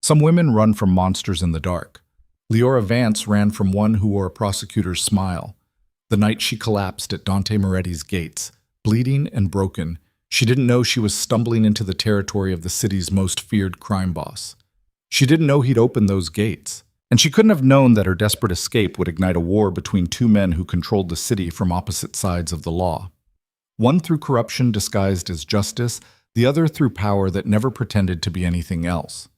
Some women run from monsters in the dark. Leora Vance ran from one who wore a prosecutor's smile. The night she collapsed at Dante Moretti's gates, bleeding and broken, she didn't know she was stumbling into the territory of the city's most feared crime boss. She didn't know he'd open those gates. And she couldn't have known that her desperate escape would ignite a war between two men who controlled the city from opposite sides of the law. One through corruption disguised as justice, the other through power that never pretended to be anything else.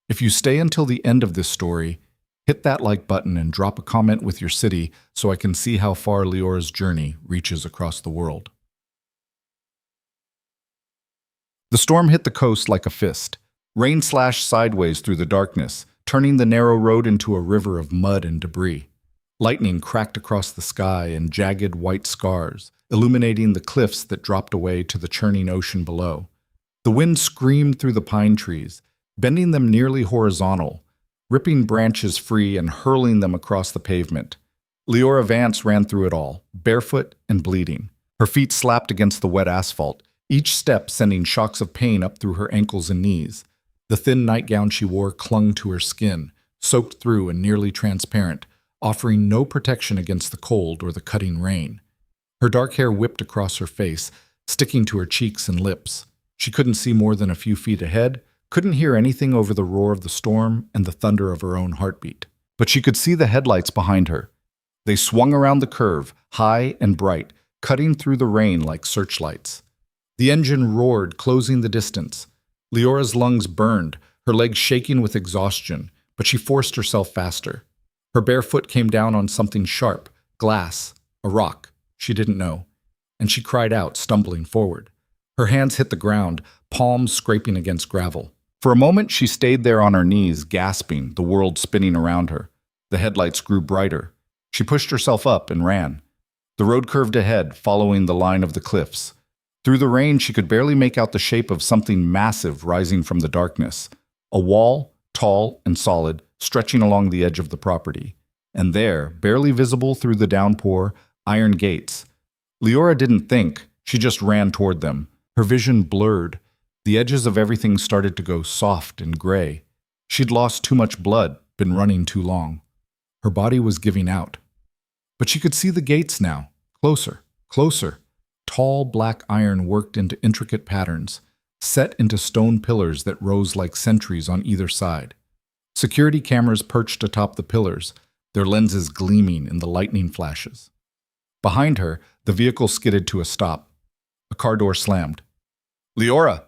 If you stay until the end of this story, hit that like button and drop a comment with your city so I can see how far Leora's journey reaches across the world. The storm hit the coast like a fist. Rain slashed sideways through the darkness, turning the narrow road into a river of mud and debris. Lightning cracked across the sky in jagged white scars, illuminating the cliffs that dropped away to the churning ocean below. The wind screamed through the pine trees, bending them nearly horizontal, ripping branches free and hurling them across the pavement. Leora Vance ran through it all, barefoot and bleeding. Her feet slapped against the wet asphalt, each step sending shocks of pain up through her ankles and knees. The thin nightgown she wore clung to her skin, soaked through and nearly transparent, offering no protection against the cold or the cutting rain. Her dark hair whipped across her face, sticking to her cheeks and lips. She couldn't see more than a few feet ahead, couldn't hear anything over the roar of the storm and the thunder of her own heartbeat. But she could see the headlights behind her. They swung around the curve, high and bright, cutting through the rain like searchlights. The engine roared, closing the distance. Leora's lungs burned, her legs shaking with exhaustion, but she forced herself faster. Her bare foot came down on something sharp, glass, a rock, she didn't know, and she cried out, stumbling forward. Her hands hit the ground, palms scraping against gravel. For a moment she stayed there on her knees, gasping, the world spinning around her. The headlights grew brighter. She pushed herself up and ran. The road curved ahead, following the line of the cliffs. Through the rain, she could barely make out the shape of something massive rising from the darkness. A wall, tall and solid, stretching along the edge of the property. And there, barely visible through the downpour, iron gates. Leora didn't think, she just ran toward them. Her vision blurred. The edges of everything started to go soft and gray. She'd lost too much blood, been running too long. Her body was giving out. But she could see the gates now, closer, closer. Tall black iron worked into intricate patterns, set into stone pillars that rose like sentries on either side. Security cameras perched atop the pillars, their lenses gleaming in the lightning flashes. Behind her, the vehicle skidded to a stop. A car door slammed. "Leora!"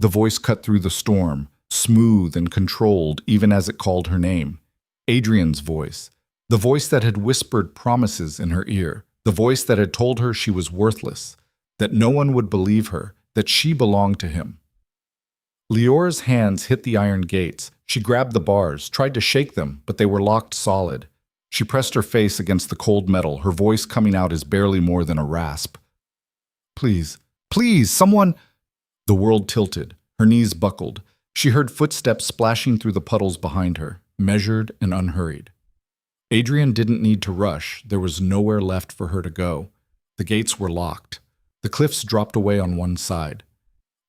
The voice cut through the storm, smooth and controlled even as it called her name. Adrian's voice, the voice that had whispered promises in her ear. The voice that had told her she was worthless, that no one would believe her, that she belonged to him. Leora's hands hit the iron gates. She grabbed the bars, tried to shake them, but they were locked solid. She pressed her face against the cold metal, her voice coming out as barely more than a rasp. "Please, please, someone—" The world tilted. Her knees buckled. She heard footsteps splashing through the puddles behind her, measured and unhurried. Adrian didn't need to rush. There was nowhere left for her to go. The gates were locked. The cliffs dropped away on one side.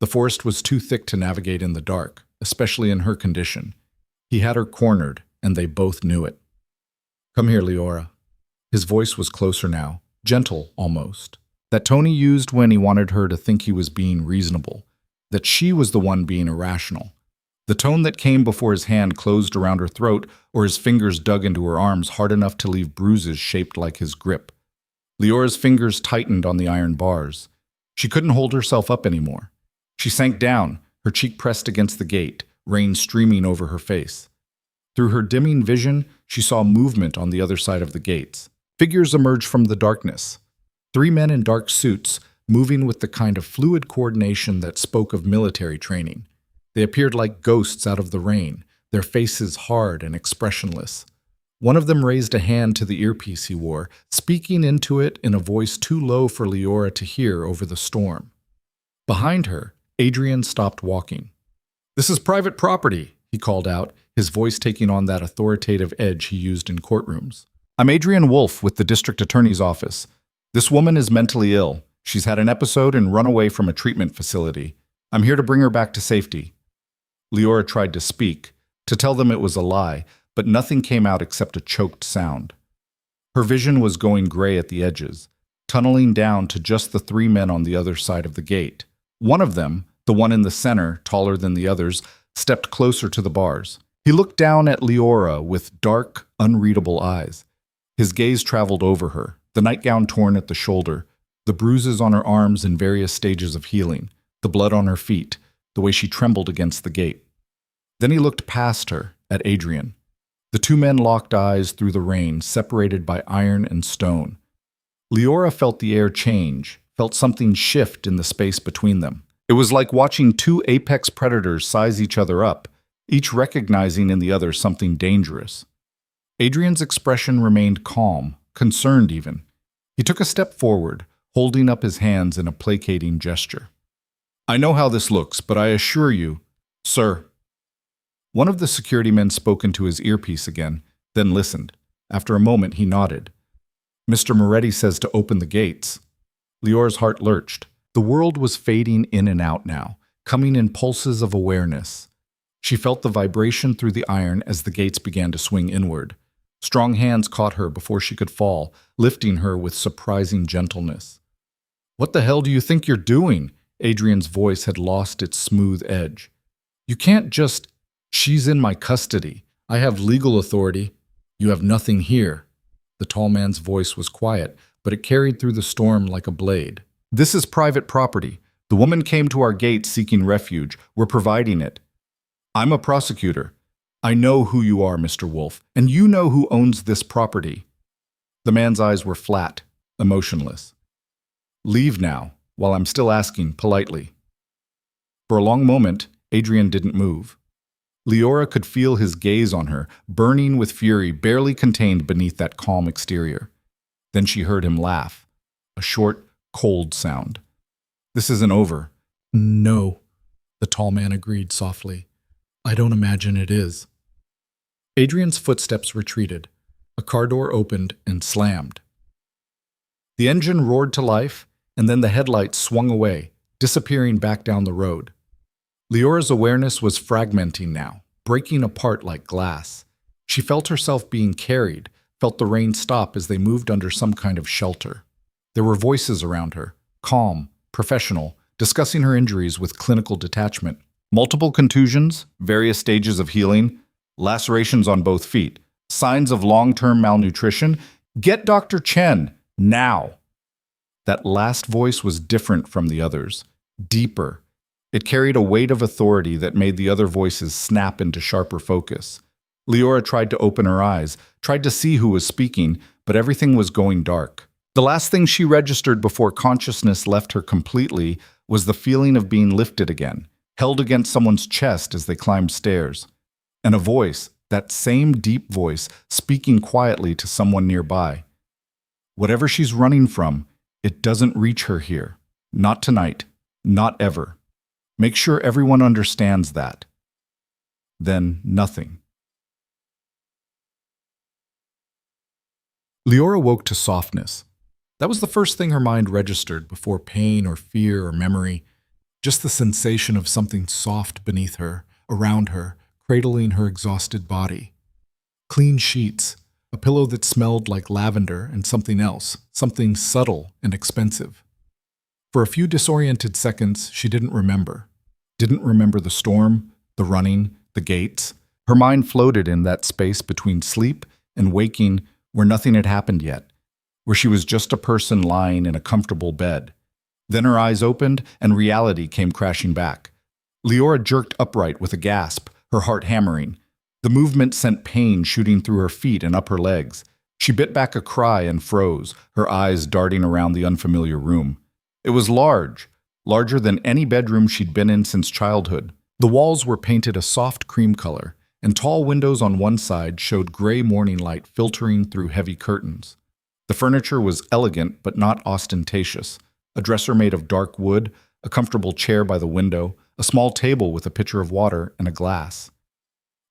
The forest was too thick to navigate in the dark, especially in her condition. He had her cornered, and they both knew it. "Come here, Leora." His voice was closer now, gentle almost. That tone he used when he wanted her to think he was being reasonable, that she was the one being irrational. The tone that came before his hand closed around her throat or his fingers dug into her arms hard enough to leave bruises shaped like his grip. Leora's fingers tightened on the iron bars. She couldn't hold herself up anymore. She sank down, her cheek pressed against the gate, rain streaming over her face. Through her dimming vision, she saw movement on the other side of the gates. Figures emerged from the darkness. 3 men in dark suits, moving with the kind of fluid coordination that spoke of military training. They appeared like ghosts out of the rain, their faces hard and expressionless. One of them raised a hand to the earpiece he wore, speaking into it in a voice too low for Leora to hear over the storm. Behind her, Adrian stopped walking. "This is private property," he called out, his voice taking on that authoritative edge he used in courtrooms. "I'm Adrian Wolfe with the district attorney's office. This woman is mentally ill. She's had an episode and run away from a treatment facility. I'm here to bring her back to safety." Leora tried to speak, to tell them it was a lie, but nothing came out except a choked sound. Her vision was going gray at the edges, tunneling down to just the three men on the other side of the gate. One of them, the one in the center, taller than the others, stepped closer to the bars. He looked down at Leora with dark, unreadable eyes. His gaze traveled over her, the nightgown torn at the shoulder, the bruises on her arms in various stages of healing, the blood on her feet, the way she trembled against the gate. Then he looked past her, at Adrian. The two men locked eyes through the rain, separated by iron and stone. Leora felt the air change, felt something shift in the space between them. It was like watching two apex predators size each other up, each recognizing in the other something dangerous. Adrian's expression remained calm, concerned even. He took a step forward, holding up his hands in a placating gesture. "I know how this looks, but I assure you, sir." One of the security men spoke into his earpiece again, then listened. After a moment, he nodded. "Mr. Moretti says to open the gates." Leora's heart lurched. The world was fading in and out now, coming in pulses of awareness. She felt the vibration through the iron as the gates began to swing inward. Strong hands caught her before she could fall, lifting her with surprising gentleness. "What the hell do you think you're doing?" Adrian's voice had lost its smooth edge. "You can't just... She's in my custody. I have legal authority. You have nothing here." The tall man's voice was quiet, but it carried through the storm like a blade. "This is private property. The woman came to our gate seeking refuge. We're providing it. I'm a prosecutor. I know who you are, Mr. Wolf, and you know who owns this property." The man's eyes were flat, emotionless. "Leave now, while I'm still asking politely." For a long moment, Adrian didn't move. Leora could feel his gaze on her, burning with fury barely contained beneath that calm exterior. Then she heard him laugh, a short, cold sound. "This isn't over." "No," the tall man agreed softly. "I don't imagine it is." Adrian's footsteps retreated. A car door opened and slammed. The engine roared to life, and then the headlights swung away, disappearing back down the road. Leora's awareness was fragmenting now, breaking apart like glass. She felt herself being carried, felt the rain stop as they moved under some kind of shelter. There were voices around her, calm, professional, discussing her injuries with clinical detachment. Multiple contusions, various stages of healing, lacerations on both feet, signs of long-term malnutrition. "Get Dr. Chen, now!" That last voice was different from the others, deeper. It carried a weight of authority that made the other voices snap into sharper focus. Leora tried to open her eyes, tried to see who was speaking, but everything was going dark. The last thing she registered before consciousness left her completely was the feeling of being lifted again, held against someone's chest as they climbed stairs. And a voice, that same deep voice, speaking quietly to someone nearby. "Whatever she's running from, it doesn't reach her here. Not tonight. Not ever. Make sure everyone understands that." Then nothing. Leora woke to softness. That was the first thing her mind registered before pain or fear or memory. Just the sensation of something soft beneath her, around her, cradling her exhausted body. Clean sheets, a pillow that smelled like lavender and something else, something subtle and expensive. For a few disoriented seconds, she didn't remember. Didn't remember the storm, the running, the gates. Her mind floated in that space between sleep and waking where nothing had happened yet, where she was just a person lying in a comfortable bed. Then her eyes opened and reality came crashing back. Leora jerked upright with a gasp, her heart hammering. The movement sent pain shooting through her feet and up her legs. She bit back a cry and froze, her eyes darting around the unfamiliar room. It was large, larger than any bedroom she'd been in since childhood. The walls were painted a soft cream color, and tall windows on one side showed gray morning light filtering through heavy curtains. The furniture was elegant but not ostentatious. A dresser made of dark wood, a comfortable chair by the window, a small table with a pitcher of water and a glass.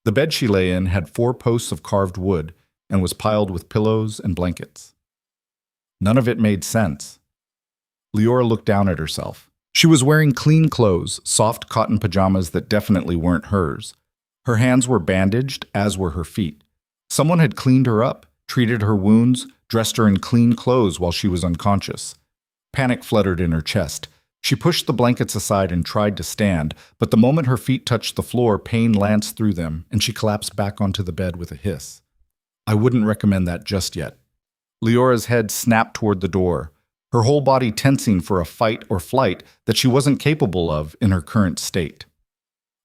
The bed she lay in had 4 posts of carved wood and was piled with pillows and blankets. None of it made sense. Leora looked down at herself. She was wearing clean clothes, soft cotton pajamas that definitely weren't hers. Her hands were bandaged, as were her feet. Someone had cleaned her up, treated her wounds, dressed her in clean clothes while she was unconscious. Panic fluttered in her chest. She pushed the blankets aside and tried to stand, but the moment her feet touched the floor, pain lanced through them, and she collapsed back onto the bed with a hiss. I wouldn't recommend that just yet. Leora's head snapped toward the door, her whole body tensing for a fight or flight that she wasn't capable of in her current state.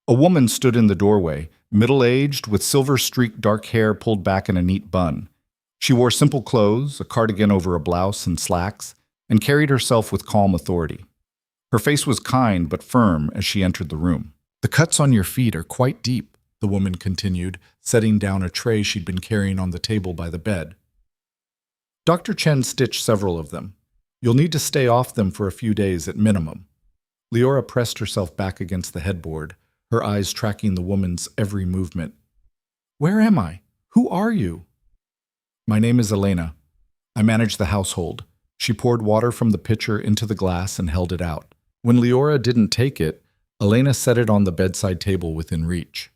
A woman stood in the doorway, middle-aged, with silver-streaked dark hair pulled back in a neat bun. She wore simple clothes, a cardigan over a blouse and slacks, and carried herself with calm authority. Her face was kind but firm as she entered the room. "The cuts on your feet are quite deep," the woman continued, setting down a tray she'd been carrying on the table by the bed. Dr. Chen stitched several of them. "You'll need to stay off them for a few days at minimum." Leora pressed herself back against the headboard, her eyes tracking the woman's every movement. "Where am I? Who are you?" "My name is Elena. I manage the household." She poured water from the pitcher into the glass and held it out. When Leora didn't take it, Elena set it on the bedside table within reach.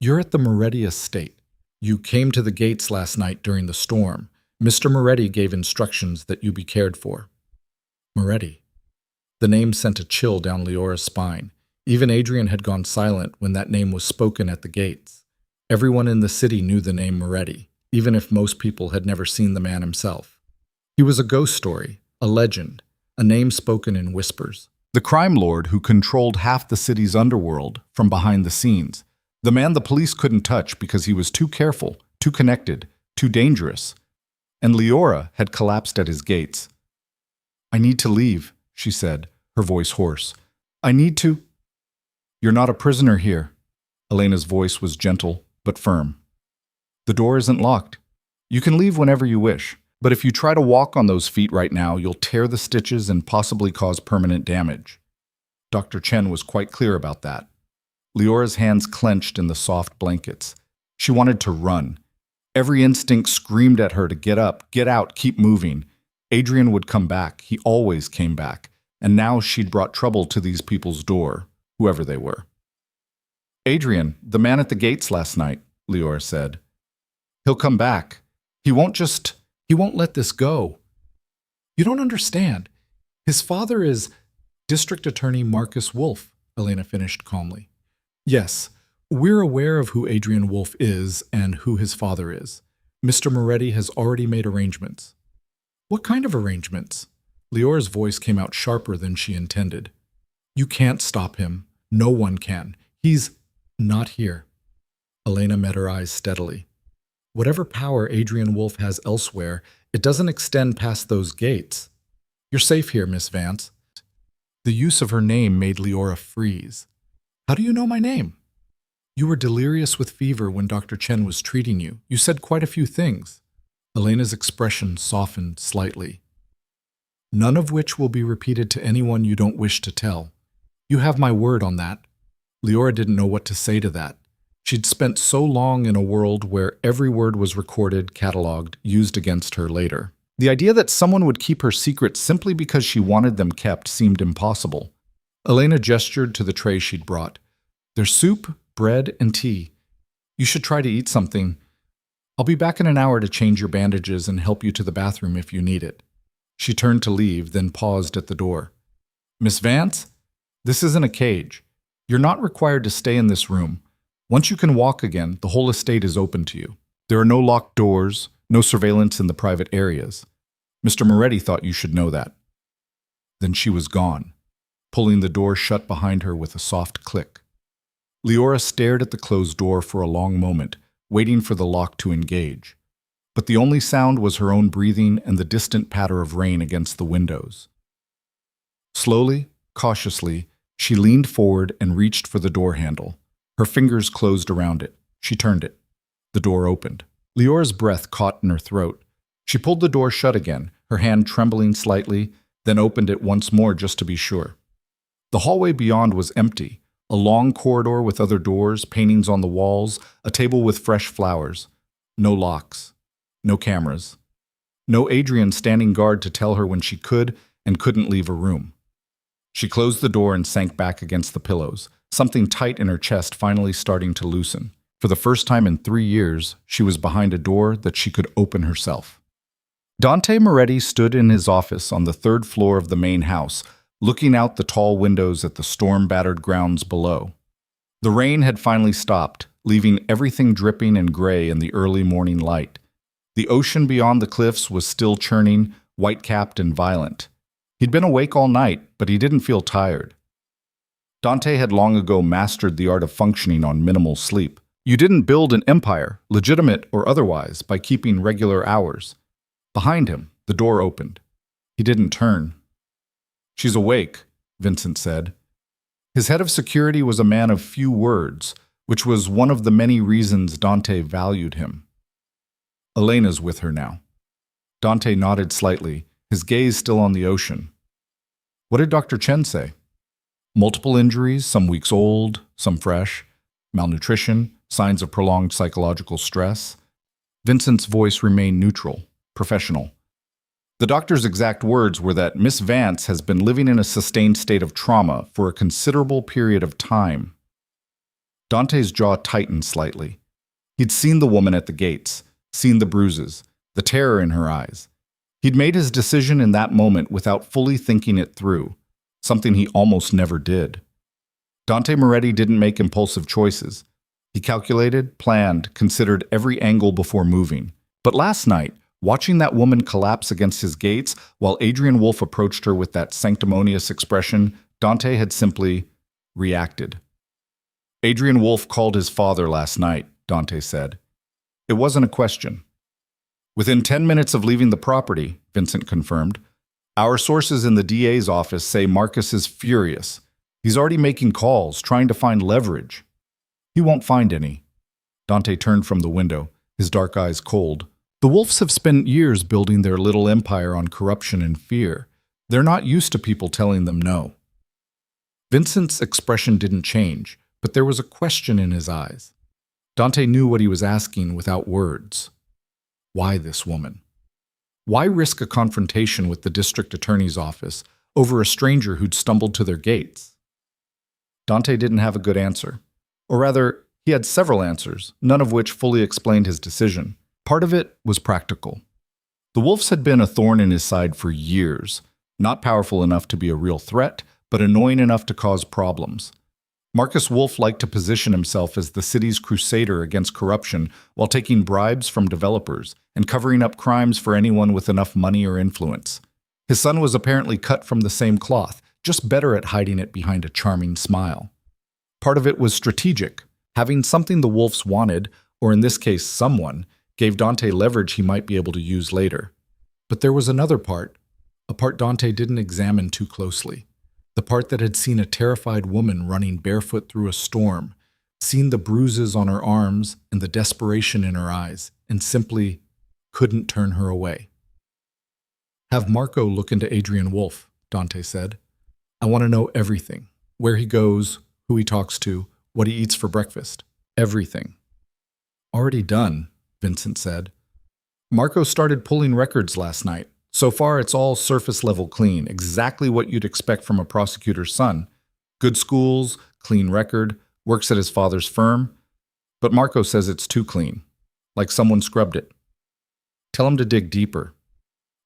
"You're at the Moretti estate. You came to the gates last night during the storm. Mr. Moretti gave instructions that you be cared for." Moretti. The name sent a chill down Leora's spine. Even Adrian had gone silent when that name was spoken at the gates. Everyone in the city knew the name Moretti, even if most people had never seen the man himself. He was a ghost story, a legend, a name spoken in whispers. The crime lord who controlled half the city's underworld from behind the scenes. The man the police couldn't touch because he was too careful, too connected, too dangerous. And Leora had collapsed at his gates. "I need to leave," she said, her voice hoarse. "I need to—" "You're not a prisoner here." Elena's voice was gentle but firm. "The door isn't locked. You can leave whenever you wish. But if you try to walk on those feet right now, you'll tear the stitches and possibly cause permanent damage." Dr. Chen was quite clear about that. Leora's hands clenched in the soft blankets. She wanted to run. Every instinct screamed at her to get up, get out, keep moving. Adrian would come back. He always came back. And now she'd brought trouble to these people's door, whoever they were. "Adrian, the man at the gates last night," Leora said. "He'll come back. He won't let this go." "You don't understand. His father is District Attorney Marcus Wolf," Elena finished calmly. "Yes, we're aware of who Adrian Wolf is and who his father is. Mr. Moretti has already made arrangements." "What kind of arrangements?" Leora's voice came out sharper than she intended. "You can't stop him. No one can. He's not here." Elena met her eyes steadily. "Whatever power Adrian Wolf has elsewhere, it doesn't extend past those gates. You're safe here, Miss Vance." The use of her name made Leora freeze. "How do you know my name?" "You were delirious with fever when Dr. Chen was treating you. You said quite a few things." Elena's expression softened slightly. "None of which will be repeated to anyone you don't wish to tell. You have my word on that." Leora didn't know what to say to that. She'd spent so long in a world where every word was recorded, catalogued, used against her later. The idea that someone would keep her secret simply because she wanted them kept seemed impossible. Elena gestured to the tray she'd brought. "There's soup, bread, and tea. You should try to eat something. I'll be back in an hour to change your bandages and help you to the bathroom if you need it." She turned to leave, then paused at the door. "Miss Vance, this isn't a cage. You're not required to stay in this room. Once you can walk again, the whole estate is open to you. There are no locked doors, no surveillance in the private areas. Mr. Moretti thought you should know that." Then she was gone, pulling the door shut behind her with a soft click. Leora stared at the closed door for a long moment, waiting for the lock to engage. But the only sound was her own breathing and the distant patter of rain against the windows. Slowly, cautiously, she leaned forward and reached for the door handle. Her fingers closed around it. She turned it. The door opened. Leora's breath caught in her throat. She pulled the door shut again, her hand trembling slightly, then opened it once more just to be sure. The hallway beyond was empty, a long corridor with other doors, paintings on the walls, a table with fresh flowers. No locks. No cameras. No Adrian standing guard to tell her when she could and couldn't leave a room. She closed the door and sank back against the pillows, something tight in her chest finally starting to loosen. For the first time in 3 years, she was behind a door that she could open herself. Dante Moretti stood in his office on the 3rd floor of the main house, looking out the tall windows at the storm-battered grounds below. The rain had finally stopped, leaving everything dripping and gray in the early morning light. The ocean beyond the cliffs was still churning, white-capped and violent. He'd been awake all night, but he didn't feel tired. Dante had long ago mastered the art of functioning on minimal sleep. You didn't build an empire, legitimate or otherwise, by keeping regular hours. Behind him, the door opened. He didn't turn. "She's awake," Vincent said. His head of security was a man of few words, which was one of the many reasons Dante valued him. "Elena's with her now." Dante nodded slightly, his gaze still on the ocean. "What did Dr. Chen say?" "Multiple injuries, some weeks old, some fresh. Malnutrition, signs of prolonged psychological stress." Vincent's voice remained neutral, professional. The doctor's exact words were that Miss Vance has been living in a sustained state of trauma for a considerable period of time. Dante's jaw tightened slightly. He'd seen the woman at the gates, seen the bruises, the terror in her eyes. He'd made his decision in that moment without fully thinking it through, something he almost never did. Dante Moretti didn't make impulsive choices. He calculated, planned, considered every angle before moving. But last night, watching that woman collapse against his gates while Adrian Wolfe approached her with that sanctimonious expression, Dante had simply reacted. "Adrian Wolfe called his father last night," Dante said. "It wasn't a question." "Within 10 minutes of leaving the property," Vincent confirmed. "Our sources in the DA's office say Marcus is furious. He's already making calls, trying to find leverage." "He won't find any." Dante turned from the window, his dark eyes cold. The Wolves have spent years building their little empire on corruption and fear. They're not used to people telling them no. Vincent's expression didn't change, but there was a question in his eyes. Dante knew what he was asking without words. Why this woman? Why risk a confrontation with the district attorney's office over a stranger who'd stumbled to their gates? Dante didn't have a good answer. Or rather, he had several answers, none of which fully explained his decision. Part of it was practical. The Wolves had been a thorn in his side for years, not powerful enough to be a real threat, but annoying enough to cause problems. Marcus Wolfe liked to position himself as the city's crusader against corruption while taking bribes from developers and covering up crimes for anyone with enough money or influence. His son was apparently cut from the same cloth, just better at hiding it behind a charming smile. Part of it was strategic. Having something the Wolves wanted, or in this case someone, gave Dante leverage he might be able to use later. But there was another part, a part Dante didn't examine too closely. The part that had seen a terrified woman running barefoot through a storm, seen the bruises on her arms and the desperation in her eyes, and simply couldn't turn her away. "Have Marco look into Adrian Wolfe," Dante said. "I want to know everything. Where he goes, who he talks to, what he eats for breakfast. Everything." "Already done," Vincent said. "Marco started pulling records last night. So far, it's all surface-level clean, exactly what you'd expect from a prosecutor's son. Good schools, clean record, works at his father's firm. But Marco says it's too clean, like someone scrubbed it. Tell him to dig deeper."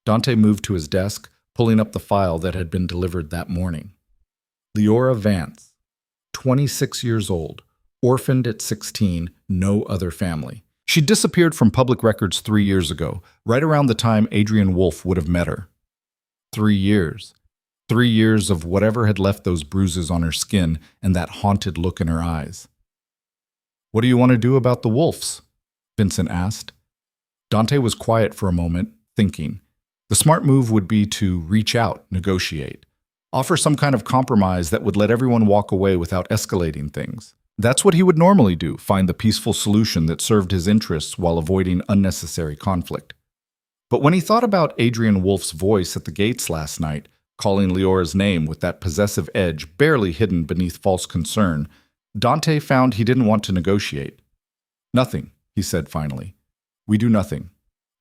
Dante moved to his desk, pulling up the file that had been delivered that morning. Leora Vance, 26 years old, orphaned at 16, no other family. She disappeared from public records 3 years ago, right around the time Adrian Wolfe would have met her. 3 years. 3 years of whatever had left those bruises on her skin and that haunted look in her eyes. "What do you want to do about the Wolves?" Vincent asked. Dante was quiet for a moment, thinking. The smart move would be to reach out, negotiate. Offer some kind of compromise that would let everyone walk away without escalating things. That's what he would normally do, find the peaceful solution that served his interests while avoiding unnecessary conflict. But when he thought about Adrian Wolfe's voice at the gates last night, calling Leora's name with that possessive edge barely hidden beneath false concern, Dante found he didn't want to negotiate. "Nothing," he said finally. "We do nothing.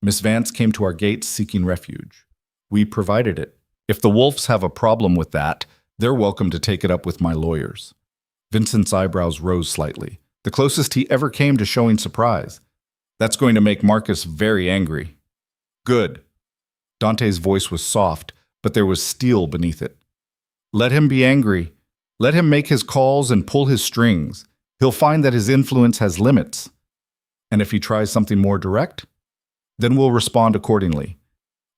Miss Vance came to our gates seeking refuge. We provided it. If the Wolves have a problem with that, They're welcome to take it up with my lawyers. Vincent's eyebrows rose slightly, the closest he ever came to showing surprise. That's going to make Marcus very angry. Good. Dante's voice was soft, but there was steel beneath it. Let him be angry. Let him make his calls and pull his strings. He'll find that his influence has limits. And if he tries something more direct, then we'll respond accordingly.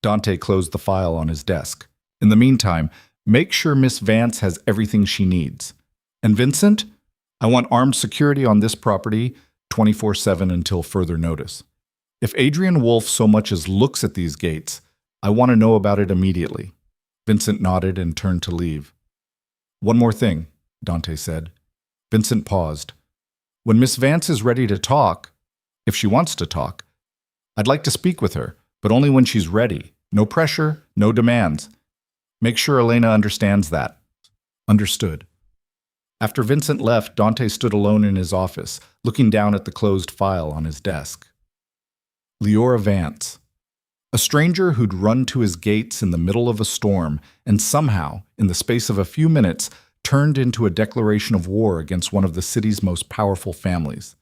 Dante closed the file on his desk. In the meantime, make sure Miss Vance has everything she needs. And Vincent, I want armed security on this property 24/7 until further notice. If Adrian Wolfe so much as looks at these gates, I want to know about it immediately. Vincent nodded and turned to leave. One more thing, Dante said. Vincent paused. When Miss Vance is ready to talk, if she wants to talk, I'd like to speak with her, but only when she's ready. No pressure, no demands. Make sure Elena understands that. Understood. After Vincent left, Dante stood alone in his office, looking down at the closed file on his desk. Leora Vance. A stranger who'd run to his gates in the middle of a storm and somehow, in the space of a few minutes, turned into a declaration of war against one of the city's most powerful families.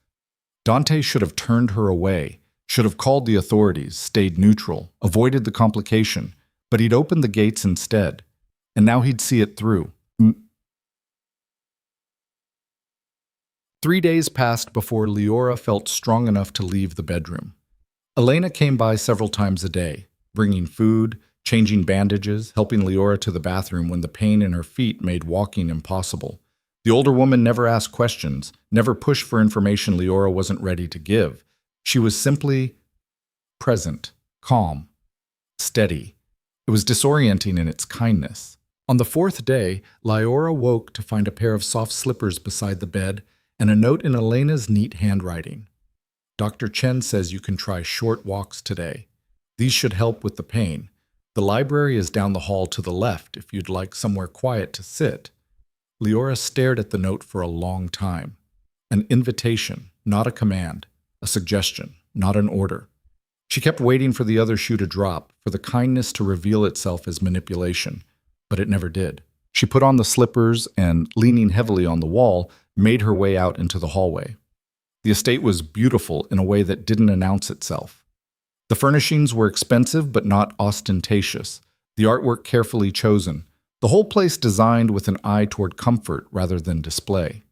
Dante should have turned her away, should have called the authorities, stayed neutral, avoided the complication, but he'd opened the gates instead, and now he'd see it through. 3 days passed before Leora felt strong enough to leave the bedroom. Elena came by several times a day, bringing food, changing bandages, helping Leora to the bathroom when the pain in her feet made walking impossible. The older woman never asked questions, never pushed for information Leora wasn't ready to give. She was simply present, calm, steady. It was disorienting in its kindness. On the 4th day, Leora woke to find a pair of soft slippers beside the bed and a note in Elena's neat handwriting. Dr. Chen says you can try short walks today. These should help with the pain. The library is down the hall to the left if you'd like somewhere quiet to sit. Leora stared at the note for a long time. An invitation, not a command. A suggestion, not an order. She kept waiting for the other shoe to drop, for the kindness to reveal itself as manipulation, but it never did. She put on the slippers and, leaning heavily on the wall, made her way out into the hallway. The estate was beautiful in a way that didn't announce itself. The furnishings were expensive but not ostentatious, the artwork carefully chosen, the whole place designed with an eye toward comfort rather than display.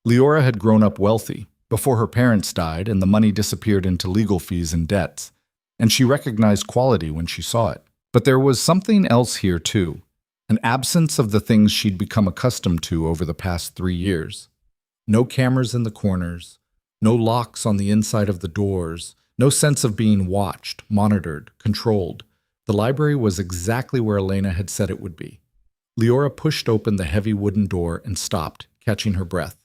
Leora had grown up wealthy, before her parents died and the money disappeared into legal fees and debts, and she recognized quality when she saw it. But there was something else here too, an absence of the things she'd become accustomed to over the past 3 years. No cameras in the corners, no locks on the inside of the doors, no sense of being watched, monitored, controlled. The library was exactly where Elena had said it would be. Leora pushed open the heavy wooden door and stopped, catching her breath.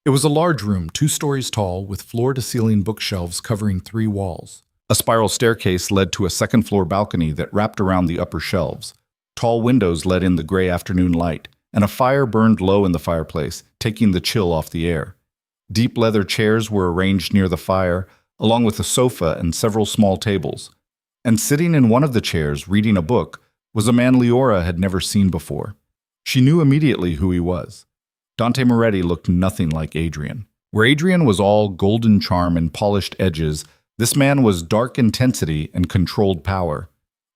It was a large room, 2 stories tall, with floor-to-ceiling bookshelves covering 3 walls. A spiral staircase led to a second-floor balcony that wrapped around the upper shelves. Tall windows let in the gray afternoon light, and a fire burned low in the fireplace, taking the chill off the air. Deep leather chairs were arranged near the fire, along with a sofa and several small tables. And sitting in one of the chairs, reading a book, was a man Leora had never seen before. She knew immediately who he was. Dante Moretti looked nothing like Adrian. Where Adrian was all golden charm and polished edges, this man was dark intensity and controlled power.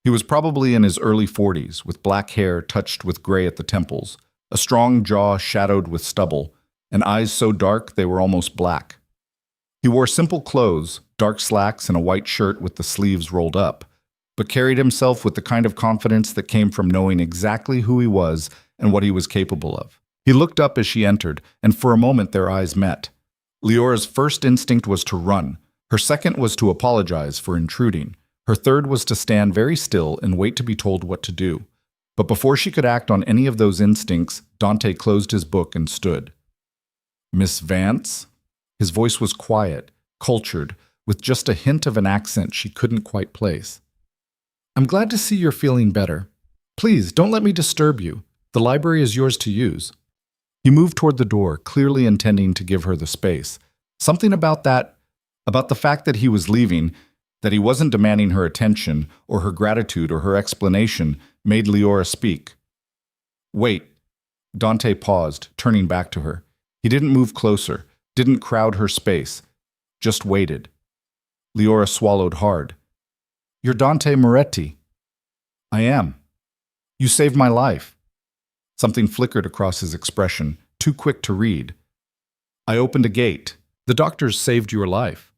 He was probably in his early 40s, with black hair touched with gray at the temples, a strong jaw shadowed with stubble, and eyes so dark they were almost black. He wore simple clothes, dark slacks and a white shirt with the sleeves rolled up, but carried himself with the kind of confidence that came from knowing exactly who he was and what he was capable of. He looked up as she entered, and for a moment their eyes met. Leora's first instinct was to run. Her second was to apologize for intruding. Her third was to stand very still and wait to be told what to do. But before she could act on any of those instincts, Dante closed his book and stood. "Miss Vance?" His voice was quiet, cultured, with just a hint of an accent she couldn't quite place. "I'm glad to see you're feeling better. Please, don't let me disturb you. The library is yours to use." He moved toward the door, clearly intending to give her the space. Something about the fact that he was leaving, that he wasn't demanding her attention, or her gratitude, or her explanation, made Leora speak. "Wait, Dante paused, turning back to her. He didn't move closer, didn't crowd her space, just waited. Leora swallowed hard. You're Dante Moretti. I am. You saved my life. Something flickered across his expression, too quick to read. I opened a gate. The doctors saved your life.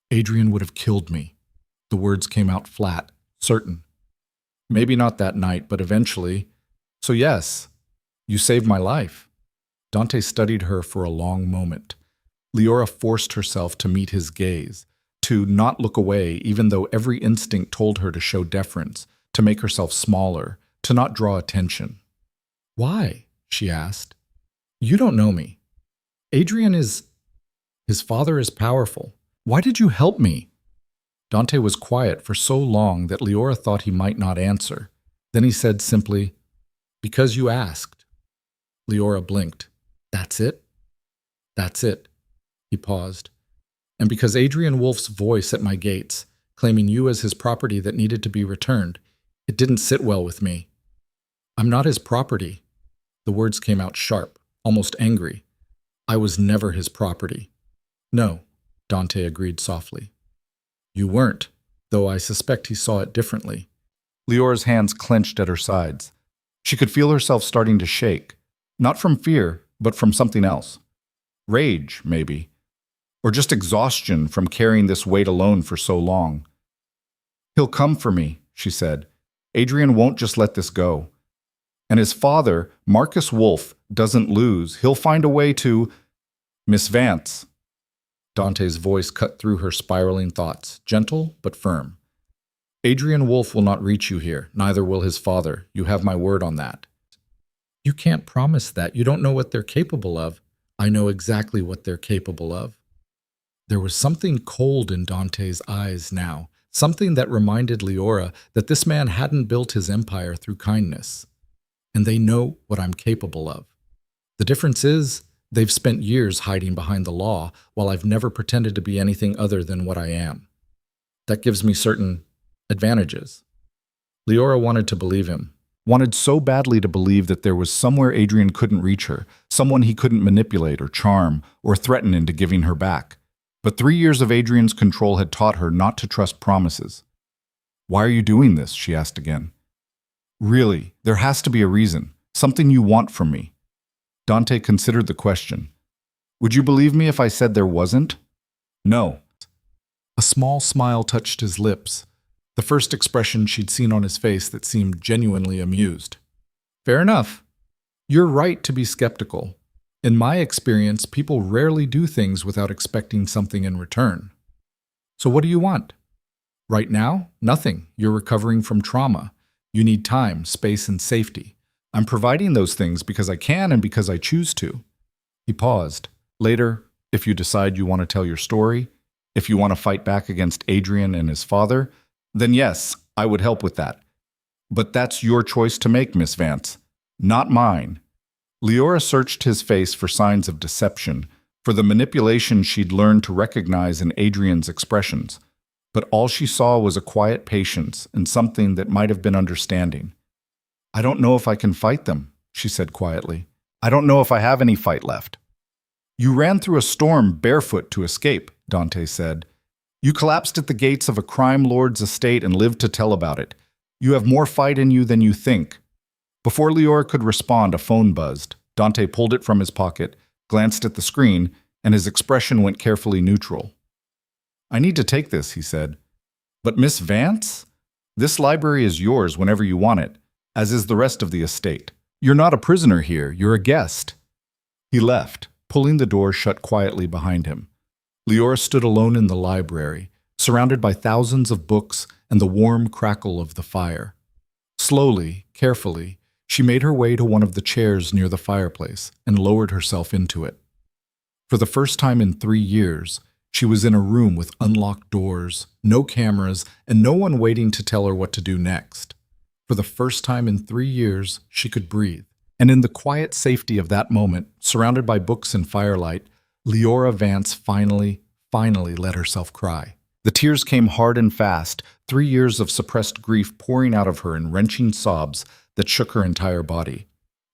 Adrian would have killed me. The words came out flat, certain. Maybe not that night, but eventually. So yes, you saved my life. Dante studied her for a long moment. Leora forced herself to meet his gaze, to not look away even though every instinct told her to show deference, to make herself smaller, to not draw attention. Why? She asked. You don't know me. Adrian is... His father is powerful. Why did you help me? Dante was quiet for so long that Leora thought he might not answer. Then he said simply, Because you asked. Leora blinked. That's it? That's it. He paused. And because Adrian Wolf's voice at my gates, claiming you as his property that needed to be returned, it didn't sit well with me. I'm not his property. The words came out sharp, almost angry. I was never his property. No, Dante agreed softly. You weren't, though I suspect he saw it differently. Leora's hands clenched at her sides. She could feel herself starting to shake, not from fear, but from something else. Rage, maybe. Or just exhaustion from carrying this weight alone for so long. He'll come for me, she said. Adrian won't just let this go. And his father, Marcus Wolf, doesn't lose. He'll find a way to... Miss Vance. Dante's voice cut through her spiraling thoughts, gentle but firm. Adrian Wolf will not reach you here, neither will his father. You have my word on that. You can't promise that. You don't know what they're capable of. I know exactly what they're capable of. There was something cold in Dante's eyes now, something that reminded Leora that this man hadn't built his empire through kindness. And they know what I'm capable of. The difference is, they've spent years hiding behind the law, while I've never pretended to be anything other than what I am. That gives me certain advantages. Leora wanted to believe him, wanted so badly to believe that there was somewhere Adrian couldn't reach her, someone he couldn't manipulate or charm or threaten into giving her back. But 3 years of Adrian's control had taught her not to trust promises. Why are you doing this? She asked again. Really, there has to be a reason, something you want from me. Dante considered the question. Would you believe me if I said there wasn't? No. A small smile touched his lips, the first expression she'd seen on his face that seemed genuinely amused. Fair enough. You're right to be skeptical. In my experience, people rarely do things without expecting something in return. So what do you want? Right now, nothing. You're recovering from trauma. You need time, space, and safety. I'm providing those things because I can and because I choose to. He paused. Later, if you decide you want to tell your story, if you want to fight back against Adrian and his father, then yes, I would help with that. But that's your choice to make, Miss Vance, not mine. Leora searched his face for signs of deception, for the manipulation she'd learned to recognize in Adrian's expressions. But all she saw was a quiet patience and something that might have been understanding. I don't know if I can fight them, she said quietly. I don't know if I have any fight left. You ran through a storm barefoot to escape, Dante said. You collapsed at the gates of a crime lord's estate and lived to tell about it. You have more fight in you than you think. Before Leora could respond, a phone buzzed. Dante pulled it from his pocket, glanced at the screen, and his expression went carefully neutral. I need to take this, he said. But Miss Vance? This library is yours whenever you want it, as is the rest of the estate. You're not a prisoner here, you're a guest. He left, pulling the door shut quietly behind him. Leora stood alone in the library, surrounded by thousands of books and the warm crackle of the fire. Slowly, carefully, she made her way to one of the chairs near the fireplace and lowered herself into it. For the first time in 3 years, she was in a room with unlocked doors, no cameras, and no one waiting to tell her what to do next. For the first time in 3 years, she could breathe. And in the quiet safety of that moment, surrounded by books and firelight, Leora Vance finally let herself cry. The tears came hard and fast, 3 years of suppressed grief pouring out of her in wrenching sobs that shook her entire body.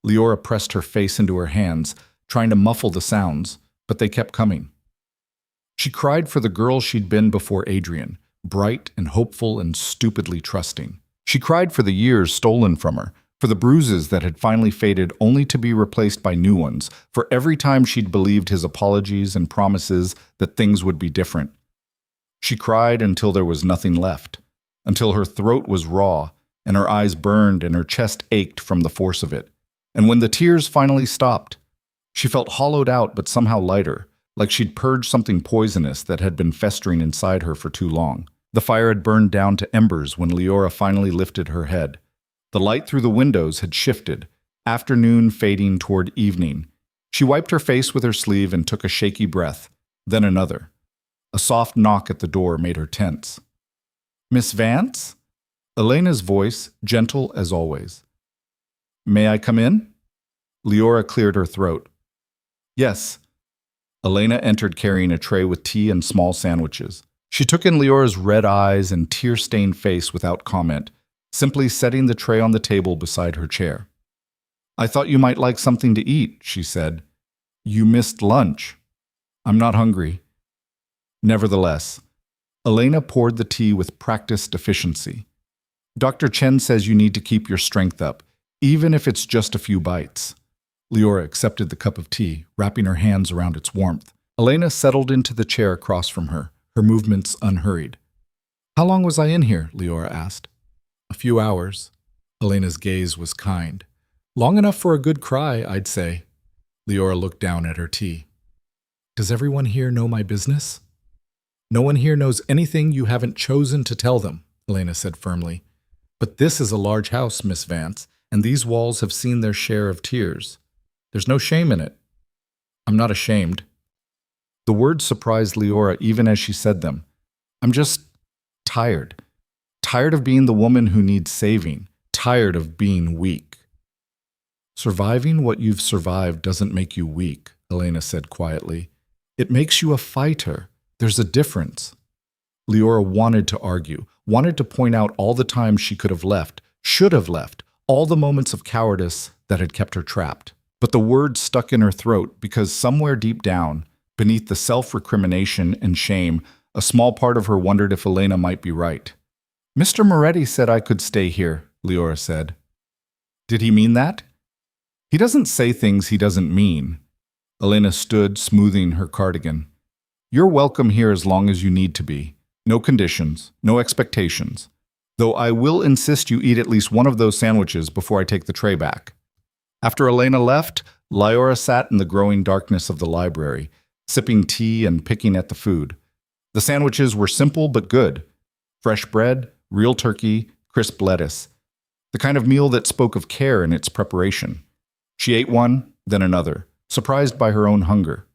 Leora pressed her face into her hands, trying to muffle the sounds, but they kept coming. She cried for the girl she'd been before Adrian, bright and hopeful and stupidly trusting. She cried for the years stolen from her, for the bruises that had finally faded only to be replaced by new ones, for every time she'd believed his apologies and promises that things would be different. She cried until there was nothing left, until her throat was raw, and her eyes burned and her chest ached from the force of it. And when the tears finally stopped, she felt hollowed out but somehow lighter, like she'd purged something poisonous that had been festering inside her for too long. The fire had burned down to embers when Leora finally lifted her head. The light through the windows had shifted, afternoon fading toward evening. She wiped her face with her sleeve and took a shaky breath, then another. A soft knock at the door made her tense. "Miss Vance?" Elena's voice, gentle as always. "May I come in?" Leora cleared her throat. "Yes." Elena entered carrying a tray with tea and small sandwiches. She took in Leora's red eyes and tear-stained face without comment, simply setting the tray on the table beside her chair. "I thought you might like something to eat," she said. "You missed lunch." "I'm not hungry." Nevertheless, Elena poured the tea with practiced efficiency. "Dr. Chen says you need to keep your strength up, even if it's just a few bites." Leora accepted the cup of tea, wrapping her hands around its warmth. Elena settled into the chair across from her, her movements unhurried. "How long was I in here?" Leora asked. "A few hours." Elena's gaze was kind. "Long enough for a good cry, I'd say." Leora looked down at her tea. "Does everyone here know my business?" "No one here knows anything you haven't chosen to tell them," Elena said firmly. "But this is a large house, Miss Vance, and these walls have seen their share of tears. There's no shame in it." "I'm not ashamed." The words surprised Leora even as she said them. "I'm just tired. Tired of being the woman who needs saving. Tired of being weak." "Surviving what you've survived doesn't make you weak," Elena said quietly. "It makes you a fighter. There's a difference." Leora wanted to argue, wanted to point out all the times she could have left, should have left, all the moments of cowardice that had kept her trapped. But the words stuck in her throat because somewhere deep down, beneath the self-recrimination and shame, a small part of her wondered if Elena might be right. "Mr. Moretti said I could stay here," Leora said. "Did he mean that?" "He doesn't say things he doesn't mean." Elena stood, smoothing her cardigan. "You're welcome here as long as you need to be. No conditions, no expectations. Though I will insist you eat at least one of those sandwiches before I take the tray back." After Elena left, Leora sat in the growing darkness of the library, sipping tea and picking at the food. The sandwiches were simple but good. Fresh bread, real turkey, crisp lettuce. The kind of meal that spoke of care in its preparation. She ate one, then another, surprised by her own hunger.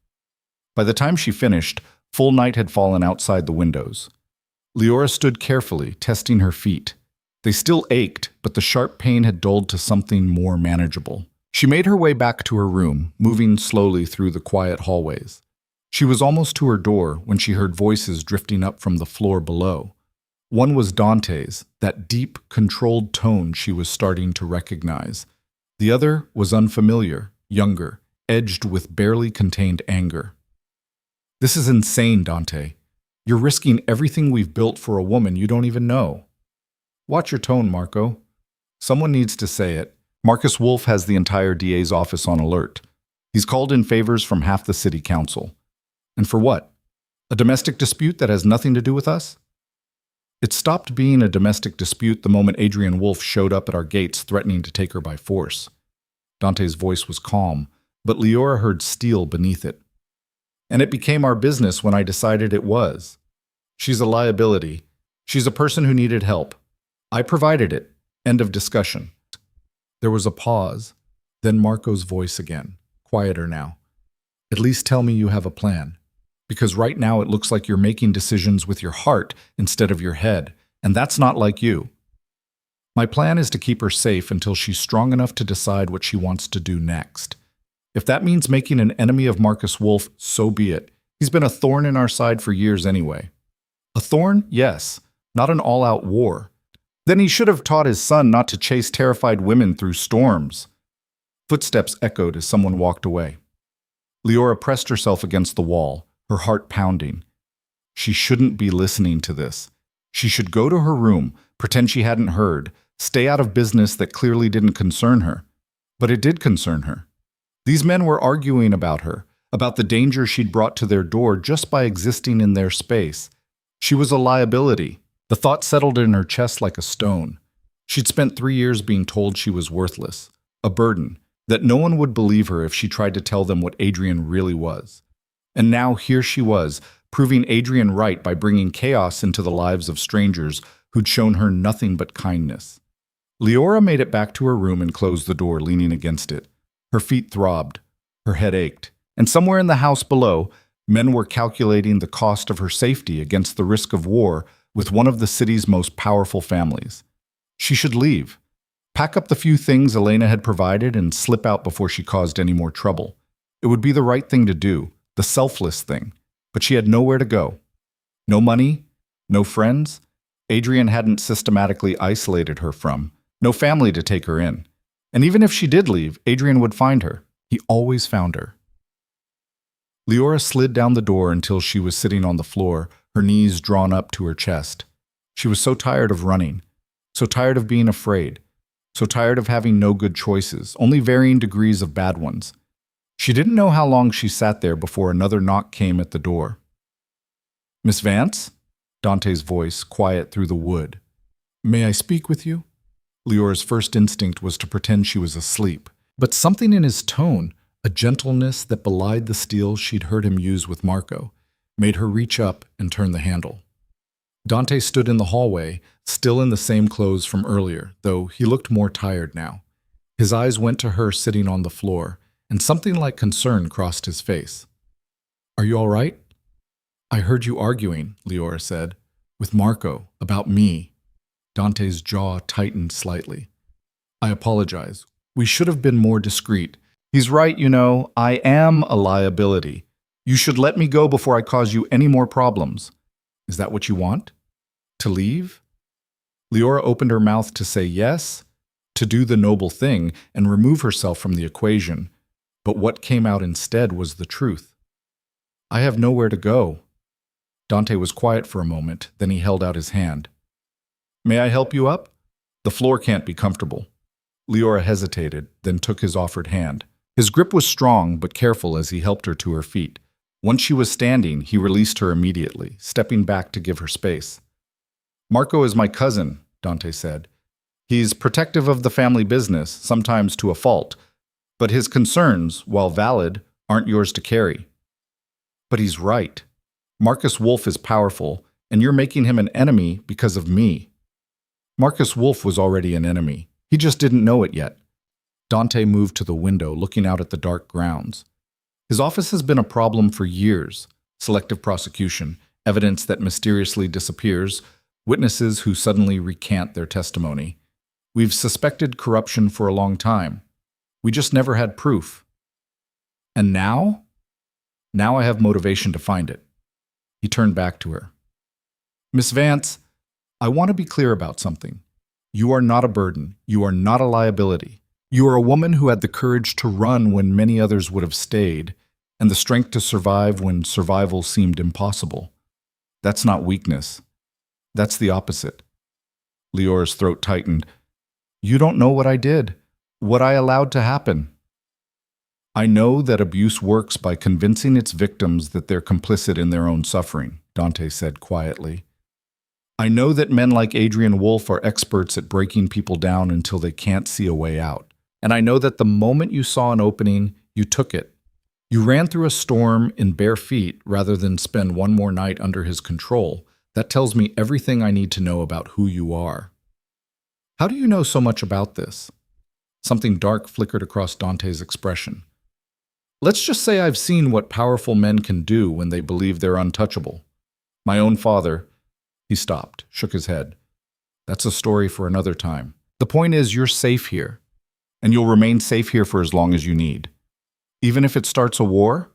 By the time she finished, full night had fallen outside the windows. Leora stood carefully, testing her feet. They still ached, but the sharp pain had dulled to something more manageable. She made her way back to her room, moving slowly through the quiet hallways. She was almost to her door when she heard voices drifting up from the floor below. One was Dante's, that deep, controlled tone she was starting to recognize. The other was unfamiliar, younger, edged with barely contained anger. "This is insane, Dante. You're risking everything we've built for a woman you don't even know." "Watch your tone, Marco. Someone needs to say it. Marcus Wolf has the entire DA's office on alert. He's called in favors from half the city council. And for what? A domestic dispute that has nothing to do with us?" It stopped being a domestic dispute the moment Adrian Wolf showed up at our gates threatening to take her by force. Dante's voice was calm, but Leora heard steel beneath it. "And it became our business when I decided it was. She's a liability. She's a person who needed help. I provided it. End of discussion." There was a pause, then Marco's voice again, quieter now. "At least tell me you have a plan. Because right now it looks like you're making decisions with your heart instead of your head, and that's not like you." "My plan is to keep her safe until she's strong enough to decide what she wants to do next. If that means making an enemy of Marcus Wolf, so be it. He's been a thorn in our side for years anyway." "A thorn? Yes. Not an all-out war. Then he should have taught his son not to chase terrified women through storms." Footsteps echoed as someone walked away. Leora pressed herself against the wall, her heart pounding. She shouldn't be listening to this. She should go to her room, pretend she hadn't heard, stay out of business that clearly didn't concern her. But it did concern her. These men were arguing about her, about the danger she'd brought to their door just by existing in their space. She was a liability. The thought settled in her chest like a stone. She'd spent 3 years being told she was worthless, a burden, that no one would believe her if she tried to tell them what Adrian really was. And now here she was, proving Adrian right by bringing chaos into the lives of strangers who'd shown her nothing but kindness. Leora made it back to her room and closed the door, leaning against it. Her feet throbbed, her head ached, and somewhere in the house below, men were calculating the cost of her safety against the risk of war with one of the city's most powerful families. She should leave, pack up the few things Elena had provided, and slip out before she caused any more trouble. It would be the right thing to do, the selfless thing. But she had nowhere to go. No money, no friends. Adrian hadn't systematically isolated her from. No family to take her in. And even if she did leave, Adrian would find her. He always found her. Leora slid down the door until she was sitting on the floor, her knees drawn up to her chest. She was so tired of running, so tired of being afraid, so tired of having no good choices, only varying degrees of bad ones. She didn't know how long she sat there before another knock came at the door. "Miss Vance?" Dante's voice, quiet through the wood. "May I speak with you?" Leora's first instinct was to pretend she was asleep, but something in his tone, a gentleness that belied the steel she'd heard him use with Marco, made her reach up and turn the handle. Dante stood in the hallway, still in the same clothes from earlier, though he looked more tired now. His eyes went to her sitting on the floor, and something like concern crossed his face. "Are you all right?" "I heard you arguing," Leora said, "with Marco, about me." Dante's jaw tightened slightly. "I apologize. We should have been more discreet. He's right, you know, I am a liability. You should let me go before I cause you any more problems." "Is that what you want? To leave?" Leora opened her mouth to say yes, to do the noble thing and remove herself from the equation. But what came out instead was the truth. "I have nowhere to go." Dante was quiet for a moment, then he held out his hand. "May I help you up? The floor can't be comfortable." Leora hesitated, then took his offered hand. His grip was strong but careful as he helped her to her feet. Once she was standing, he released her immediately, stepping back to give her space. "Marco is my cousin," Dante said. "He's protective of the family business, sometimes to a fault. But his concerns, while valid, aren't yours to carry." "But he's right. Marcus Wolf is powerful, and you're making him an enemy because of me." Marcus Wolf was already an enemy. He just didn't know it yet. Dante moved to the window, looking out at the dark grounds. His office has been a problem for years. Selective prosecution, evidence that mysteriously disappears, witnesses who suddenly recant their testimony. We've suspected corruption for a long time. We just never had proof. And now? Now I have motivation to find it. He turned back to her. "Miss Vance, I want to be clear about something. You are not a burden. You are not a liability. You are a woman who had the courage to run when many others would have stayed, and the strength to survive when survival seemed impossible. That's not weakness. That's the opposite." Leora's throat tightened. "You don't know what I did. What I allowed to happen." "I know that abuse works by convincing its victims that they're complicit in their own suffering," Dante said quietly. "I know that men like Adrian Wolf are experts at breaking people down until they can't see a way out. And I know that the moment you saw an opening, you took it. You ran through a storm in bare feet rather than spend one more night under his control. That tells me everything I need to know about who you are." "How do you know so much about this?" Something dark flickered across Dante's expression. "Let's just say I've seen what powerful men can do when they believe they're untouchable. My own father—" He stopped, shook his head. "That's a story for another time. The point is you're safe here, and you'll remain safe here for as long as you need. Even if it starts a war?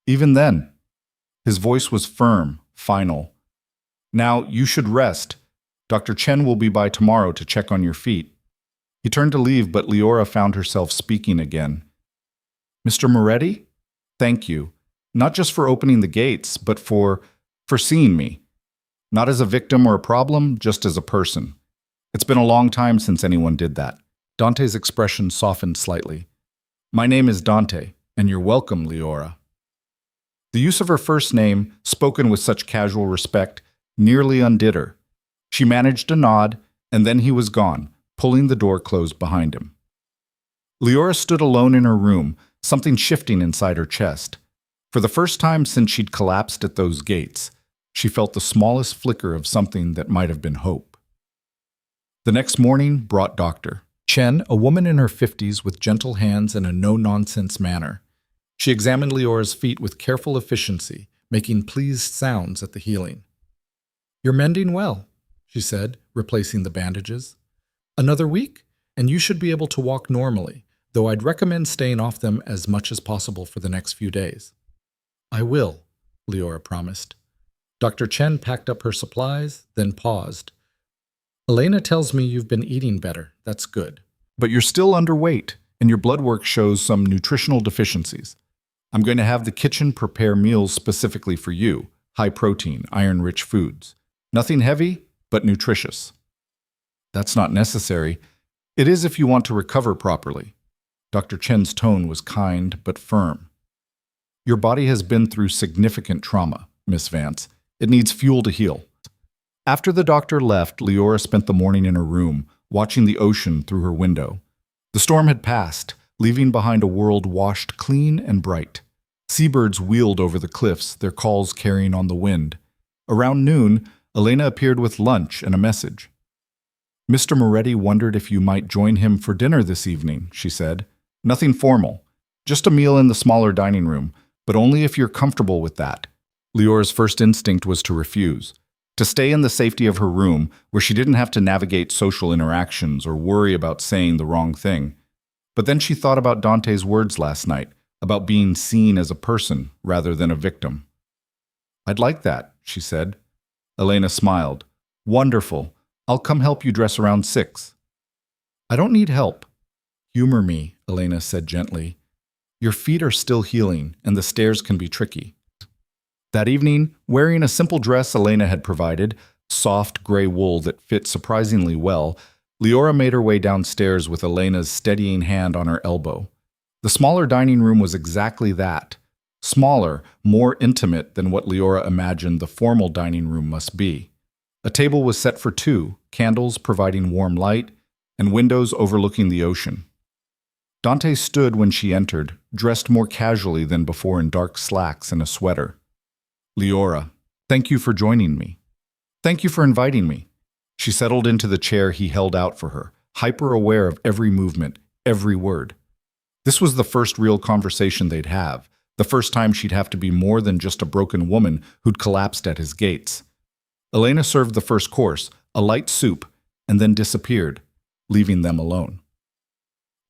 Even then." His voice was firm, final. "Now, you should rest. Dr. Chen will be by tomorrow to check on your feet." He turned to leave, but Leora found herself speaking again. Mr. Moretti? Thank you. Not just for opening the gates, but for seeing me. Not as a victim or a problem, just as a person. It's been a long time since anyone did that. Dante's expression softened slightly. My name is Dante, and you're welcome, Leora. The use of her first name, spoken with such casual respect, nearly undid her. She managed to nod, and then he was gone, pulling the door closed behind him. Leora stood alone in her room, something shifting inside her chest. For the first time since she'd collapsed at those gates, she felt the smallest flicker of something that might have been hope. The next morning brought Dr. Chen, a woman in her 50s with gentle hands and a no-nonsense manner. She examined Leora's feet with careful efficiency, making pleased sounds at the healing. You're mending well, she said, replacing the bandages. Another week, and you should be able to walk normally, though I'd recommend staying off them as much as possible for the next few days. I will, Leora promised. Dr. Chen packed up her supplies, then paused. Elena tells me you've been eating better. That's good. But you're still underweight, and your blood work shows some nutritional deficiencies. I'm going to have the kitchen prepare meals specifically for you, high-protein, iron-rich foods. Nothing heavy, but nutritious. That's not necessary. It is if you want to recover properly. Dr. Chen's tone was kind but firm. Your body has been through significant trauma, Miss Vance. It needs fuel to heal. After the doctor left, Leora spent the morning in her room, watching the ocean through her window. The storm had passed, leaving behind a world washed clean and bright. Seabirds wheeled over the cliffs, their calls carrying on the wind. Around noon, Elena appeared with lunch and a message. Mr. Moretti wondered if you might join him for dinner this evening, she said. Nothing formal. Just a meal in the smaller dining room, but only if you're comfortable with that. Leora's first instinct was to refuse. To stay in the safety of her room, where she didn't have to navigate social interactions or worry about saying the wrong thing. But then she thought about Dante's words last night, about being seen as a person rather than a victim. I'd like that, she said. Elena smiled. Wonderful. I'll come help you dress around 6. I don't need help. Humor me, Elena said gently. Your feet are still healing, and the stairs can be tricky. That evening, wearing a simple dress Elena had provided, soft gray wool that fit surprisingly well, Leora made her way downstairs with Elena's steadying hand on her elbow. The smaller dining room was exactly that. Smaller, more intimate than what Leora imagined the formal dining room must be. A table was set for 2, candles providing warm light, and windows overlooking the ocean. Dante stood when she entered, dressed more casually than before in dark slacks and a sweater. Leora, thank you for joining me. Thank you for inviting me. She settled into the chair he held out for her, hyper-aware of every movement, every word. This was the first real conversation they'd have, the first time she'd have to be more than just a broken woman who'd collapsed at his gates. Elena served the first course, a light soup, and then disappeared, leaving them alone.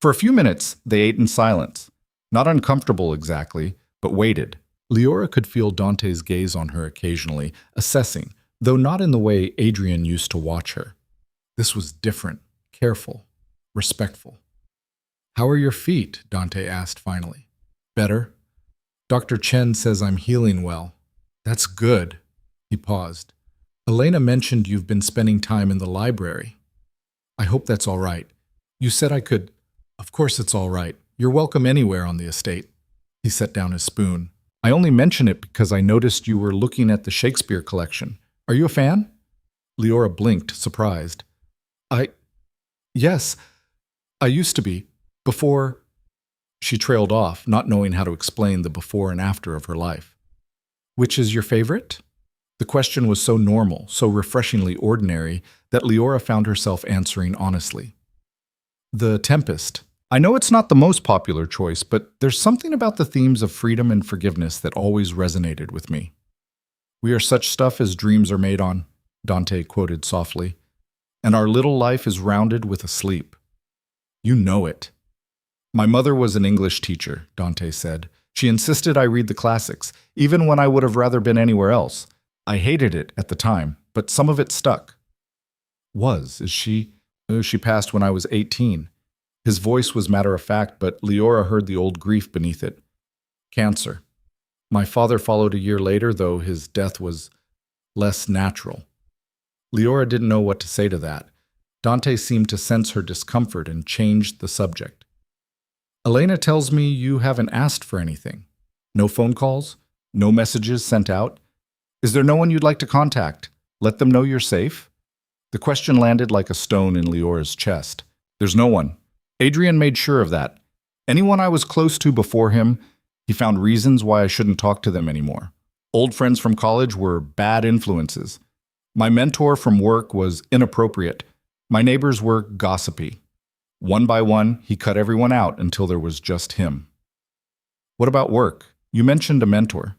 For a few minutes, they ate in silence. Not uncomfortable exactly, but waited. Leora could feel Dante's gaze on her occasionally, assessing, though not in the way Adrian used to watch her. This was different, careful, respectful. How are your feet? Dante asked finally. Better. Dr. Chen says I'm healing well. That's good. He paused. Elena mentioned you've been spending time in the library. I hope that's all right. You said I could. Of course it's all right. You're welcome anywhere on the estate. He set down his spoon. I only mention it because I noticed you were looking at the Shakespeare collection. Are you a fan? Leora blinked, surprised. Yes, I used to be. Before. She trailed off, not knowing how to explain the before and after of her life. Which is your favorite? The question was so normal, so refreshingly ordinary, that Leora found herself answering honestly. The Tempest. I know it's not the most popular choice, but there's something about the themes of freedom and forgiveness that always resonated with me. We are such stuff as dreams are made on, Dante quoted softly, and our little life is rounded with a sleep. You know it. My mother was an English teacher, Dante said. She insisted I read the classics, even when I would have rather been anywhere else. I hated it at the time, but some of it stuck. Is she? She passed when I was 18. His voice was matter of fact, but Leora heard the old grief beneath it. Cancer. My father followed a year later, though his death was less natural. Leora didn't know what to say to that. Dante seemed to sense her discomfort and changed the subject. Elena tells me you haven't asked for anything. No phone calls? No messages sent out? Is there no one you'd like to contact? Let them know you're safe? The question landed like a stone in Leora's chest. There's no one. Adrian made sure of that. Anyone I was close to before him, he found reasons why I shouldn't talk to them anymore. Old friends from college were bad influences. My mentor from work was inappropriate. My neighbors were gossipy. One by one, he cut everyone out until there was just him. What about work? You mentioned a mentor.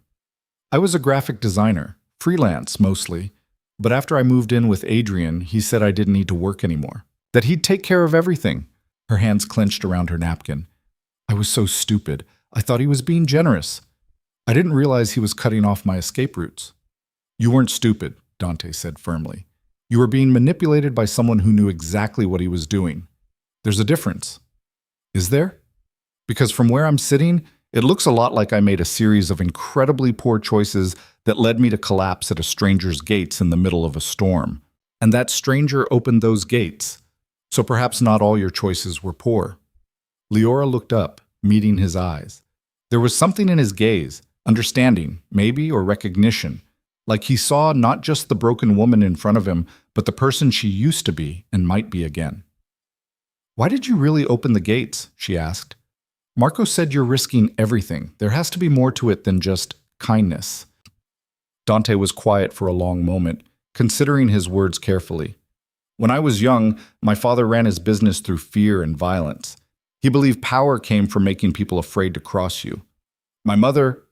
I was a graphic designer, freelance mostly, but after I moved in with Adrian, he said I didn't need to work anymore, that he'd take care of everything. Her hands clenched around her napkin. I was so stupid. I thought he was being generous. I didn't realize he was cutting off my escape routes. You weren't stupid, Dante said firmly. You were being manipulated by someone who knew exactly what he was doing. There's a difference. Is there? Because from where I'm sitting, it looks a lot like I made a series of incredibly poor choices that led me to collapse at a stranger's gates in the middle of a storm. And that stranger opened those gates. So perhaps not all your choices were poor. Leora looked up, meeting his eyes. There was something in his gaze, understanding, maybe, or recognition, like he saw not just the broken woman in front of him, but the person she used to be and might be again. Why did you really open the gates? She asked. Marco said you're risking everything. There has to be more to it than just kindness. Dante was quiet for a long moment, considering his words carefully. When I was young, my father ran his business through fear and violence. He believed power came from making people afraid to cross you. My mother,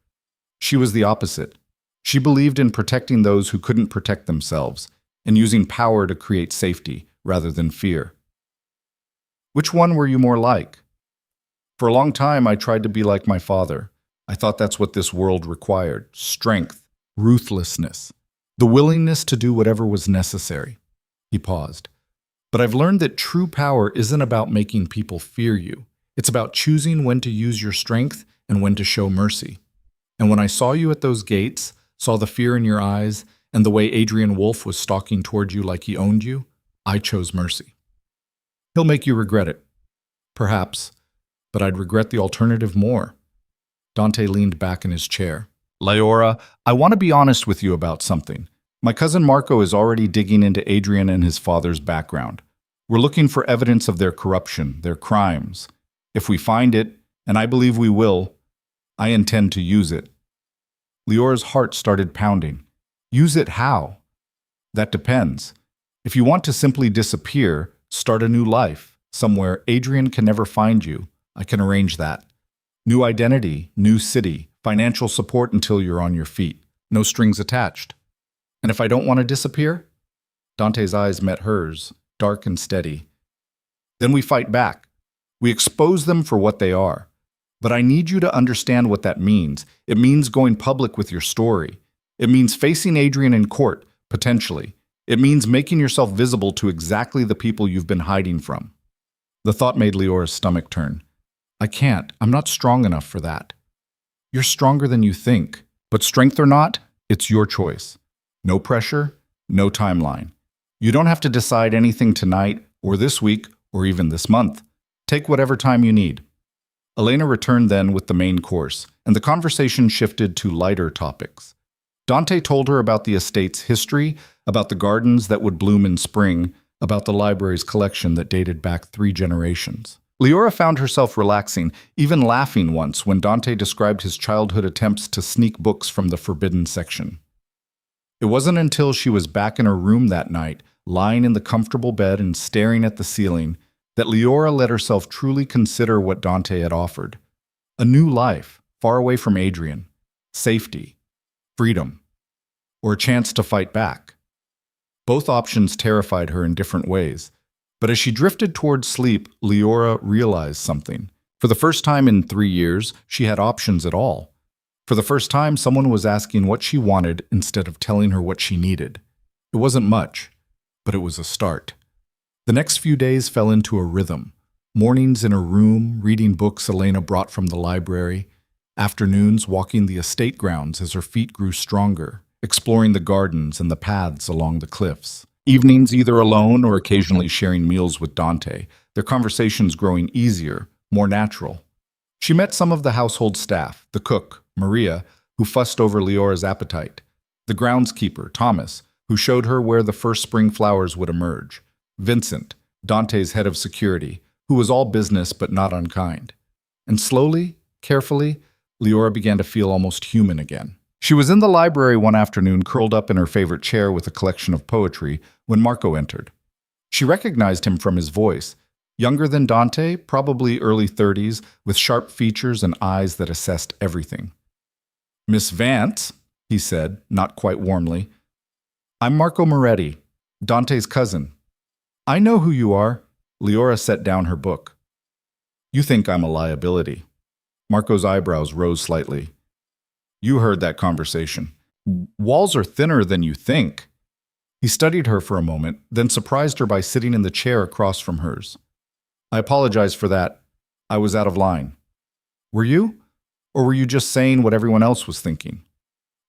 she was the opposite. She believed in protecting those who couldn't protect themselves and using power to create safety rather than fear. Which one were you more like? For a long time, I tried to be like my father. I thought that's what this world required: strength, ruthlessness, the willingness to do whatever was necessary. He paused. But I've learned that true power isn't about making people fear you. It's about choosing when to use your strength and when to show mercy. And when I saw you at those gates, saw the fear in your eyes, and the way Adrian Wolf was stalking toward you like he owned you, I chose mercy. He'll make you regret it. Perhaps, but I'd regret the alternative more. Dante leaned back in his chair. Leora, I want to be honest with you about something. My cousin Marco is already digging into Adrian and his father's background. We're looking for evidence of their corruption, their crimes. If we find it, and I believe we will, I intend to use it. Leora's heart started pounding. Use it how? That depends. If you want to simply disappear, start a new life, somewhere Adrian can never find you, I can arrange that. New identity, new city, financial support until you're on your feet. No strings attached. And if I don't want to disappear? Dante's eyes met hers, dark and steady. Then we fight back. We expose them for what they are. But I need you to understand what that means. It means going public with your story. It means facing Adrian in court, potentially. It means making yourself visible to exactly the people you've been hiding from. The thought made Leora's stomach turn. I can't. I'm not strong enough for that. You're stronger than you think. But strength or not, it's your choice. No pressure, no timeline. You don't have to decide anything tonight, or this week, or even this month. Take whatever time you need. Elena returned then with the main course, and the conversation shifted to lighter topics. Dante told her about the estate's history, about the gardens that would bloom in spring, about the library's collection that dated back 3 generations. Leora found herself relaxing, even laughing once when Dante described his childhood attempts to sneak books from the forbidden section. It wasn't until she was back in her room that night, lying in the comfortable bed and staring at the ceiling, that Leora let herself truly consider what Dante had offered. A new life, far away from Adrian. Safety. Freedom. Or a chance to fight back. Both options terrified her in different ways. But as she drifted towards sleep, Leora realized something. For the first time in 3 years, she had options at all. For the first time, someone was asking what she wanted instead of telling her what she needed. It wasn't much, but it was a start. The next few days fell into a rhythm. Mornings in her room, reading books Elena brought from the library. Afternoons walking the estate grounds as her feet grew stronger, exploring the gardens and the paths along the cliffs. Evenings either alone or occasionally sharing meals with Dante, their conversations growing easier, more natural. She met some of the household staff, the cook, Maria, who fussed over Leora's appetite, the groundskeeper, Thomas, who showed her where the first spring flowers would emerge, Vincent, Dante's head of security, who was all business but not unkind. And slowly, carefully, Leora began to feel almost human again. She was in the library one afternoon, curled up in her favorite chair with a collection of poetry, when Marco entered. She recognized him from his voice. Younger than Dante, probably early 30s, with sharp features and eyes that assessed everything. "Miss Vance," he said, not quite warmly. "I'm Marco Moretti, Dante's cousin." "I know who you are." Leora set down her book. "You think I'm a liability." Marco's eyebrows rose slightly. "You heard that conversation. Walls are thinner than you think." He studied her for a moment, then surprised her by sitting in the chair across from hers. "I apologize for that. I was out of line." "Were you? Or were you just saying what everyone else was thinking?"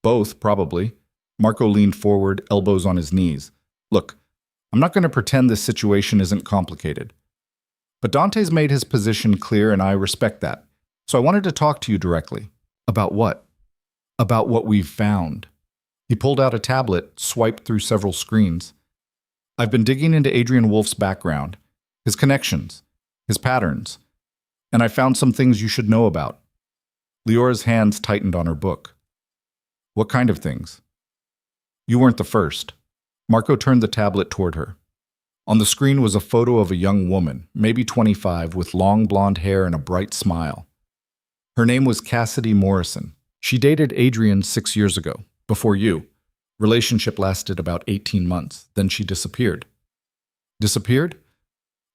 "Both, probably." Marco leaned forward, elbows on his knees. "Look, I'm not going to pretend this situation isn't complicated. But Dante's made his position clear, and I respect that. So I wanted to talk to you directly." "About what?" "About what we've found." He pulled out a tablet, swiped through several screens. "I've been digging into Adrian Wolf's background, his connections, his patterns, and I found some things you should know about." Leora's hands tightened on her book. "What kind of things?" "You weren't the first." Marco turned the tablet toward her. On the screen was a photo of a young woman, maybe 25, with long blonde hair and a bright smile. Her name was Cassidy Morrison. She dated Adrian 6 years ago, before you. Relationship lasted about 18 months, then she disappeared. Disappeared?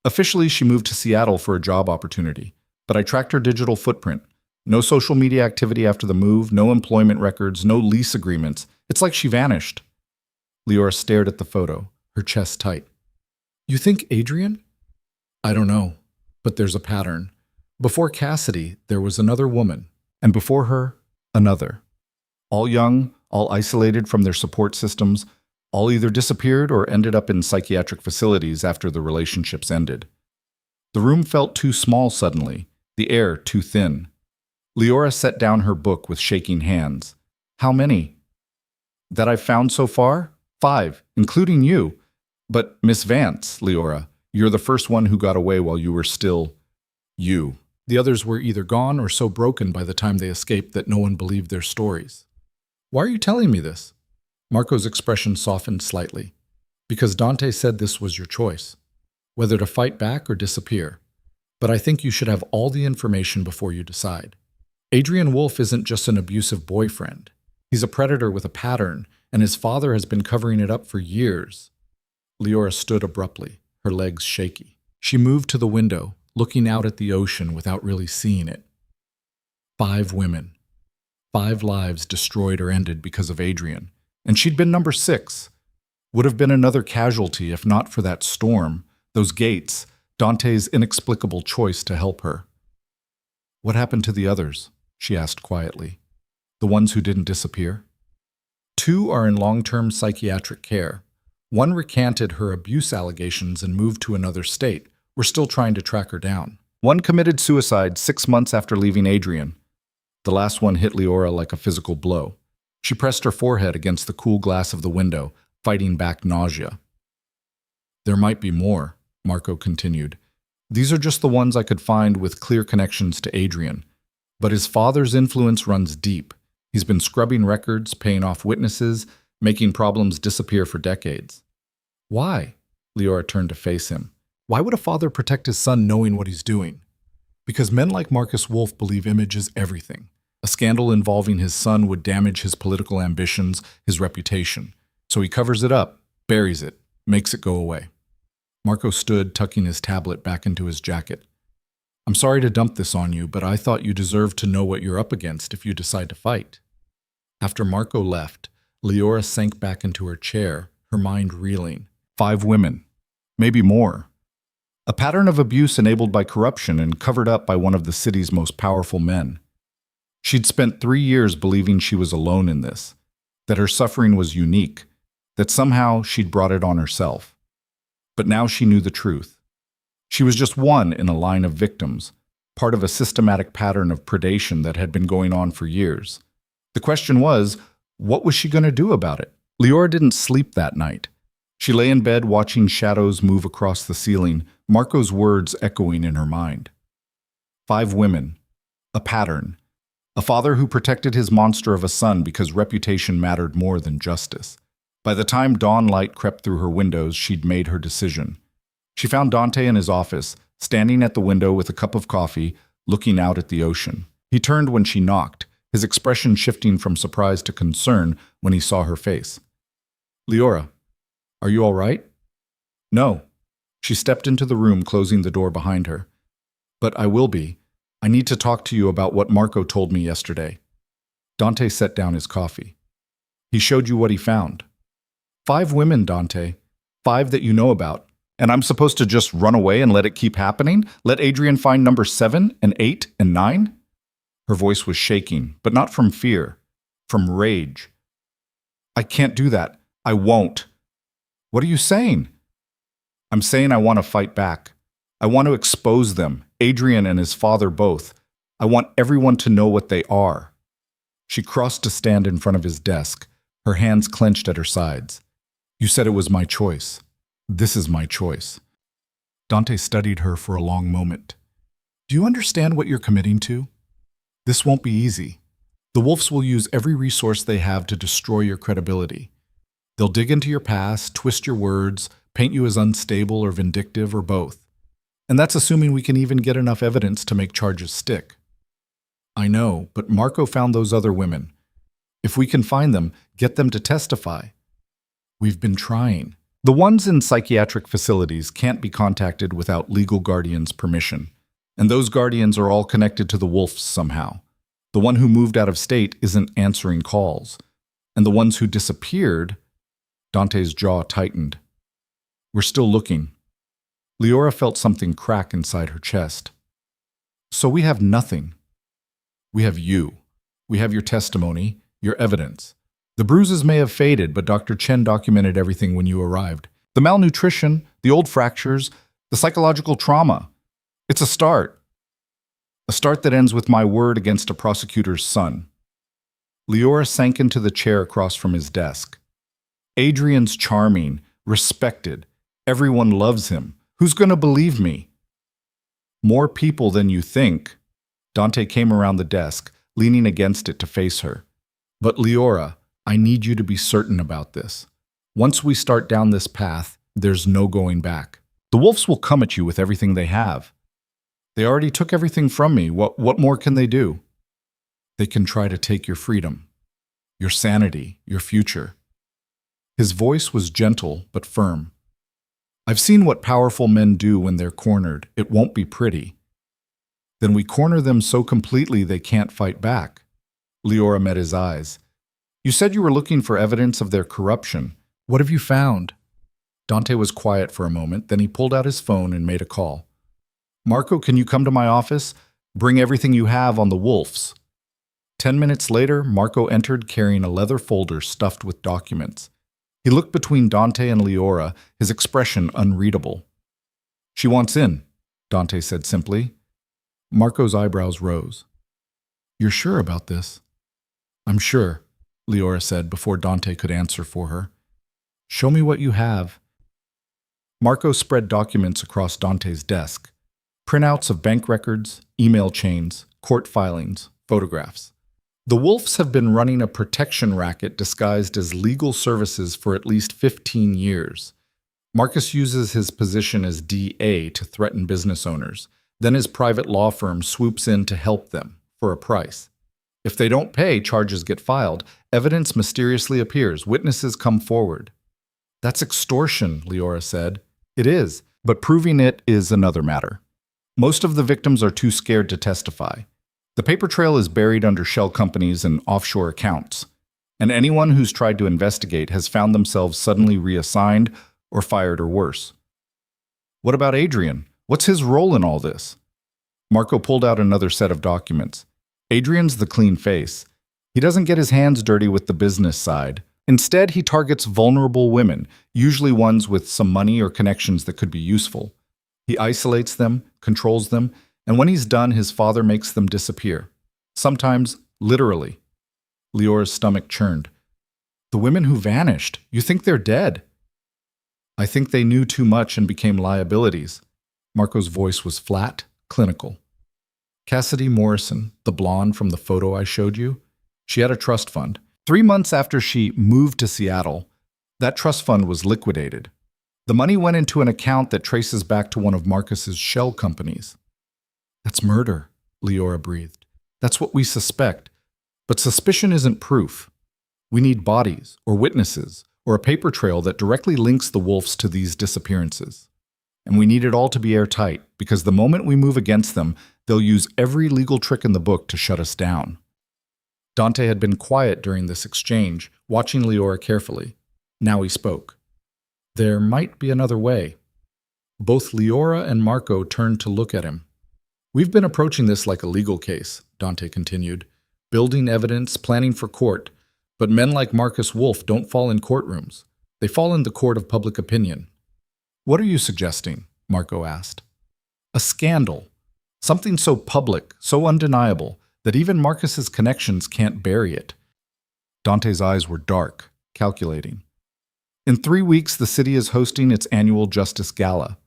Officially, she moved to Seattle for a job opportunity, but I tracked her digital footprint. No social media activity after the move, no employment records, no lease agreements. It's like she vanished. Leora stared at the photo, her chest tight. "You think Adrian?" "I don't know, but there's a pattern. Before Cassidy, there was another woman, and before her, another. All young, all isolated from their support systems, all either disappeared or ended up in psychiatric facilities after the relationships ended. The room felt too small suddenly, the air too thin." Leora set down her book with shaking hands. "How many?" "That I've found so far? 5, including you. But Miss Vance, Leora, you're the first one who got away while you were still you. The others were either gone or so broken by the time they escaped that no one believed their stories." "Why are you telling me this?" Marco's expression softened slightly. "Because Dante said this was your choice, whether to fight back or disappear. But I think you should have all the information before you decide. Adrian Wolf isn't just an abusive boyfriend. He's a predator with a pattern, and his father has been covering it up for years." Leora stood abruptly, her legs shaky. She moved to the window, looking out at the ocean without really seeing it. 5 women. 5 lives destroyed or ended because of Adrian. And she'd been number 6. Would have been another casualty if not for that storm, those gates, Dante's inexplicable choice to help her. "What happened to the others?" she asked quietly. "The ones who didn't disappear?" 2 are in long-term psychiatric care. One recanted her abuse allegations and moved to another state. We're still trying to track her down. One committed suicide 6 months after leaving Adrian. The last one hit Leora like a physical blow. She pressed her forehead against the cool glass of the window, fighting back nausea. "There might be more," Marco continued. "These are just the ones I could find with clear connections to Adrian. But his father's influence runs deep. He's been scrubbing records, paying off witnesses, making problems disappear for decades." "Why?" Leora turned to face him. "Why would a father protect his son knowing what he's doing?" "Because men like Marcus Wolf believe image is everything. A scandal involving his son would damage his political ambitions, his reputation. So he covers it up, buries it, makes it go away." Marco stood, tucking his tablet back into his jacket. "I'm sorry to dump this on you, but I thought you deserved to know what you're up against if you decide to fight." After Marco left, Leora sank back into her chair, her mind reeling. 5 women. maybe more. A pattern of abuse enabled by corruption and covered up by one of the city's most powerful men. She'd spent 3 years believing she was alone in this, that her suffering was unique, that somehow she'd brought it on herself. But now she knew the truth. She was just one in a line of victims, part of a systematic pattern of predation that had been going on for years. The question was, what was she going to do about it? Leora didn't sleep that night. She lay in bed watching shadows move across the ceiling, Marco's words echoing in her mind. 5 women. A pattern. A father who protected his monster of a son because reputation mattered more than justice. By the time dawn light crept through her windows, she'd made her decision. She found Dante in his office, standing at the window with a cup of coffee, looking out at the ocean. He turned when she knocked, his expression shifting from surprise to concern when he saw her face. "Leora, are you all right?" "No." She stepped into the room, closing the door behind her. "But I will be. I need to talk to you about what Marco told me yesterday." Dante set down his coffee. "He showed you what he found." 5 women, Dante. 5 that you know about. And I'm supposed to just run away and let it keep happening? Let Adrian find number 7 and 8 and 9? Her voice was shaking, but not from fear, from rage. "I can't do that. I won't." "What are you saying?" "I'm saying I want to fight back. I want to expose them, Adrian and his father both. I want everyone to know what they are." She crossed to stand in front of his desk, her hands clenched at her sides. "You said it was my choice. This is my choice." Dante studied her for a long moment. "Do you understand what you're committing to? This won't be easy. The wolves will use every resource they have to destroy your credibility. They'll dig into your past, twist your words, paint you as unstable or vindictive or both. And that's assuming we can even get enough evidence to make charges stick." "I know, but Marco found those other women. If we can find them, get them to testify." "We've been trying." "The ones in psychiatric facilities can't be contacted without legal guardians' permission. And those guardians are all connected to the wolves somehow. The one who moved out of state isn't answering calls. And the ones who disappeared..." Dante's jaw tightened. "We're still looking." Leora felt something crack inside her chest. "So we have nothing." "We have you. We have your testimony, your evidence. The bruises may have faded, but Dr. Chen documented everything when you arrived. The malnutrition, the old fractures, the psychological trauma. It's a start. A start that ends with my word against a prosecutor's son." Leora sank into the chair across from his desk. "Adrian's charming, respected. Everyone loves him. Who's going to believe me?" "More people than you think." Dante came around the desk, leaning against it to face her. "But Leora, I need you to be certain about this. Once we start down this path, there's no going back. The wolves will come at you with everything they have. They already took everything from me. What more can they do? They can try to take your freedom, your sanity, your future." His voice was gentle but firm. "I've seen what powerful men do when they're cornered. It won't be pretty. Then we corner them so completely they can't fight back." Leora met his eyes. "You said you were looking for evidence of their corruption. What have you found?" Dante was quiet for a moment, then he pulled out his phone and made a call. "Marco, can you come to my office? Bring everything you have on the wolves." 10 minutes later, Marco entered carrying a leather folder stuffed with documents. He looked between Dante and Leora, his expression unreadable. "She wants in," Dante said simply. Marco's eyebrows rose. "You're sure about this?" "I'm sure," Leora said before Dante could answer for her. "Show me what you have." Marco spread documents across Dante's desk. Printouts of bank records, email chains, court filings, photographs. The wolves have been running a protection racket disguised as legal services for at least 15 years. Marcus uses his position as DA to threaten business owners. Then his private law firm swoops in to help them, for a price. If they don't pay, charges get filed. Evidence mysteriously appears. Witnesses come forward. "That's extortion," Leora said. "It is, but proving it is another matter. Most of the victims are too scared to testify. The paper trail is buried under shell companies and offshore accounts. And anyone who's tried to investigate has found themselves suddenly reassigned or fired or worse. What about Adrian? What's his role in all this? Marco pulled out another set of documents. Adrian's the clean face. He doesn't get his hands dirty with the business side. Instead, he targets vulnerable women, usually ones with some money or connections that could be useful. He isolates them, controls them, and when he's done, his father makes them disappear. Sometimes, literally. Leora's stomach churned. The women who vanished, you think they're dead? I think they knew too much and became liabilities. Marco's voice was flat, clinical. Cassidy Morrison, the blonde from the photo I showed you, she had a trust fund. 3 months after she moved to Seattle, that trust fund was liquidated. The money went into an account that traces back to one of Marcus's shell companies. That's murder, Leora breathed. That's what we suspect. But suspicion isn't proof. We need bodies, or witnesses, or a paper trail that directly links the Wolves to these disappearances. And we need it all to be airtight, because the moment we move against them, they'll use every legal trick in the book to shut us down. Dante had been quiet during this exchange, watching Leora carefully. Now he spoke. There might be another way. Both Leora and Marco turned to look at him. We've been approaching this like a legal case, Dante continued, building evidence, planning for court, but men like Marcus Wolf don't fall in courtrooms. They fall in the court of public opinion. What are you suggesting? Marco asked. A scandal. Something so public, so undeniable, that even Marcus's connections can't bury it. Dante's eyes were dark, calculating. In 3 weeks, the city is hosting its annual Justice Gala.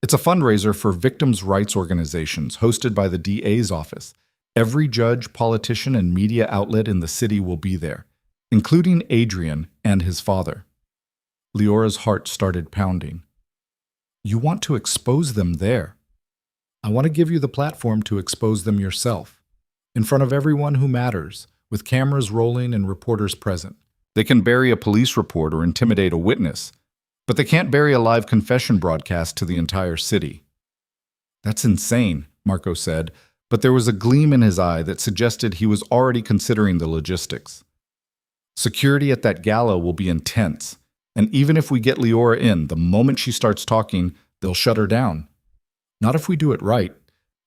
It's a fundraiser for victims' rights organizations hosted by the DA's office. Every judge, politician, and media outlet in the city will be there, including Adrian and his father. Leora's heart started pounding. You want to expose them there. I want to give you the platform to expose them yourself, in front of everyone who matters, with cameras rolling and reporters present. They can bury a police report or intimidate a witness, but they can't bury a live confession broadcast to the entire city. That's insane, Marco said, but there was a gleam in his eye that suggested he was already considering the logistics. Security at that gala will be intense, and even if we get Leora in, the moment she starts talking, they'll shut her down. Not if we do it right.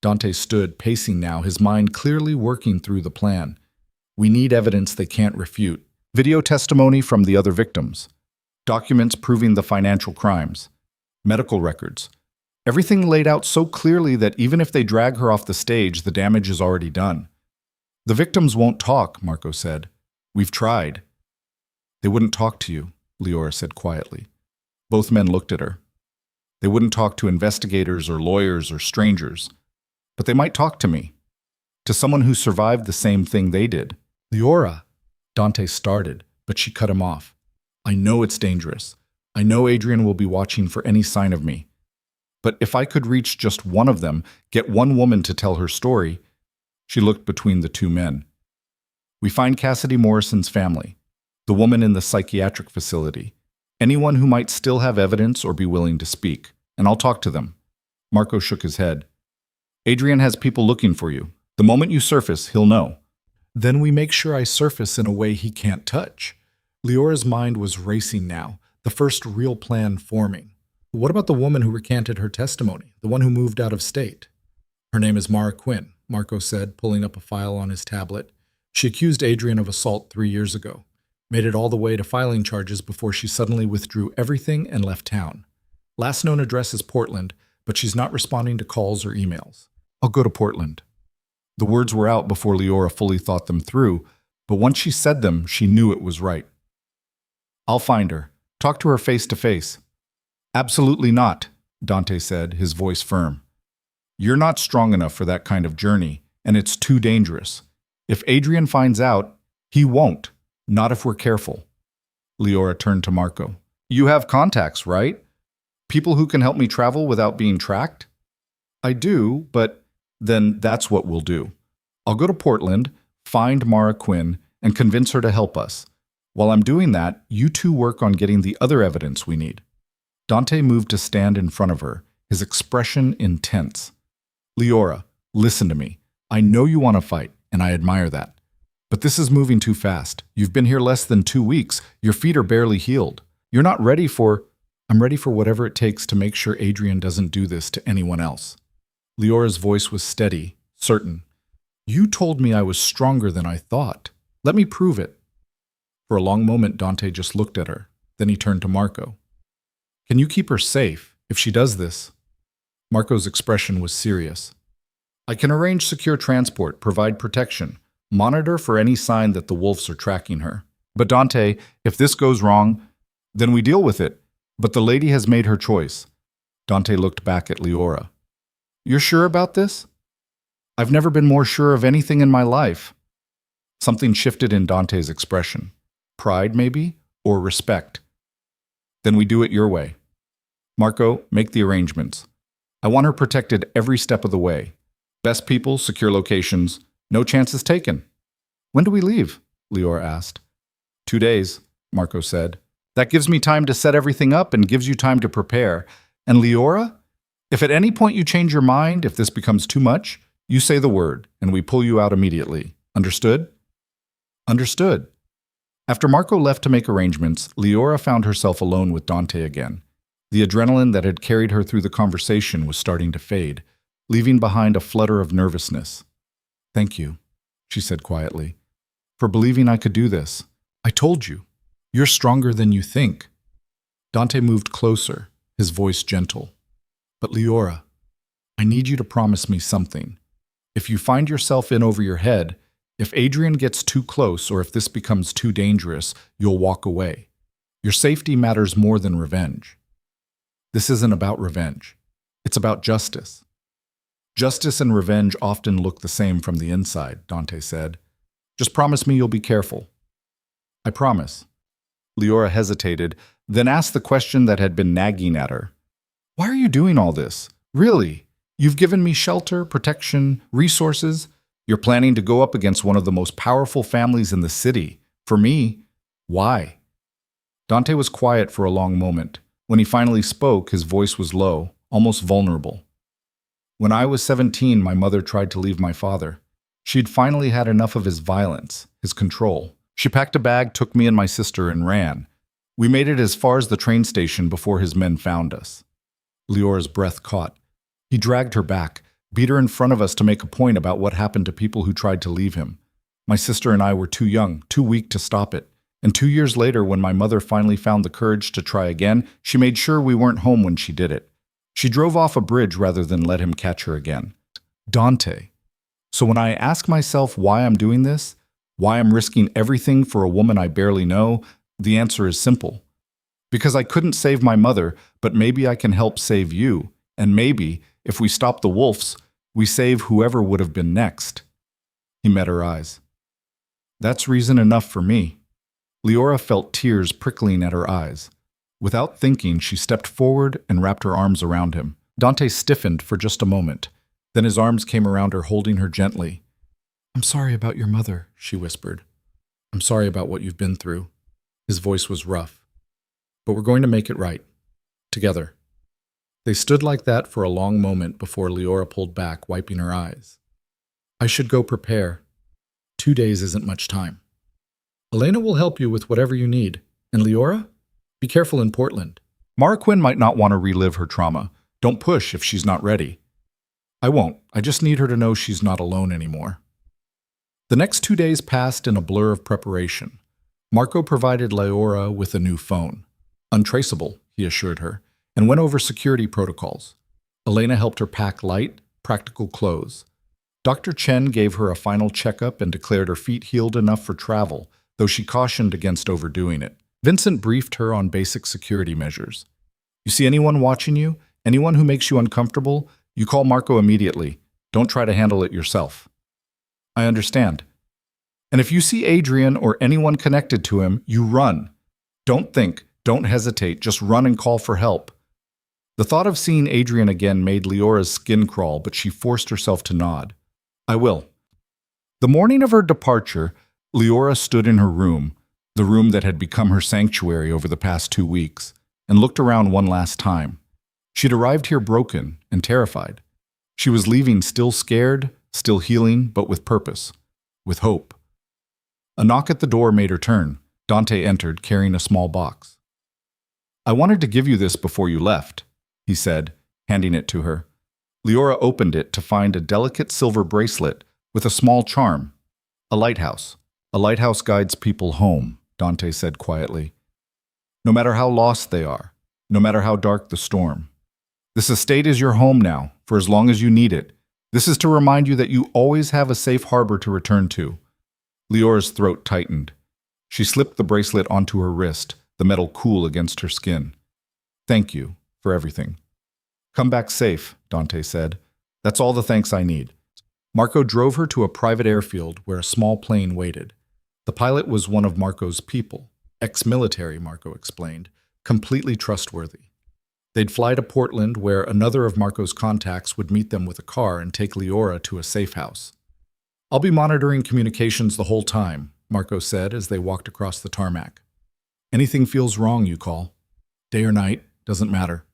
Dante stood, pacing now, his mind clearly working through the plan. We need evidence they can't refute. Video testimony from the other victims. Documents proving the financial crimes. Medical records. Everything laid out so clearly that even if they drag her off the stage, the damage is already done. The victims won't talk, Marco said. We've tried. They wouldn't talk to you, Leora said quietly. Both men looked at her. They wouldn't talk to investigators or lawyers or strangers. But they might talk to me. To someone who survived the same thing they did. Leora, Dante started, but she cut him off. I know it's dangerous. I know Adrian will be watching for any sign of me. But if I could reach just one of them, get one woman to tell her story, she looked between the two men. We find Cassidy Morrison's family, the woman in the psychiatric facility, anyone who might still have evidence or be willing to speak, and I'll talk to them. Marco shook his head. Adrian has people looking for you. The moment you surface, he'll know. Then we make sure I surface in a way he can't touch. Leora's mind was racing now, the first real plan forming. What about the woman who recanted her testimony, the one who moved out of state? Her name is Mara Quinn, Marco said, pulling up a file on his tablet. She accused Adrian of assault 3 years ago, made it all the way to filing charges before she suddenly withdrew everything and left town. Last known address is Portland, but she's not responding to calls or emails. I'll go to Portland. The words were out before Leora fully thought them through, but once she said them, she knew it was right. I'll find her. Talk to her face to face. Absolutely not, Dante said, his voice firm. You're not strong enough for that kind of journey, and it's too dangerous. If Adrian finds out, he won't, not if we're careful. Leora turned to Marco. You have contacts, right? People who can help me travel without being tracked? I do, but then that's what we'll do. I'll go to Portland, find Mara Quinn, and convince her to help us. While I'm doing that, you two work on getting the other evidence we need. Dante moved to stand in front of her, his expression intense. Leora, listen to me. I know you want to fight, and I admire that. But this is moving too fast. You've been here less than 2 weeks. Your feet are barely healed. You're not ready for... I'm ready for whatever it takes to make sure Adrian doesn't do this to anyone else. Leora's voice was steady, certain. You told me I was stronger than I thought. Let me prove it. For a long moment, Dante just looked at her. Then he turned to Marco. Can you keep her safe if she does this? Marco's expression was serious. I can arrange secure transport, provide protection, monitor for any sign that the wolves are tracking her. But Dante, if this goes wrong, then we deal with it. But the lady has made her choice. Dante looked back at Leora. You're sure about this? I've never been more sure of anything in my life. Something shifted in Dante's expression. Pride, maybe? Or respect? Then we do it your way. Marco, make the arrangements. I want her protected every step of the way. Best people, secure locations, no chances taken. When do we leave? Leora asked. 2 days, Marco said. That gives me time to set everything up and gives you time to prepare. And Leora, if at any point you change your mind, if this becomes too much, you say the word and we pull you out immediately. Understood? Understood. After Marco left to make arrangements, Leora found herself alone with Dante again. The adrenaline that had carried her through the conversation was starting to fade, leaving behind a flutter of nervousness. Thank you, she said quietly, for believing I could do this. I told you. You're stronger than you think. Dante moved closer, his voice gentle. But Leora, I need you to promise me something. If you find yourself in over your head, if Adrian gets too close or if this becomes too dangerous, you'll walk away. Your safety matters more than revenge. This isn't about revenge. It's about justice. Justice and revenge often look the same from the inside, Dante said. Just promise me you'll be careful. I promise. Leora hesitated, then asked the question that had been nagging at her. Why are you doing all this? Really? You've given me shelter, protection, resources. You're planning to go up against one of the most powerful families in the city. For me, why? Dante was quiet for a long moment. When he finally spoke, his voice was low, almost vulnerable. When I was 17, my mother tried to leave my father. She'd finally had enough of his violence, his control. She packed a bag, took me and my sister, and ran. We made it as far as the train station before his men found us. Leora's breath caught. He dragged her back, beat her in front of us to make a point about what happened to people who tried to leave him. My sister and I were too young, too weak to stop it. And 2 years later, when my mother finally found the courage to try again, she made sure we weren't home when she did it. She drove off a bridge rather than let him catch her again. Dante. So when I ask myself why I'm doing this, why I'm risking everything for a woman I barely know, the answer is simple. Because I couldn't save my mother, but maybe I can help save you. And maybe, if we stop the wolves, we save whoever would have been next. He met her eyes. That's reason enough for me. Leora felt tears prickling at her eyes. Without thinking, she stepped forward and wrapped her arms around him. Dante stiffened for just a moment. Then his arms came around her, holding her gently. I'm sorry about your mother, she whispered. I'm sorry about what you've been through. His voice was rough. But we're going to make it right. Together. They stood like that for a long moment before Leora pulled back, wiping her eyes. I should go prepare. 2 days isn't much time. Elena will help you with whatever you need. And Leora? Be careful in Portland. Maraquin might not want to relive her trauma. Don't push if she's not ready. I won't. I just need her to know she's not alone anymore. The next 2 days passed in a blur of preparation. Marco provided Leora with a new phone. Untraceable, he assured her, and went over security protocols. Elena helped her pack light, practical clothes. Dr. Chen gave her a final checkup and declared her feet healed enough for travel, though she cautioned against overdoing it. Vincent briefed her on basic security measures. You see anyone watching you? Anyone who makes you uncomfortable? You call Marco immediately. Don't try to handle it yourself. I understand. And if you see Adrian or anyone connected to him, you run. Don't think, don't hesitate, just run and call for help. The thought of seeing Adrian again made Leora's skin crawl, but she forced herself to nod. I will. The morning of her departure, Leora stood in her room, the room that had become her sanctuary over the past 2 weeks, and looked around one last time. She'd arrived here broken and terrified. She was leaving still scared, still healing, but with purpose, with hope. A knock at the door made her turn. Dante entered, carrying a small box. I wanted to give you this before you left, he said, handing it to her. Leora opened it to find a delicate silver bracelet with a small charm. A lighthouse. A lighthouse guides people home, Dante said quietly. No matter how lost they are, no matter how dark the storm. This estate is your home now, for as long as you need it. This is to remind you that you always have a safe harbor to return to. Leora's throat tightened. She slipped the bracelet onto her wrist, the metal cool against her skin. Thank you for everything. Come back safe, Dante said. That's all the thanks I need. Marco drove her to a private airfield where a small plane waited. The pilot was one of Marco's people, ex-military, Marco explained, completely trustworthy. They'd fly to Portland where another of Marco's contacts would meet them with a car and take Leora to a safe house. I'll be monitoring communications the whole time, Marco said as they walked across the tarmac. Anything feels wrong, you call. Day or night, doesn't matter.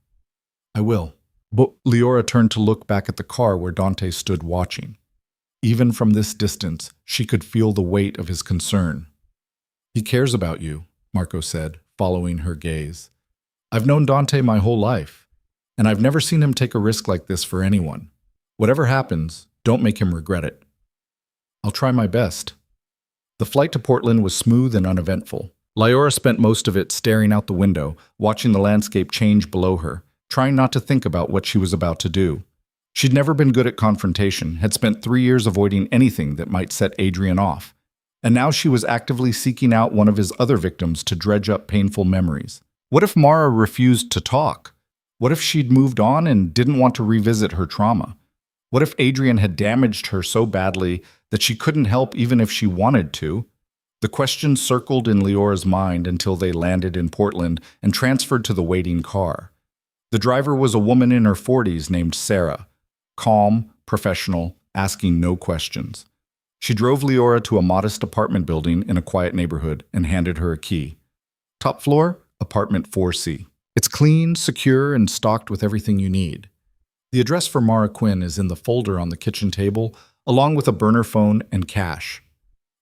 I will. But Leora turned to look back at the car where Dante stood watching. Even from this distance, she could feel the weight of his concern. He cares about you, Marco said, following her gaze. I've known Dante my whole life, and I've never seen him take a risk like this for anyone. Whatever happens, don't make him regret it. I'll try my best. The flight to Portland was smooth and uneventful. Leora spent most of it staring out the window, watching the landscape change below her, trying not to think about what she was about to do. She'd never been good at confrontation, had spent 3 years avoiding anything that might set Adrian off, and now she was actively seeking out one of his other victims to dredge up painful memories. What if Mara refused to talk? What if she'd moved on and didn't want to revisit her trauma? What if Adrian had damaged her so badly that she couldn't help even if she wanted to? The questions circled in Leora's mind until they landed in Portland and transferred to the waiting car. The driver was a woman in her 40s named Sarah, calm, professional, asking no questions. She drove Leora to a modest apartment building in a quiet neighborhood and handed her a key. Top floor, apartment 4C. It's clean, secure, and stocked with everything you need. The address for Mara Quinn is in the folder on the kitchen table, along with a burner phone and cash.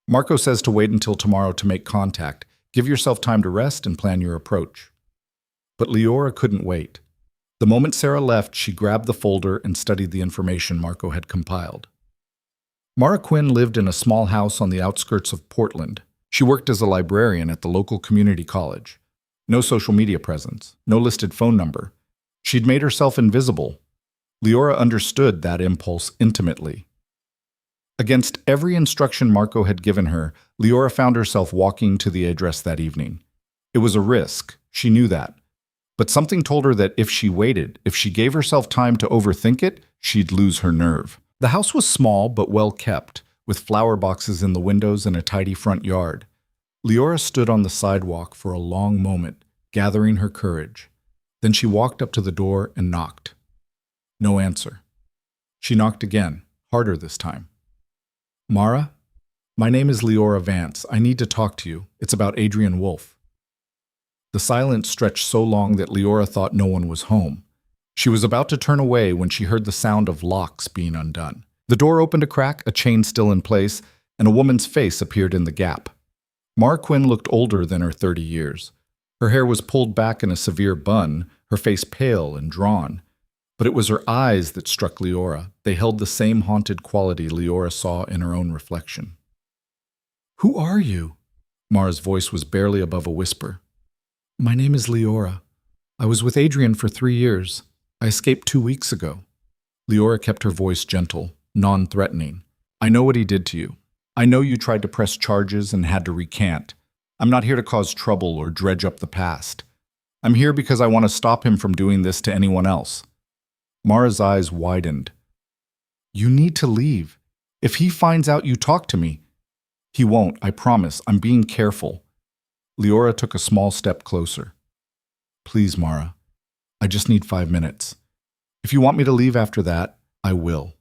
Marco says to wait until tomorrow to make contact. Give yourself time to rest and plan your approach. But Leora couldn't wait. The moment Sarah left, she grabbed the folder and studied the information Marco had compiled. Mara Quinn lived in a small house on the outskirts of Portland. She worked as a librarian at the local community college. No social media presence, no listed phone number. She'd made herself invisible. Leora understood that impulse intimately. Against every instruction Marco had given her, Leora found herself walking to the address that evening. It was a risk, she knew that. But something told her that if she waited, if she gave herself time to overthink it, she'd lose her nerve. The house was small but well kept, with flower boxes in the windows and a tidy front yard. Leora stood on the sidewalk for a long moment, gathering her courage. Then she walked up to the door and knocked. No answer. She knocked again, harder this time. Mara? My name is Leora Vance. I need to talk to you. It's about Adrian Wolfe. The silence stretched so long that Leora thought no one was home. She was about to turn away when she heard the sound of locks being undone. The door opened a crack, a chain still in place, and a woman's face appeared in the gap. Mara Quinn looked older than her 30 years. Her hair was pulled back in a severe bun, her face pale and drawn. But it was her eyes that struck Leora. They held the same haunted quality Leora saw in her own reflection. Who are you? Mara's voice was barely above a whisper. My name is Leora. I was with Adrian for 3 years. I escaped 2 weeks ago. Leora kept her voice gentle, non-threatening. I know what he did to you. I know you tried to press charges and had to recant. I'm not here to cause trouble or dredge up the past. I'm here because I want to stop him from doing this to anyone else. Mara's eyes widened. You need to leave. If he finds out you talked to me. He won't, I promise. I'm being careful. Leora took a small step closer. Please, Mara. I just need 5 minutes. If you want me to leave after that, I will.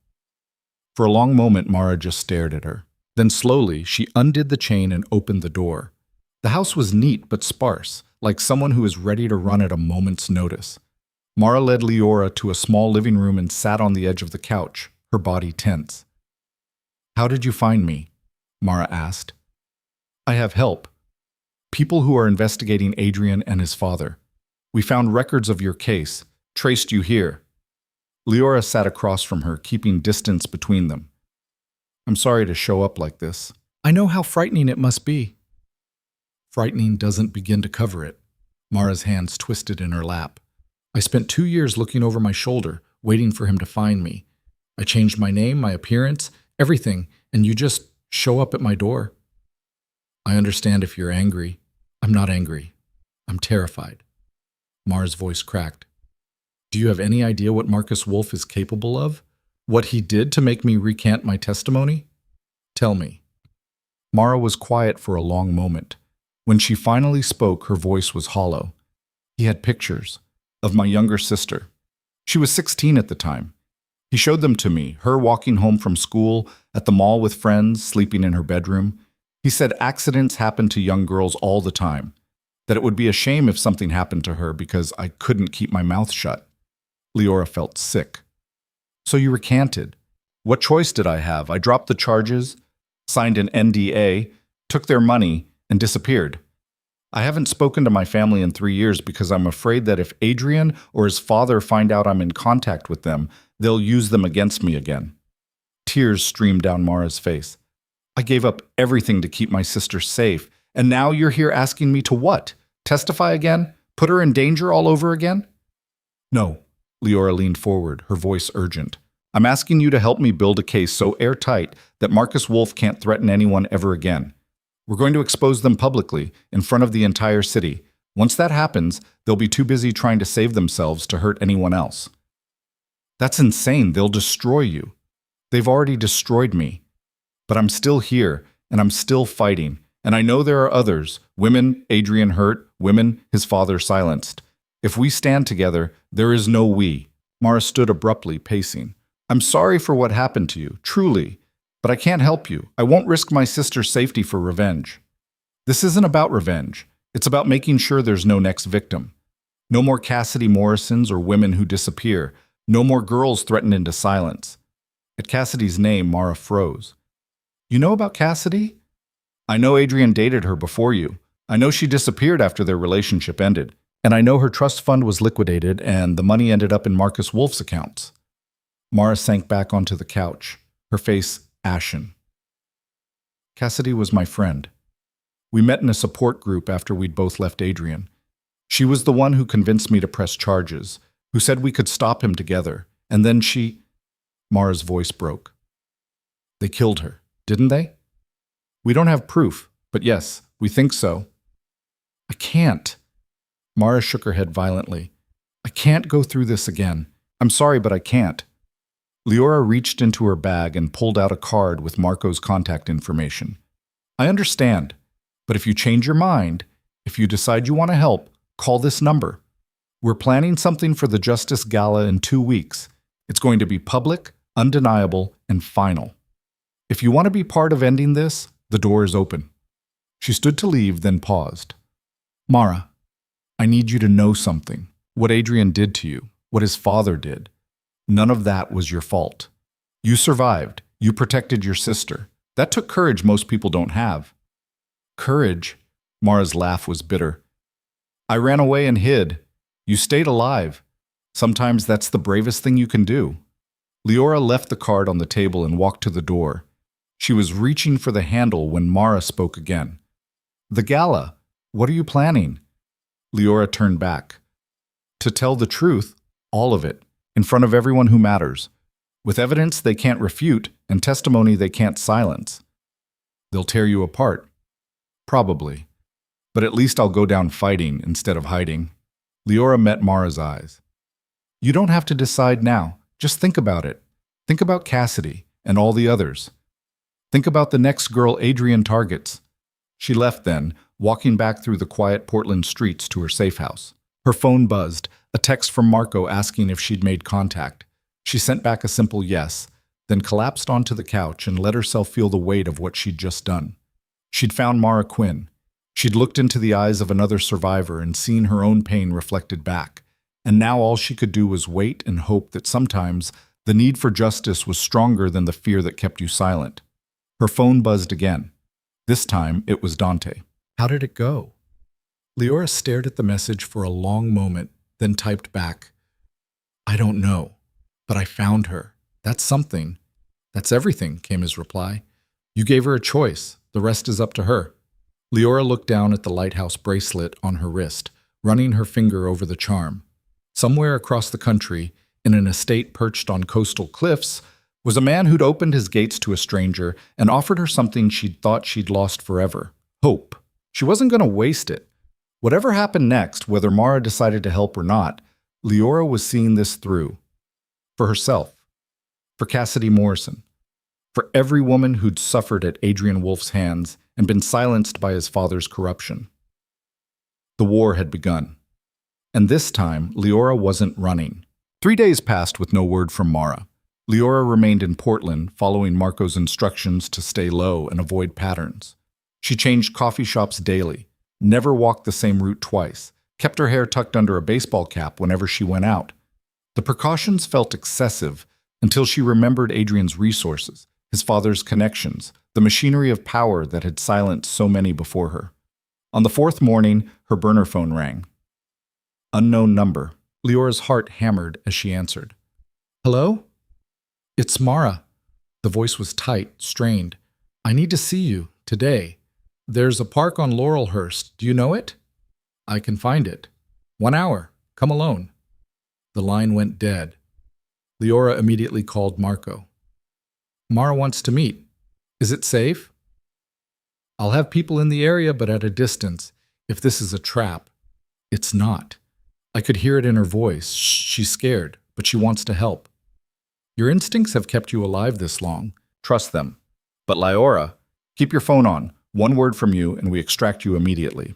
For a long moment, Mara just stared at her. Then slowly, she undid the chain and opened the door. The house was neat but sparse, like someone who is ready to run at a moment's notice. Mara led Leora to a small living room and sat on the edge of the couch, her body tense. How did you find me? Mara asked. I have help. People who are investigating Adrian and his father. We found records of your case, traced you here. Leora sat across from her, keeping distance between them. I'm sorry to show up like this. I know how frightening it must be. Frightening doesn't begin to cover it. Mara's hands twisted in her lap. I spent 2 years looking over my shoulder, waiting for him to find me. I changed my name, my appearance, everything, and you just show up at my door. I understand if you're angry. I'm not angry. I'm terrified. Mara's voice cracked. Do you have any idea what Marcus Wolf is capable of? What he did to make me recant my testimony? Tell me. Mara was quiet for a long moment. When she finally spoke, her voice was hollow. He had pictures of my younger sister. She was 16 at the time. He showed them to me, her walking home from school, at the mall with friends, sleeping in her bedroom. He said accidents happen to young girls all the time, that it would be a shame if something happened to her because I couldn't keep my mouth shut. Leora felt sick. So you recanted. What choice did I have? I dropped the charges, signed an NDA, took their money, and disappeared. I haven't spoken to my family in 3 years because I'm afraid that if Adrian or his father find out I'm in contact with them, they'll use them against me again. Tears streamed down Mara's face. I gave up everything to keep my sister safe, and now you're here asking me to what? Testify again? Put her in danger all over again? No. Leora leaned forward, her voice urgent. I'm asking you to help me build a case so airtight that Marcus Wolf can't threaten anyone ever again. We're going to expose them publicly, in front of the entire city. Once that happens, they'll be too busy trying to save themselves to hurt anyone else. That's insane. They'll destroy you. They've already destroyed me. But I'm still here, and I'm still fighting. And I know there are others, women Adrian hurt, women his father silenced. If we stand together, there is no we. Mara stood abruptly, pacing. I'm sorry for what happened to you, truly. But I can't help you. I won't risk my sister's safety for revenge. This isn't about revenge. It's about making sure there's no next victim. No more Cassidy Morrisons or women who disappear. No more girls threatened into silence. At Cassidy's name, Mara froze. You know about Cassidy? I know Adrian dated her before you. I know she disappeared after their relationship ended. And I know her trust fund was liquidated and the money ended up in Marcus Wolf's accounts. Mara sank back onto the couch, her face ashen. Cassidy was my friend. We met in a support group after we'd both left Adrian. She was the one who convinced me to press charges, who said we could stop him together, and then she... Mara's voice broke. They killed her, didn't they? We don't have proof, but yes, we think so. I can't. Mara shook her head violently. I can't go through this again. I'm sorry, but I can't. Leora reached into her bag and pulled out a card with Marco's contact information. I understand, but if you change your mind, if you decide you want to help, call this number. We're planning something for the Justice Gala in 2 weeks. It's going to be public, undeniable, and final. If you want to be part of ending this, the door is open. She stood to leave, then paused. Mara, I need you to know something. What Adrian did to you, what his father did. None of that was your fault. You survived. You protected your sister. That took courage most people don't have. Courage? Mara's laugh was bitter. I ran away and hid. You stayed alive. Sometimes that's the bravest thing you can do. Leora left the card on the table and walked to the door. She was reaching for the handle when Mara spoke again. The gala. What are you planning? Leora turned back. To tell the truth, all of it. In front of everyone who matters, with evidence they can't refute and testimony they can't silence. They'll tear you apart. Probably. But at least I'll go down fighting instead of hiding. Leora met Mara's eyes. You don't have to decide now. Just think about it. Think about Cassidy and all the others. Think about the next girl Adrian targets. She left then, walking back through the quiet Portland streets to her safe house. Her phone buzzed. A text from Marco asking if she'd made contact. She sent back a simple yes, then collapsed onto the couch and let herself feel the weight of what she'd just done. She'd found Mara Quinn. She'd looked into the eyes of another survivor and seen her own pain reflected back. And now all she could do was wait and hope that sometimes the need for justice was stronger than the fear that kept you silent. Her phone buzzed again. This time it was Dante. How did it go? Leora stared at the message for a long moment, then typed back, "I don't know, but I found her. That's something." "That's everything," came his reply. "You gave her a choice. The rest is up to her." Leora looked down at the lighthouse bracelet on her wrist, running her finger over the charm. Somewhere across the country, in an estate perched on coastal cliffs, was a man who'd opened his gates to a stranger and offered her something she'd thought she'd lost forever: hope. She wasn't going to waste it. Whatever happened next, whether Mara decided to help or not, Leora was seeing this through. For herself. For Cassidy Morrison. For every woman who'd suffered at Adrian Wolf's hands and been silenced by his father's corruption. The war had begun. And this time, Leora wasn't running. 3 days passed with no word from Mara. Leora remained in Portland, following Marco's instructions to stay low and avoid patterns. She changed coffee shops daily, never walked the same route twice, kept her hair tucked under a baseball cap whenever she went out. The precautions felt excessive until she remembered Adrian's resources, his father's connections, the machinery of power that had silenced so many before her. On the 4th morning, her burner phone rang. Unknown number. Leora's heart hammered as she answered. "Hello? It's Mara." The voice was tight, strained. "I need to see you, today. There's a park on Laurelhurst. Do you know it?" "I can find it. 1 hour. Come alone." The line went dead. Leora immediately called Marco. "Mara wants to meet. Is it safe?" "I'll have people in the area, but at a distance. If this is a trap." "It's not." I could hear it in her voice. She's scared, but she wants to help. "Your instincts have kept you alive this long. Trust them. But Leora, keep your phone on. 1 word from you and we extract you immediately."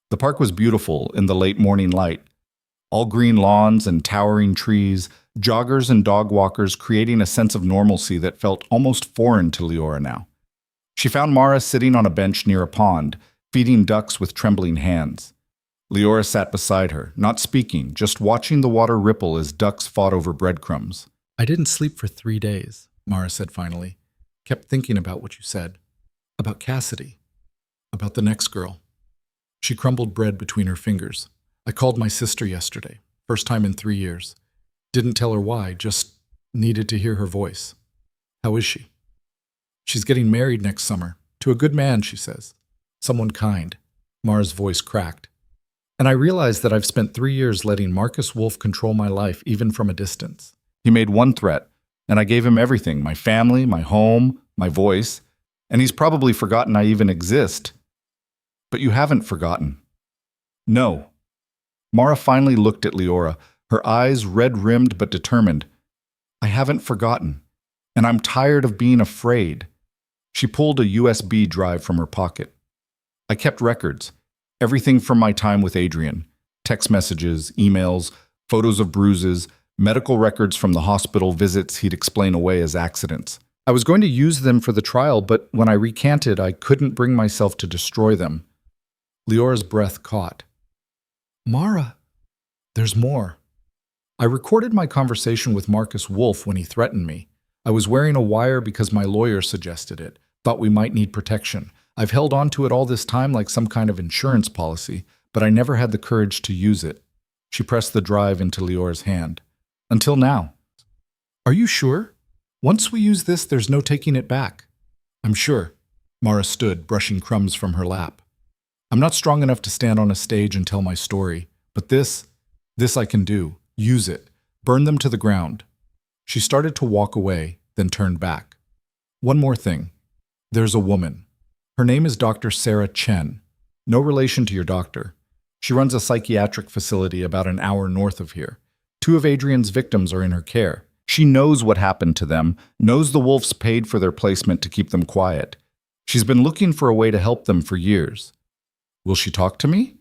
The park was beautiful in the late morning light. All green lawns and towering trees, joggers and dog walkers creating a sense of normalcy that felt almost foreign to Leora now. She found Mara sitting on a bench near a pond, feeding ducks with trembling hands. Leora sat beside her, not speaking, just watching the water ripple as ducks fought over breadcrumbs. "I didn't sleep for 3 days, Mara said finally. "Kept thinking about what you said. About Cassidy. About the next girl." She crumbled bread between her fingers. "I called my sister yesterday. First time in 3 years. Didn't tell her why, just needed to hear her voice." "How is she?" "She's getting married next summer. To a good man, she says. Someone kind." Mara's voice cracked. "And I realized that I've spent 3 years letting Marcus Wolf control my life, even from a distance. He made one threat, and I gave him everything: my family, my home, my voice. And he's probably forgotten I even exist. But you haven't forgotten." "No." Mara finally looked at Leora, her eyes red-rimmed but determined. "I haven't forgotten, and I'm tired of being afraid." She pulled a USB drive from her pocket. "I kept records. Everything from my time with Adrian. Text messages, emails, photos of bruises, medical records from the hospital visits he'd explain away as accidents. I was going to use them for the trial, but when I recanted, I couldn't bring myself to destroy them." Leora's breath caught. "Mara, there's more. I recorded my conversation with Marcus Wolf when he threatened me. I was wearing a wire because my lawyer suggested it, thought we might need protection. I've held on to it all this time like some kind of insurance policy, but I never had the courage to use it." She pressed the drive into Leora's hand. "Until now." "Are you sure? Once we use this, there's no taking it back." "I'm sure." Mara stood, brushing crumbs from her lap. "I'm not strong enough to stand on a stage and tell my story, but this I can do. Use it. Burn them to the ground." She started to walk away, then turned back. "One more thing. There's a woman. Her name is Dr. Sarah Chen. No relation to your doctor. She runs a psychiatric facility about an hour north of here. 2 of Adrian's victims are in her care. She knows what happened to them, knows the Wolves paid for their placement to keep them quiet. She's been looking for a way to help them for years. Will she talk to me?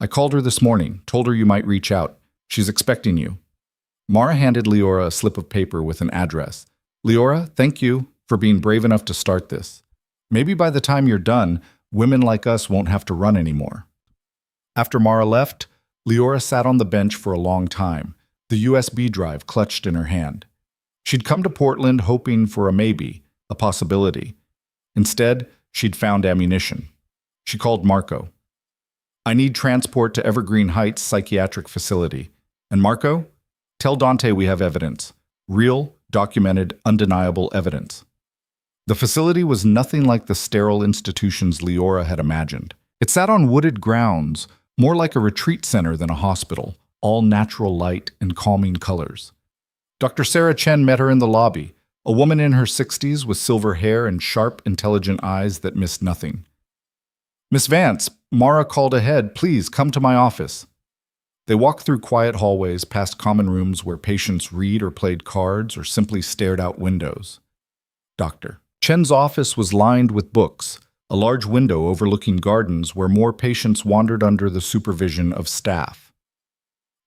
I called her this morning, told her you might reach out. She's expecting you." Mara handed Leora a slip of paper with an address. "Leora, thank you for being brave enough to start this. Maybe by the time you're done, women like us won't have to run anymore." After Mara left, Leora sat on the bench for a long time, the USB drive clutched in her hand. She'd come to Portland hoping for a maybe, a possibility. Instead, she'd found ammunition. She called Marco. I need transport to Evergreen Heights Psychiatric Facility. And Marco, tell Dante we have evidence. Real, documented, undeniable evidence. The facility was nothing like the sterile institutions Leora had imagined. It sat on wooded grounds, more like a retreat center than a hospital, all natural light and calming colors. Dr. Sarah Chen met her in the lobby, a woman in her 60s with silver hair and sharp, intelligent eyes that missed nothing. Miss Vance, Mara called ahead. Please come to my office. They walked through quiet hallways past common rooms where patients read or played cards or simply stared out windows. Dr. Chen's office was lined with books, a large window overlooking gardens where more patients wandered under the supervision of staff.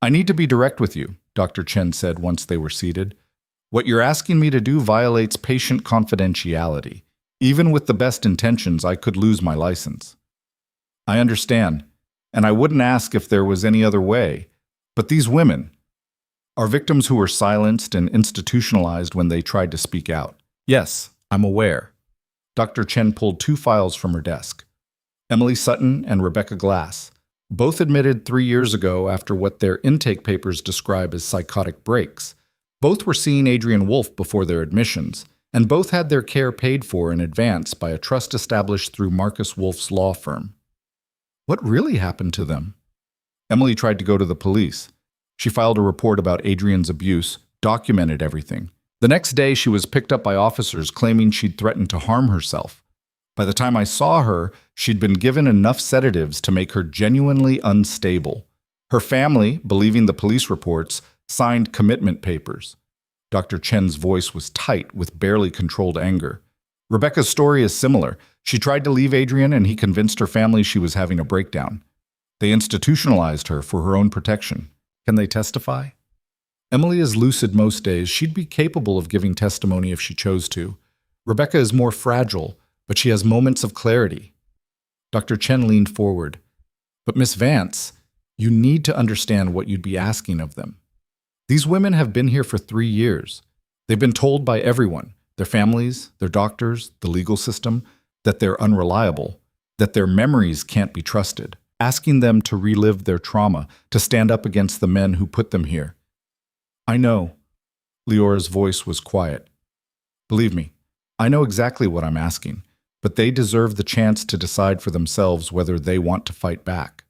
I need to be direct with you, Dr. Chen said once they were seated. What you're asking me to do violates patient confidentiality. Even with the best intentions, I could lose my license. I understand, and I wouldn't ask if there was any other way. But these women are victims who were silenced and institutionalized when they tried to speak out. Yes, I'm aware. Dr. Chen pulled 2 files from her desk. Emily Sutton and Rebecca Glass, both admitted 3 years ago after what their intake papers describe as psychotic breaks. Both were seeing Adrian Wolfe before their admissions, and both had their care paid for in advance by a trust established through Marcus Wolfe's law firm. What really happened to them? Emily tried to go to the police. She filed a report about Adrian's abuse, documented everything. The next day, she was picked up by officers claiming she'd threatened to harm herself. By the time I saw her, she'd been given enough sedatives to make her genuinely unstable. Her family, believing the police reports, signed commitment papers. Dr. Chen's voice was tight with barely controlled anger. Rebecca's story is similar. She tried to leave Adrian and he convinced her family she was having a breakdown. They institutionalized her for her own protection. Can they testify? Emily is lucid most days. She'd be capable of giving testimony if she chose to. Rebecca is more fragile, but she has moments of clarity. Dr. Chen leaned forward. But Miss Vance, you need to understand what you'd be asking of them. These women have been here for 3 years. They've been told by everyone, their families, their doctors, the legal system, that they're unreliable, that their memories can't be trusted, asking them to relive their trauma, to stand up against the men who put them here. I know. Leora's voice was quiet. Believe me, I know exactly what I'm asking, but they deserve the chance to decide for themselves whether they want to fight back.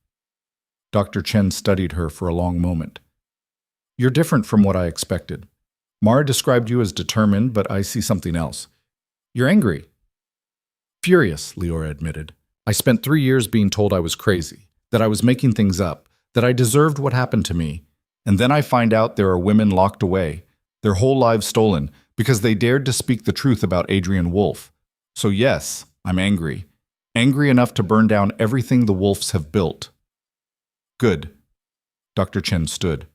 Dr. Chen studied her for a long moment. You're different from what I expected. Mara described you as determined, but I see something else. You're angry. Furious, Leora admitted. I spent 3 years being told I was crazy, that I was making things up, that I deserved what happened to me. And then I find out there are women locked away, their whole lives stolen, because they dared to speak the truth about Adrian Wolfe. So yes, I'm angry. Angry enough to burn down everything the Wolfes have built. Good. Dr. Chen stood.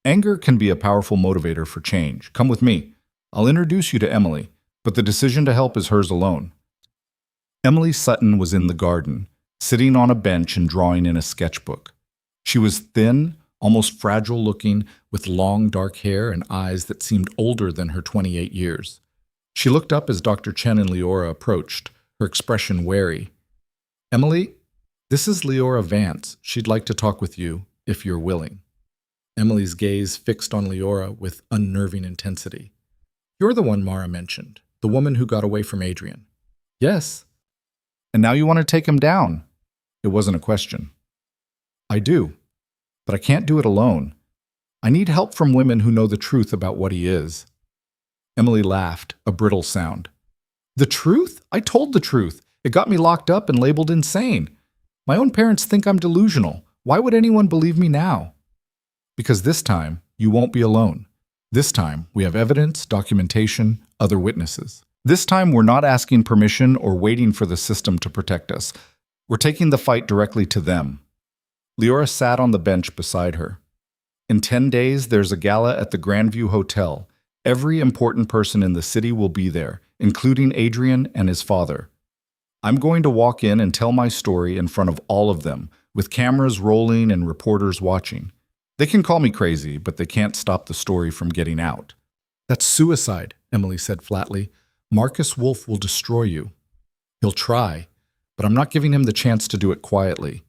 Anger can be a powerful motivator for change. Come with me. I'll introduce you to Emily, but the decision to help is hers alone. Emily Sutton was in the garden, sitting on a bench and drawing in a sketchbook. She was thin, almost fragile-looking, with long dark hair and eyes that seemed older than her 28 years. She looked up as Dr. Chen and Leora approached, her expression wary. Emily, this is Leora Vance. She'd like to talk with you, if you're willing. Emily's gaze fixed on Leora with unnerving intensity. You're the one Mara mentioned, the woman who got away from Adrian. Yes. And now you want to take him down? It wasn't a question. I do. But I can't do it alone. I need help from women who know the truth about what he is. Emily laughed, a brittle sound. The truth? I told the truth. It got me locked up and labeled insane. My own parents think I'm delusional. Why would anyone believe me now? Because this time, you won't be alone. This time, we have evidence, documentation, other witnesses. This time, we're not asking permission or waiting for the system to protect us. We're taking the fight directly to them. Leora sat on the bench beside her. In 10 days, there's a gala at the Grandview Hotel. Every important person in the city will be there, including Adrian and his father. I'm going to walk in and tell my story in front of all of them, with cameras rolling and reporters watching. They can call me crazy, but they can't stop the story from getting out. That's suicide, Emily said flatly. Marcus Wolfe will destroy you. He'll try, but I'm not giving him the chance to do it quietly.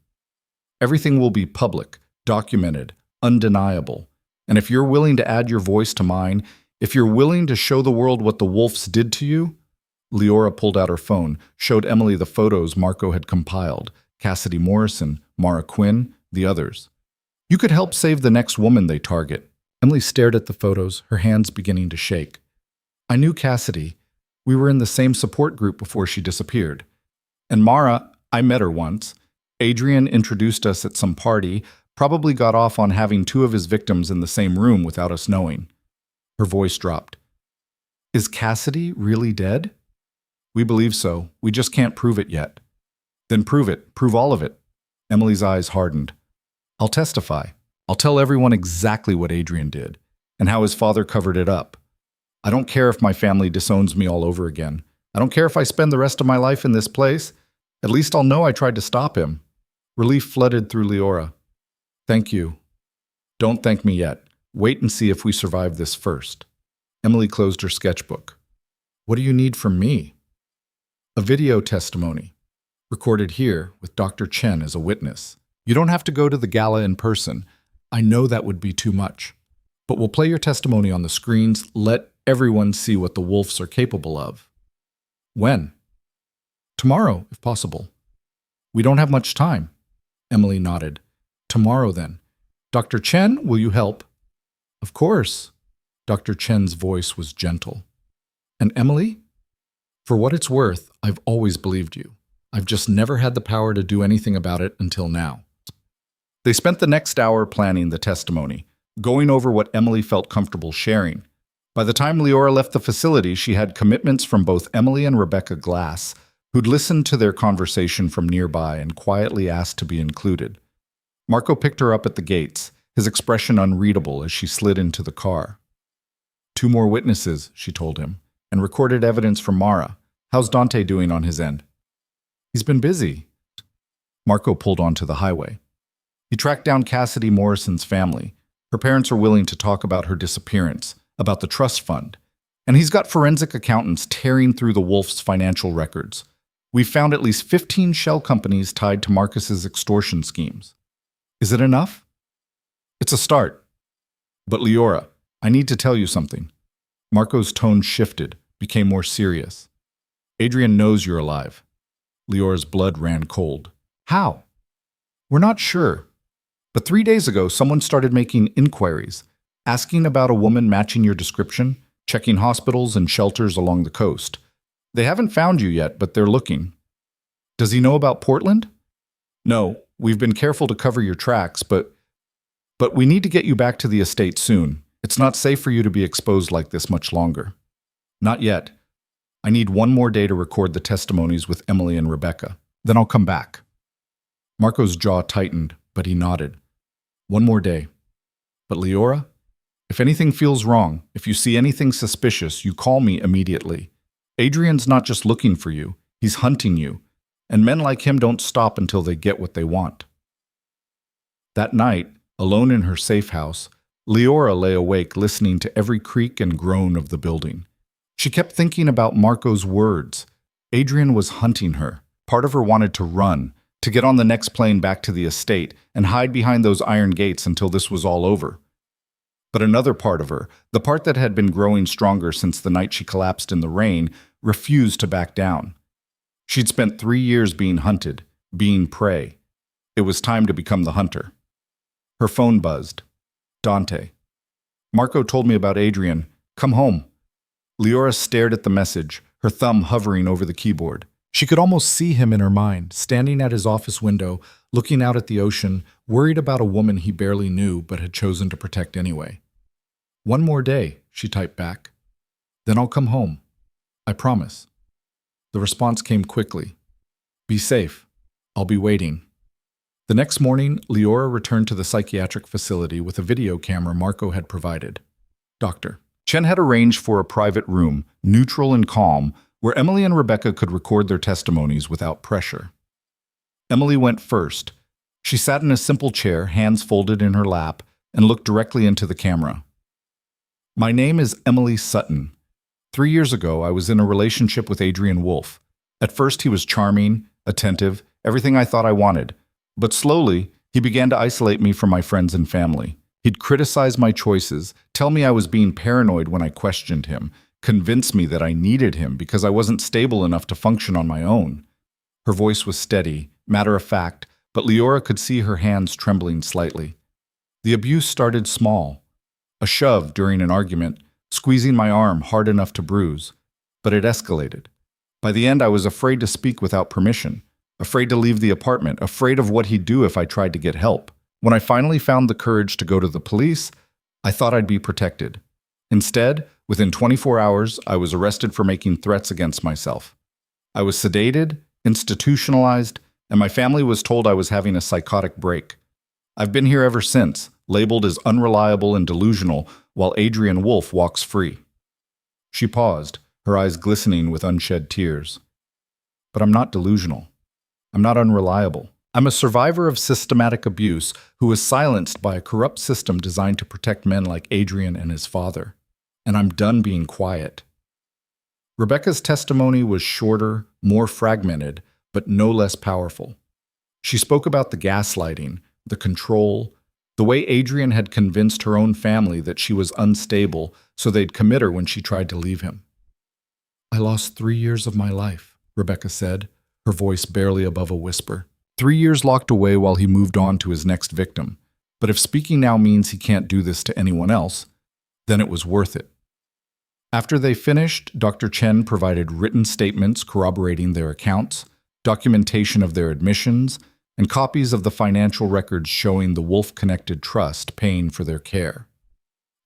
Everything will be public, documented, undeniable. And if you're willing to add your voice to mine, if you're willing to show the world what the Wolves did to you. Leora pulled out her phone, showed Emily the photos Marco had compiled, Cassidy Morrison, Mara Quinn, the others. You could help save the next woman they target. Emily stared at the photos, her hands beginning to shake. I knew Cassidy. We were in the same support group before she disappeared. And Mara, I met her once. Adrian introduced us at some party, probably got off on having two of his victims in the same room without us knowing. Her voice dropped. Is Cassidy really dead? We believe so. We just can't prove it yet. Then prove it. Prove all of it. Emily's eyes hardened. I'll testify. I'll tell everyone exactly what Adrian did and how his father covered it up. I don't care if my family disowns me all over again. I don't care if I spend the rest of my life in this place. At least I'll know I tried to stop him. Relief flooded through Leora. Thank you. Don't thank me yet. Wait and see if we survive this first. Emily closed her sketchbook. What do you need from me? A video testimony, recorded here with Dr. Chen as a witness. You don't have to go to the gala in person. I know that would be too much. But we'll play your testimony on the screens. Let everyone see what the Wolves are capable of. When? Tomorrow, if possible. We don't have much time. Emily nodded. Tomorrow, then. Dr. Chen, will you help? Of course. Dr. Chen's voice was gentle. And Emily? For what it's worth, I've always believed you. I've just never had the power to do anything about it until now. They spent the next hour planning the testimony, going over what Emily felt comfortable sharing. By the time Leora left the facility, she had commitments from both Emily and Rebecca Glass, who'd listened to their conversation from nearby and quietly asked to be included. Marco picked her up at the gates, his expression unreadable as she slid into the car. 2 more witnesses, she told him, and recorded evidence from Mara. How's Dante doing on his end? He's been busy. Marco pulled onto the highway. He tracked down Cassidy Morrison's family. Her parents are willing to talk about her disappearance, about the trust fund. And he's got forensic accountants tearing through the Wolf's financial records. We've found at least 15 shell companies tied to Marcus's extortion schemes. Is it enough? It's a start. But Leora, I need to tell you something. Marco's tone shifted, became more serious. Adrian knows you're alive. Leora's blood ran cold. How? We're not sure. But 3 days ago, someone started making inquiries, asking about a woman matching your description, checking hospitals and shelters along the coast. They haven't found you yet, but they're looking. Does he know about Portland? No, we've been careful to cover your tracks, but we need to get you back to the estate soon. It's not safe for you to be exposed like this much longer. Not yet. I need 1 more day to record the testimonies with Emily and Rebecca. Then I'll come back. Marco's jaw tightened, but he nodded. 1 more day. But Leora, if anything feels wrong, if you see anything suspicious, you call me immediately. Adrian's not just looking for you, he's hunting you, and men like him don't stop until they get what they want. That night, alone in her safe house, Leora lay awake listening to every creak and groan of the building. She kept thinking about Marco's words. Adrian was hunting her. Part of her wanted to run, to get on the next plane back to the estate and hide behind those iron gates until this was all over. But another part of her, the part that had been growing stronger since the night she collapsed in the rain, refused to back down. She'd spent 3 years being hunted, being prey. It was time to become the hunter. Her phone buzzed. Dante. Marco told me about Adrian. Come home. Leora stared at the message, her thumb hovering over the keyboard. She could almost see him in her mind, standing at his office window, looking out at the ocean, worried about a woman he barely knew but had chosen to protect anyway. 1 more day, she typed back. Then I'll come home. I promise. The response came quickly. Be safe. I'll be waiting. The next morning, Leora returned to the psychiatric facility with a video camera Marco had provided. Doctor. Chen had arranged for a private room, neutral and calm, where Emily and Rebecca could record their testimonies without pressure. Emily went first. She sat in a simple chair, hands folded in her lap, and looked directly into the camera. My name is Emily Sutton. 3 years ago, I was in a relationship with Adrian Wolf. At first, he was charming, attentive, everything I thought I wanted. But slowly, he He began to isolate me from my friends and family. He'd criticize my choices, tell me I was being paranoid when I questioned him, convince me that I needed him because I wasn't stable enough to function on my own. Her voice was steady, matter-of-fact, but Leora could see her hands trembling slightly. The abuse started small. A shove during an argument, squeezing my arm hard enough to bruise. But it escalated. By the end, I was afraid to speak without permission, afraid to leave the apartment, afraid of what he'd do if I tried to get help. When I finally found the courage to go to the police, I thought I'd be protected. Instead, within 24 hours, I was arrested for making threats against myself. I was sedated, institutionalized, and my family was told I was having a psychotic break. I've been here ever since, labeled as unreliable and delusional, while Adrian Wolfe walks free. She paused, her eyes glistening with unshed tears. But I'm not delusional. I'm not unreliable. I'm a survivor of systematic abuse who was silenced by a corrupt system designed to protect men like Adrian and his father. And I'm done being quiet. Rebecca's testimony was shorter, more fragmented, but no less powerful. She spoke about the gaslighting, the control, the way Adrian had convinced her own family that she was unstable so they'd commit her when she tried to leave him. I lost 3 years of my life, Rebecca said, her voice barely above a whisper. 3 years locked away while he moved on to his next victim. But if speaking now means he can't do this to anyone else, then it was worth it. After they finished, Dr. Chen provided written statements corroborating their accounts, documentation of their admissions, and copies of the financial records showing the Wolf-connected trust paying for their care.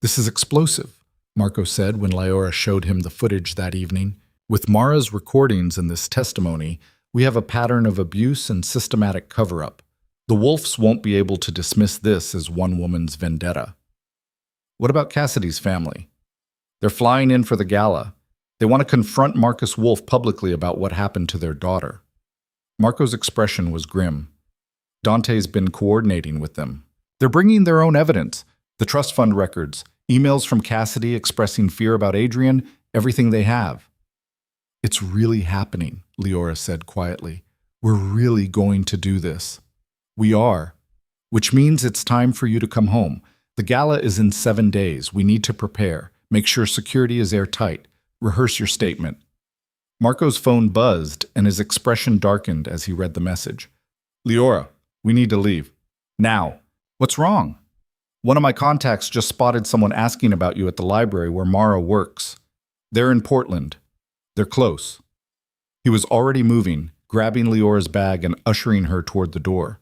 This is explosive, Marco said when Leora showed him the footage that evening. With Mara's recordings and this testimony, we have a pattern of abuse and systematic cover-up. The Wolfs won't be able to dismiss this as one woman's vendetta. What about Cassidy's family? They're flying in for the gala. They want to confront Marcus Wolfe publicly about what happened to their daughter. Marco's expression was grim. Dante's been coordinating with them. They're bringing their own evidence, the trust fund records, emails from Cassidy expressing fear about Adrian, everything they have. It's really happening, Leora said quietly. We're really going to do this. We are. Which means it's time for you to come home. The gala is in 7 days. We need to prepare. Make sure security is airtight. Rehearse your statement. Marco's phone buzzed and his expression darkened as he read the message. Leora, we need to leave. Now. What's wrong? One of my contacts just spotted someone asking about you at the library where Mara works. They're in Portland. They're close. He was already moving, grabbing Leora's bag and ushering her toward the door.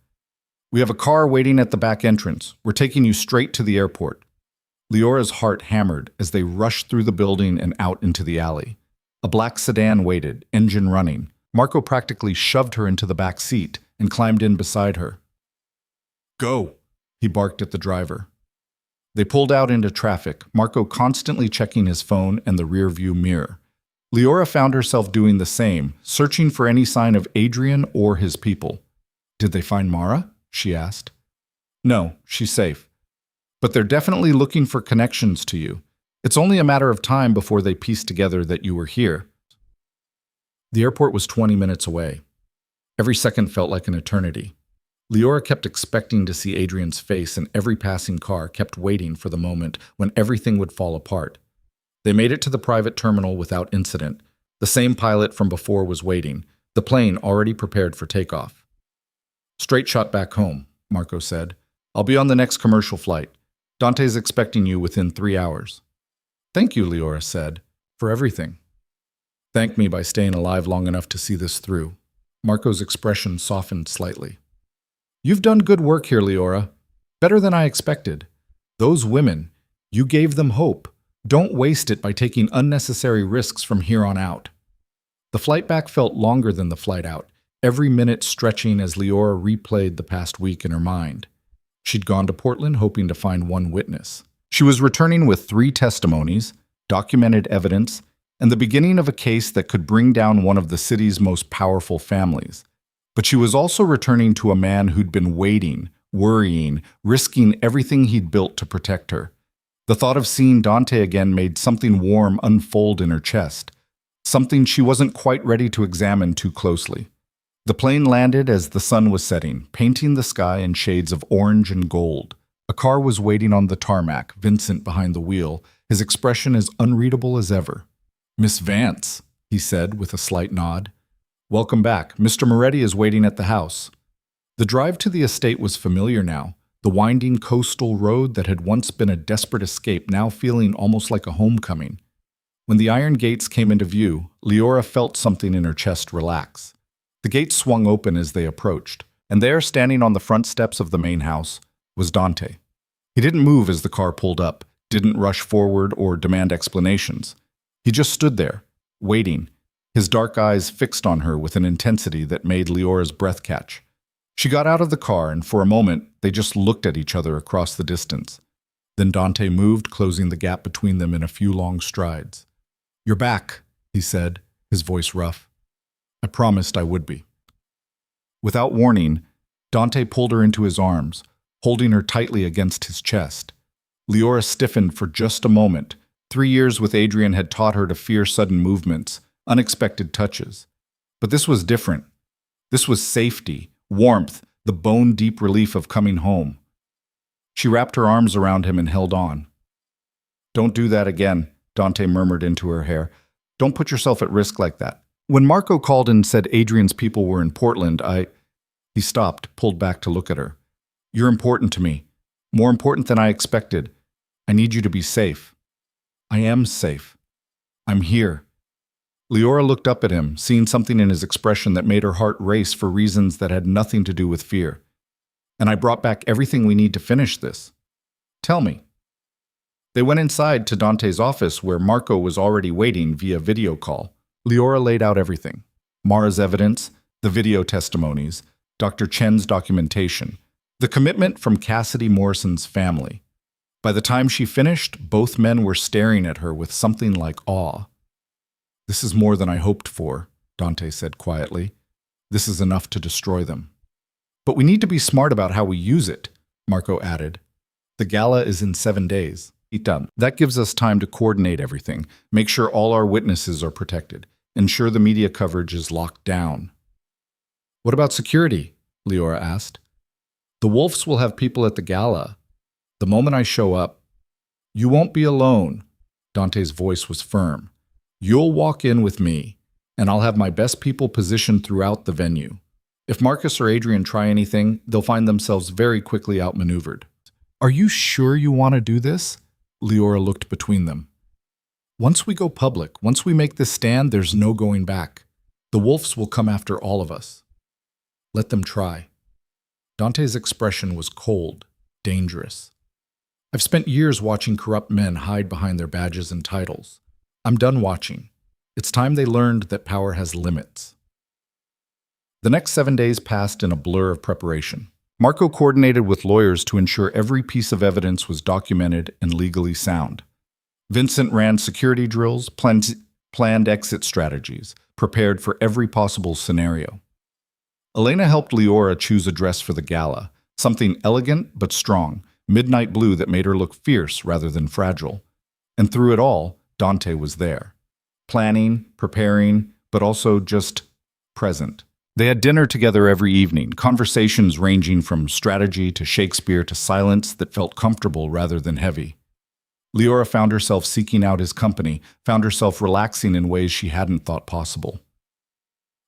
We have a car waiting at the back entrance. We're taking you straight to the airport. Leora's heart hammered as they rushed through the building and out into the alley. A black sedan waited, engine running. Marco practically shoved her into the back seat and climbed in beside her. Go, he barked at the driver. They pulled out into traffic, Marco constantly checking his phone and the rear-view mirror. Leora found herself doing the same, searching for any sign of Adrian or his people. Did they find Mara? She asked. No, she's safe. But they're definitely looking for connections to you. It's only a matter of time before they piece together that you were here. The airport was 20 minutes away. Every second felt like an eternity. Leora kept expecting to see Adrian's face, and every passing car kept waiting for the moment when everything would fall apart. They made it to the private terminal without incident. The same pilot from before was waiting, the plane already prepared for takeoff. Straight shot back home, Marco said. I'll be on the next commercial flight. Dante's expecting you within 3 hours. Thank you, Leora said, for everything. Thank me by staying alive long enough to see this through. Marco's expression softened slightly. You've done good work here, Leora. Better than I expected. Those women, you gave them hope. Don't waste it by taking unnecessary risks from here on out. The flight back felt longer than the flight out, every minute stretching as Leora replayed the past week in her mind. She'd gone to Portland hoping to find one witness. She was returning with 3 testimonies, documented evidence, and the beginning of a case that could bring down one of the city's most powerful families. But she was also returning to a man who'd been waiting, worrying, risking everything he'd built to protect her. The thought of seeing Dante again made something warm unfold in her chest, something she wasn't quite ready to examine too closely. The plane landed as the sun was setting, painting the sky in shades of orange and gold. A car was waiting on the tarmac, Vincent behind the wheel, his expression as unreadable as ever. "Miss Vance," he said with a slight nod. "Welcome back. Mr. Moretti is waiting at the house." The drive to the estate was familiar now, the winding coastal road that had once been a desperate escape now feeling almost like a homecoming. When the iron gates came into view, Leora felt something in her chest relax. The gates swung open as they approached, and there, standing on the front steps of the main house, was Dante. He didn't move as the car pulled up, didn't rush forward or demand explanations. He just stood there, waiting, his dark eyes fixed on her with an intensity that made Leora's breath catch. She got out of the car, and for a moment, they just looked at each other across the distance. Then Dante moved, closing the gap between them in a few long strides. "You're back," he said, his voice rough. "I promised I would be." Without warning, Dante pulled her into his arms, holding her tightly against his chest. Leora stiffened for just a moment. 3 years with Adrian had taught her to fear sudden movements, unexpected touches. But this was different. This was safety, warmth, the bone-deep relief of coming home. She wrapped her arms around him and held on. "Don't do that again," Dante murmured into her hair. "Don't put yourself at risk like that. When Marco called and said Adrian's people were in Portland, He stopped, pulled back to look at her. "You're important to me. More important than I expected. I need you to be safe." "I am safe. I'm here." Leora looked up at him, seeing something in his expression that made her heart race for reasons that had nothing to do with fear. "And I brought back everything we need to finish this. Tell me." They went inside to Dante's office where Marco was already waiting via video call. Leora laid out everything. Mara's evidence, the video testimonies, Dr. Chen's documentation, the commitment from Cassidy Morrison's family. By the time she finished, both men were staring at her with something like awe. "This is more than I hoped for," Dante said quietly. "This is enough to destroy them." "But we need to be smart about how we use it," Marco added. "The gala is in 7 days. That gives us time to coordinate everything, make sure all our witnesses are protected, ensure the media coverage is locked down." "What about security?" Leora asked. "The Wolves will have people at the gala. The moment I show up..." "You won't be alone." Dante's voice was firm. "You'll walk in with me, and I'll have my best people positioned throughout the venue. If Marcus or Adrian try anything, they'll find themselves very quickly outmaneuvered." "Are you sure you want to do this?" Leora looked between them. "Once we go public, once we make this stand, there's no going back. The Wolves will come after all of us. Let them try." Dante's expression was cold, dangerous. "I've spent years watching corrupt men hide behind their badges and titles. I'm done watching. It's time they learned that power has limits." The next 7 days passed in a blur of preparation. Marco coordinated with lawyers to ensure every piece of evidence was documented and legally sound. Vincent ran security drills, planned exit strategies, prepared for every possible scenario. Elena helped Leora choose a dress for the gala, something elegant but strong, midnight blue that made her look fierce rather than fragile. And through it all, Dante was there. Planning, preparing, but also just present. They had dinner together every evening, conversations ranging from strategy to Shakespeare to silence that felt comfortable rather than heavy. Leora found herself seeking out his company, found herself relaxing in ways she hadn't thought possible.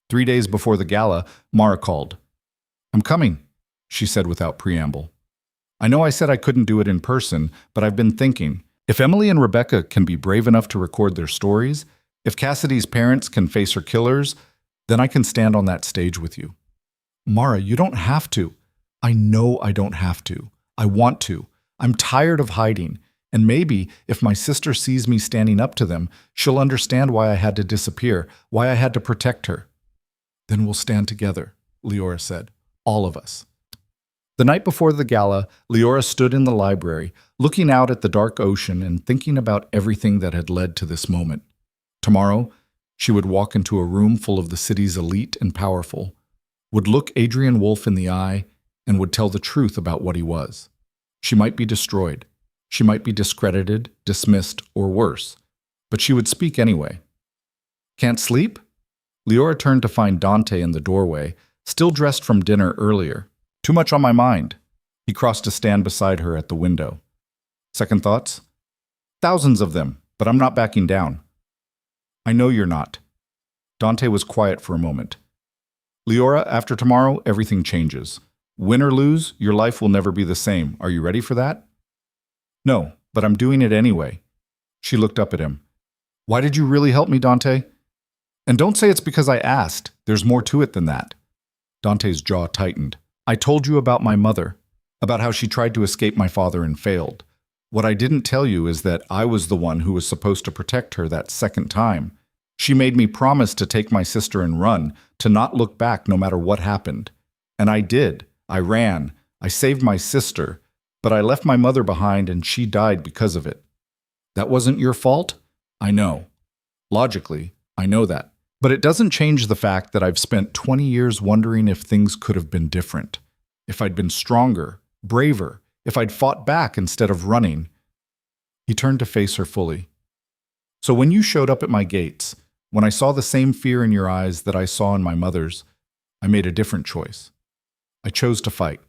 3 days before the gala, Mara called. "I'm coming," she said without preamble. "I know I said I couldn't do it in person, but I've been thinking, if Emily and Rebecca can be brave enough to record their stories, if Cassidy's parents can face her killers, then I can stand on that stage with you." "Mara, you don't have to." "I know I don't have to. I want to. I'm tired of hiding. And maybe, if my sister sees me standing up to them, she'll understand why I had to disappear, why I had to protect her." "Then we'll stand together," Leora said. "All of us." The night before the gala, Leora stood in the library, looking out at the dark ocean and thinking about everything that had led to this moment. Tomorrow, she would walk into a room full of the city's elite and powerful, would look Adrian Wolfe in the eye, and would tell the truth about what he was. She might be destroyed. She might be discredited, dismissed, or worse, but she would speak anyway. "Can't sleep?" Leora turned to find Dante in the doorway, still dressed from dinner earlier. Too much on my mind. He crossed to stand beside her at the window. Second thoughts? Thousands of them, but I'm not backing down. I know you're not. Dante was quiet for a moment. Leora, after tomorrow, everything changes. Win or lose, your life will never be the same. Are you ready for that? No, but I'm doing it anyway. She looked up at him. Why did you really help me, Dante? And don't say it's because I asked. There's more to it than that. Dante's jaw tightened. I told you about my mother, about how she tried to escape my father and failed. What I didn't tell you is that I was the one who was supposed to protect her that second time. She made me promise to take my sister and run, to not look back no matter what happened. And I did. I ran. I saved my sister, but I left my mother behind and she died because of it. That wasn't your fault? I know. Logically, I know that. But it doesn't change the fact that I've spent 20 years wondering if things could have been different. If I'd been stronger, braver, if I'd fought back instead of running. He turned to face her fully. So when you showed up at my gates, when I saw the same fear in your eyes that I saw in my mother's, I made a different choice. I chose to fight.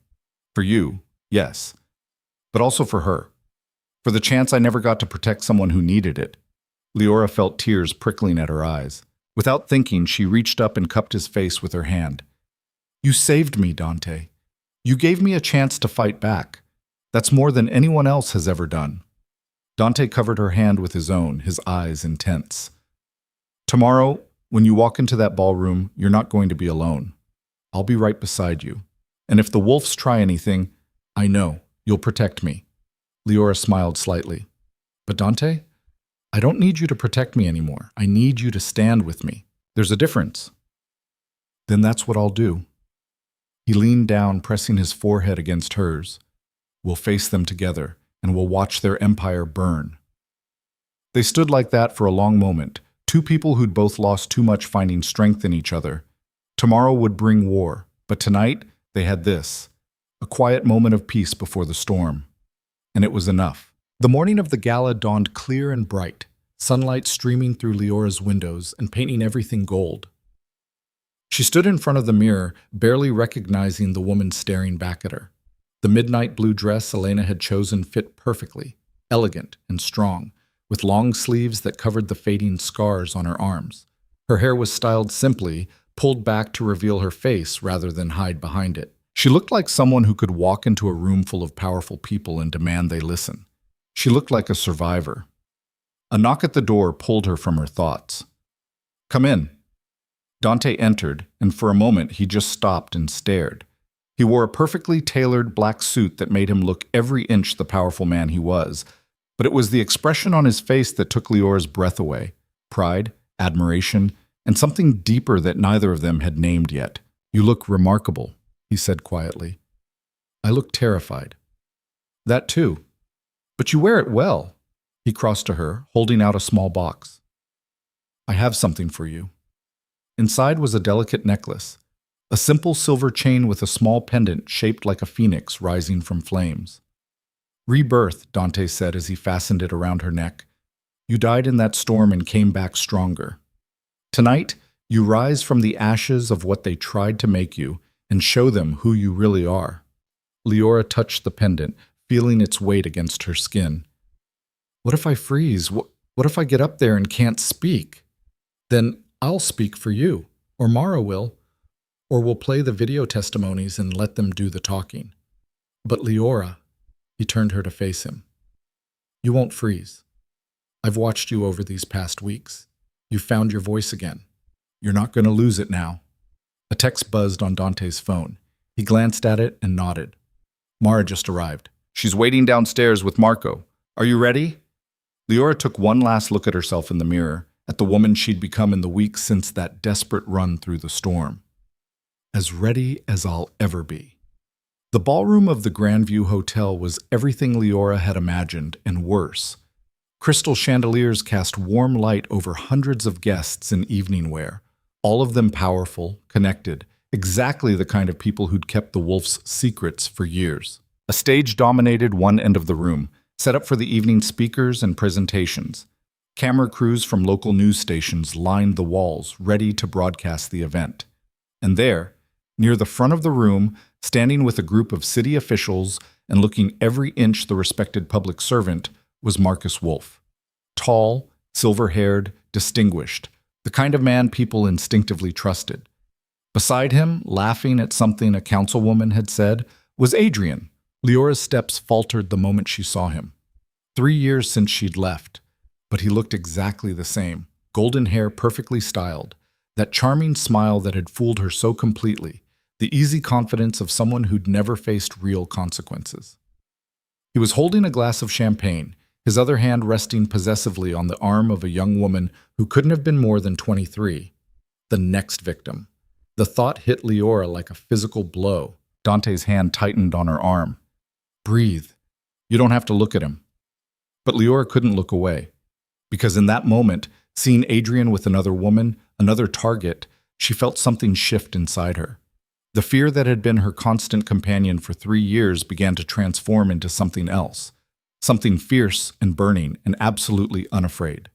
For you, yes. But also for her. For the chance I never got to protect someone who needed it. Leora felt tears prickling at her eyes. Without thinking, she reached up and cupped his face with her hand. You saved me, Dante. You gave me a chance to fight back. That's more than anyone else has ever done. Dante covered her hand with his own, his eyes intense. Tomorrow, when you walk into that ballroom, you're not going to be alone. I'll be right beside you. And if the wolves try anything, I know you'll protect me. Leora smiled slightly. But Dante, I don't need you to protect me anymore. I need you to stand with me. There's a difference. Then that's what I'll do. He leaned down, pressing his forehead against hers. We'll face them together, and we'll watch their empire burn. They stood like that for a long moment, two people who'd both lost too much finding strength in each other. Tomorrow would bring war, but tonight they had this, a quiet moment of peace before the storm. And it was enough. The morning of the gala dawned clear and bright, sunlight streaming through Leora's windows and painting everything gold. She stood in front of the mirror, barely recognizing the woman staring back at her. The midnight blue dress Elena had chosen fit perfectly, elegant and strong, with long sleeves that covered the fading scars on her arms. Her hair was styled simply, pulled back to reveal her face rather than hide behind it. She looked like someone who could walk into a room full of powerful people and demand they listen. She looked like a survivor. A knock at the door pulled her from her thoughts. Come in. Dante entered, and for a moment he just stopped and stared. He wore a perfectly tailored black suit that made him look every inch the powerful man he was, but it was the expression on his face that took Leora's breath away. Pride, admiration, and something deeper that neither of them had named yet. You look remarkable, he said quietly. I look terrified. That too. But you wear it well. He crossed to her, holding out a small box. I have something for you. Inside was a delicate necklace, a simple silver chain with a small pendant shaped like a phoenix rising from flames. Rebirth, Dante said as he fastened it around her neck. You died in that storm and came back stronger. Tonight, you rise from the ashes of what they tried to make you and show them who you really are. Leora touched the pendant, feeling its weight against her skin. What if I freeze? What if I get up there and can't speak? Then I'll speak for you, or Mara will, or we'll play the video testimonies and let them do the talking. But Leora, he turned her to face him. You won't freeze. I've watched you over these past weeks. You've found your voice again. You're not going to lose it now. A text buzzed on Dante's phone. He glanced at it and nodded. Mara just arrived. She's waiting downstairs with Marco. Are you ready? Leora took one last look at herself in the mirror, at the woman she'd become in the weeks since that desperate run through the storm. As ready as I'll ever be. The ballroom of the Grandview Hotel was everything Leora had imagined, and worse. Crystal chandeliers cast warm light over hundreds of guests in evening wear, all of them powerful, connected, exactly the kind of people who'd kept the Wolf's secrets for years. A stage dominated one end of the room, set up for the evening speakers and presentations. Camera crews from local news stations lined the walls, ready to broadcast the event. And there, Near the front of the room, standing with a group of city officials and looking every inch the respected public servant, was Marcus Wolf. Tall, silver-haired, distinguished, the kind of man people instinctively trusted. Beside him, laughing at something a councilwoman had said, was Adrian. Leora's steps faltered the moment she saw him. 3 years since she'd left, but he looked exactly the same, golden hair perfectly styled, that charming smile that had fooled her so completely, the easy confidence of someone who'd never faced real consequences. He was holding a glass of champagne, his other hand resting possessively on the arm of a young woman who couldn't have been more than 23. The next victim. The thought hit Leora like a physical blow. Dante's hand tightened on her arm. Breathe. You don't have to look at him. But Leora couldn't look away, because in that moment, seeing Adrian with another woman, another target, she felt something shift inside her. The fear that had been her constant companion for 3 years began to transform into something else, something fierce and burning and absolutely unafraid.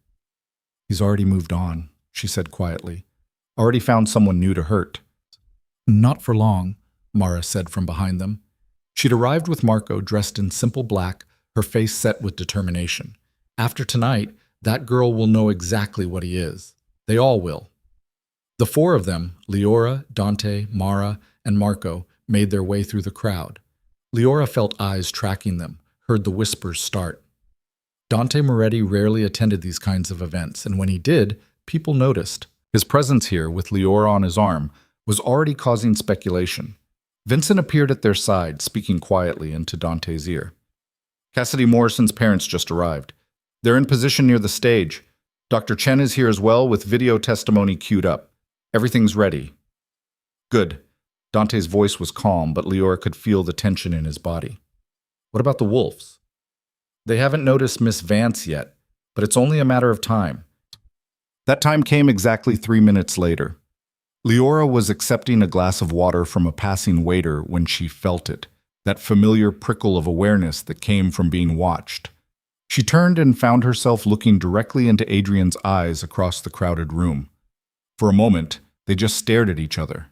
He's already moved on, she said quietly. Already found someone new to hurt. Not for long, Mara said from behind them. She'd arrived with Marco dressed in simple black, her face set with determination. After tonight, that girl will know exactly what he is. They all will. The 4 of them, Leora, Dante, Mara, and Marco, made their way through the crowd. Leora felt eyes tracking them, heard the whispers start. Dante Moretti rarely attended these kinds of events, and when he did, people noticed. His presence here, with Leora on his arm, was already causing speculation. Vincent appeared at their side, speaking quietly into Dante's ear. Cassidy Morrison's parents just arrived. They're in position near the stage. Dr. Chen is here as well, with video testimony queued up. Everything's ready. Good. Dante's voice was calm, but Leora could feel the tension in his body. What about the Wolves? They haven't noticed Miss Vance yet, but it's only a matter of time. That time came exactly 3 minutes later. Leora was accepting a glass of water from a passing waiter when she felt it, that familiar prickle of awareness that came from being watched. She turned and found herself looking directly into Adrian's eyes across the crowded room. For a moment, they just stared at each other.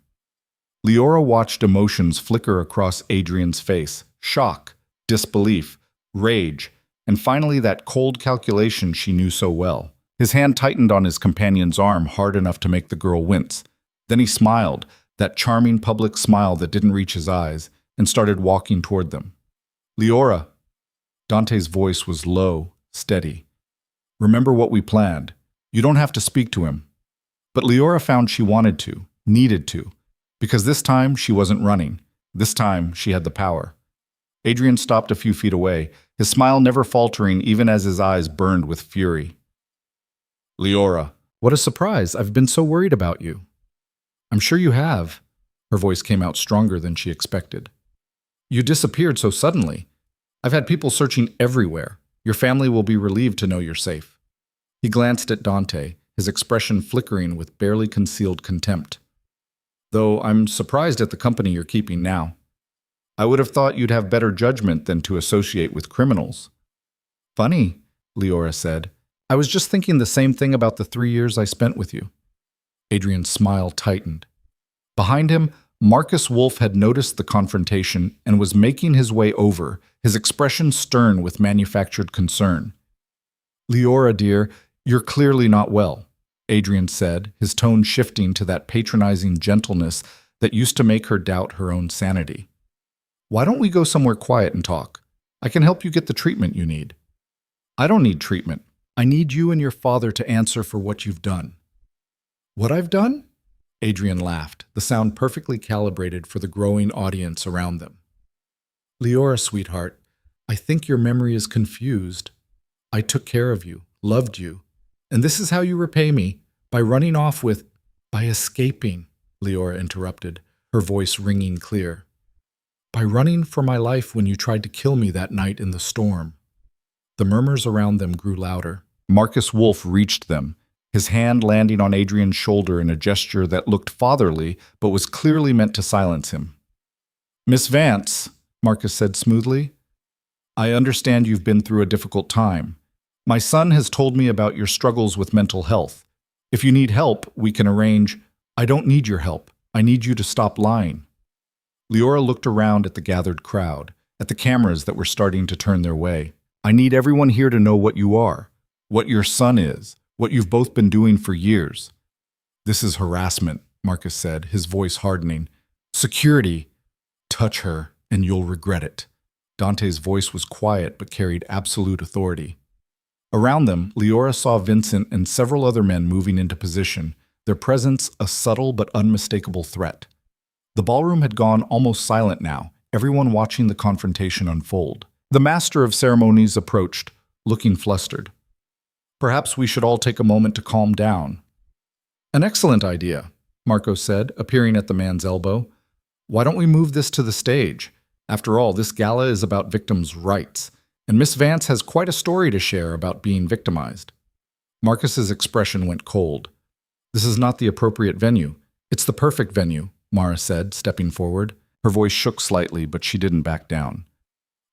Leora watched emotions flicker across Adrian's face, shock, disbelief, rage, and finally that cold calculation she knew so well. His hand tightened on his companion's arm hard enough to make the girl wince. Then he smiled, that charming public smile that didn't reach his eyes, and started walking toward them. Leora. Dante's voice was low, steady. Remember what we planned. You don't have to speak to him. But Leora found she wanted to, needed to, because this time she wasn't running. This time she had the power. Adrian stopped a few feet away, his smile never faltering even as his eyes burned with fury. Leora. What a surprise. I've been so worried about you. I'm sure you have. Her voice came out stronger than she expected. You disappeared so suddenly. I've had people searching everywhere. Your family will be relieved to know you're safe. He glanced at Dante, his expression flickering with barely concealed contempt. Though I'm surprised at the company you're keeping now. I would have thought you'd have better judgment than to associate with criminals. Funny, Leora said. I was just thinking the same thing about the 3 years I spent with you. Adrian's smile tightened. Behind him, Marcus Wolf had noticed the confrontation and was making his way over, his expression stern with manufactured concern. Leora, dear, you're clearly not well, Adrian said, his tone shifting to that patronizing gentleness that used to make her doubt her own sanity. Why don't we go somewhere quiet and talk? I can help you get the treatment you need. I don't need treatment. I need you and your father to answer for what you've done. What I've done? Adrian laughed, the sound perfectly calibrated for the growing audience around them. Leora, sweetheart, I think your memory is confused. I took care of you, loved you, and this is how you repay me, by running off with, by escaping, Leora interrupted, her voice ringing clear. By running for my life when you tried to kill me that night in the storm. The murmurs around them grew louder. Marcus Wolf reached them, his hand landing on Adrian's shoulder in a gesture that looked fatherly but was clearly meant to silence him. Miss Vance, Marcus said smoothly, I understand you've been through a difficult time. My son has told me about your struggles with mental health. If you need help, we can arrange. I don't need your help. I need you to stop lying." Leora looked around at the gathered crowd, at the cameras that were starting to turn their way. "I need everyone here to know what you are, what your son is, what you've both been doing for years." "This is harassment," Marcus said, his voice hardening. "Security. Touch her, and you'll regret it." Dante's voice was quiet but carried absolute authority. Around them, Leora saw Vincent and several other men moving into position, their presence a subtle but unmistakable threat. The ballroom had gone almost silent now, everyone watching the confrontation unfold. The master of ceremonies approached, looking flustered. "Perhaps we should all take a moment to calm down." "An excellent idea," Marco said, appearing at the man's elbow. "Why don't we move this to the stage? After all, this gala is about victims' rights, and Miss Vance has quite a story to share about being victimized." Marcus's expression went cold. "This is not the appropriate venue. It's the perfect venue," Mara said, stepping forward. Her voice shook slightly, but she didn't back down.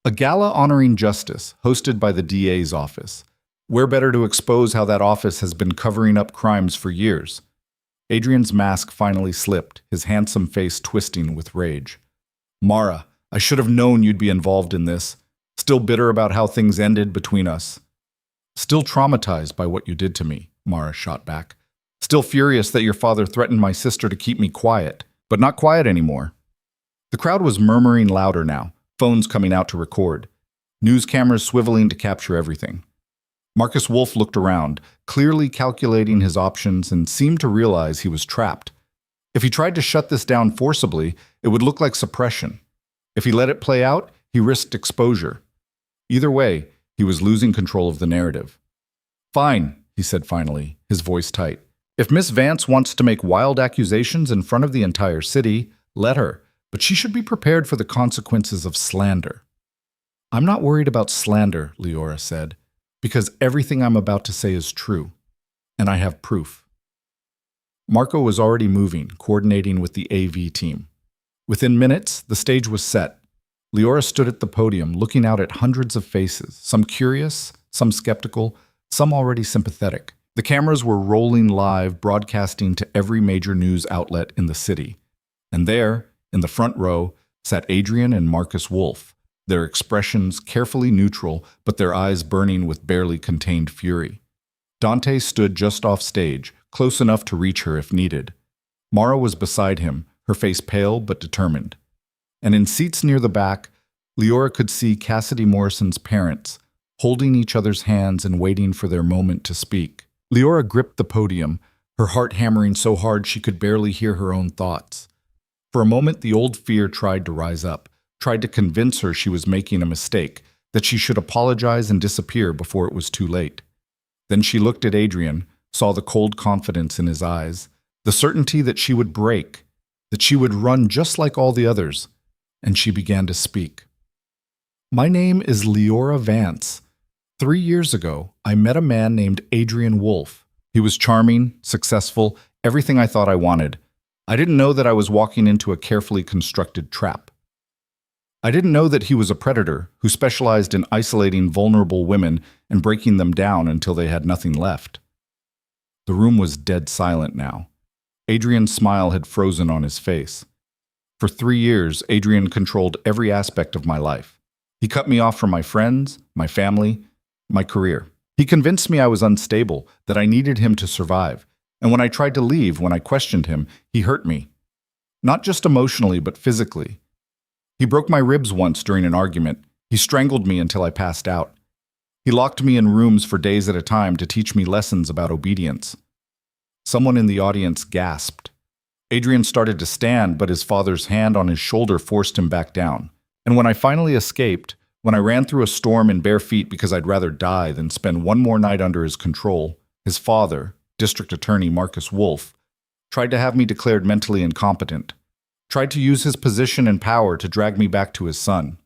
"A gala honoring justice, hosted by the DA's office. Where better to expose how that office has been covering up crimes for years?" Adrian's mask finally slipped, his handsome face twisting with rage. "Mara, I should have known you'd be involved in this. Still bitter about how things ended between us." "Still traumatized by what you did to me," Mara shot back. "Still furious that your father threatened my sister to keep me quiet, but not quiet anymore." The crowd was murmuring louder now, phones coming out to record, news cameras swiveling to capture everything. Marcus Wolf looked around, clearly calculating his options, and seemed to realize he was trapped. If he tried to shut this down forcibly, it would look like suppression. If he let it play out, he risked exposure. Either way, he was losing control of the narrative. "Fine," he said finally, his voice tight. "If Miss Vance wants to make wild accusations in front of the entire city, let her, but she should be prepared for the consequences of slander." "I'm not worried about slander," Leora said, "because everything I'm about to say is true, and I have proof." Marco was already moving, coordinating with the AV team. Within minutes, the stage was set. Leora stood at the podium, looking out at hundreds of faces, some curious, some skeptical, some already sympathetic. The cameras were rolling live, broadcasting to every major news outlet in the city. And there, in the front row, sat Adrian and Marcus Wolf, their expressions carefully neutral, but their eyes burning with barely contained fury. Dante stood just off stage, close enough to reach her if needed. Mara was beside him, her face pale but determined. And in seats near the back, Leora could see Cassidy Morrison's parents, holding each other's hands and waiting for their moment to speak. Leora gripped the podium, her heart hammering so hard she could barely hear her own thoughts. For a moment, the old fear tried to rise up, tried to convince her she was making a mistake, that she should apologize and disappear before it was too late. Then she looked at Adrian, saw the cold confidence in his eyes, the certainty that she would break, that she would run just like all the others, and she began to speak. "My name is Leora Vance. 3 years ago, I met a man named Adrian Wolf. He was charming, successful, everything I thought I wanted. I didn't know that I was walking into a carefully constructed trap. I didn't know that he was a predator who specialized in isolating vulnerable women and breaking them down until they had nothing left." The room was dead silent now. Adrian's smile had frozen on his face. "For 3 years, Adrian controlled every aspect of my life. He cut me off from my friends, my family, my career. He convinced me I was unstable, that I needed him to survive. And when I tried to leave, when I questioned him, he hurt me. Not just emotionally, but physically. He broke my ribs once during an argument. He strangled me until I passed out. He locked me in rooms for days at a time to teach me lessons about obedience." Someone in the audience gasped. Adrian started to stand, but his father's hand on his shoulder forced him back down. "And when I finally escaped, when I ran through a storm in bare feet because I'd rather die than spend one more night under his control, his father, District Attorney Marcus Wolf, tried to have me declared mentally incompetent, tried to use his position and power to drag me back to his son."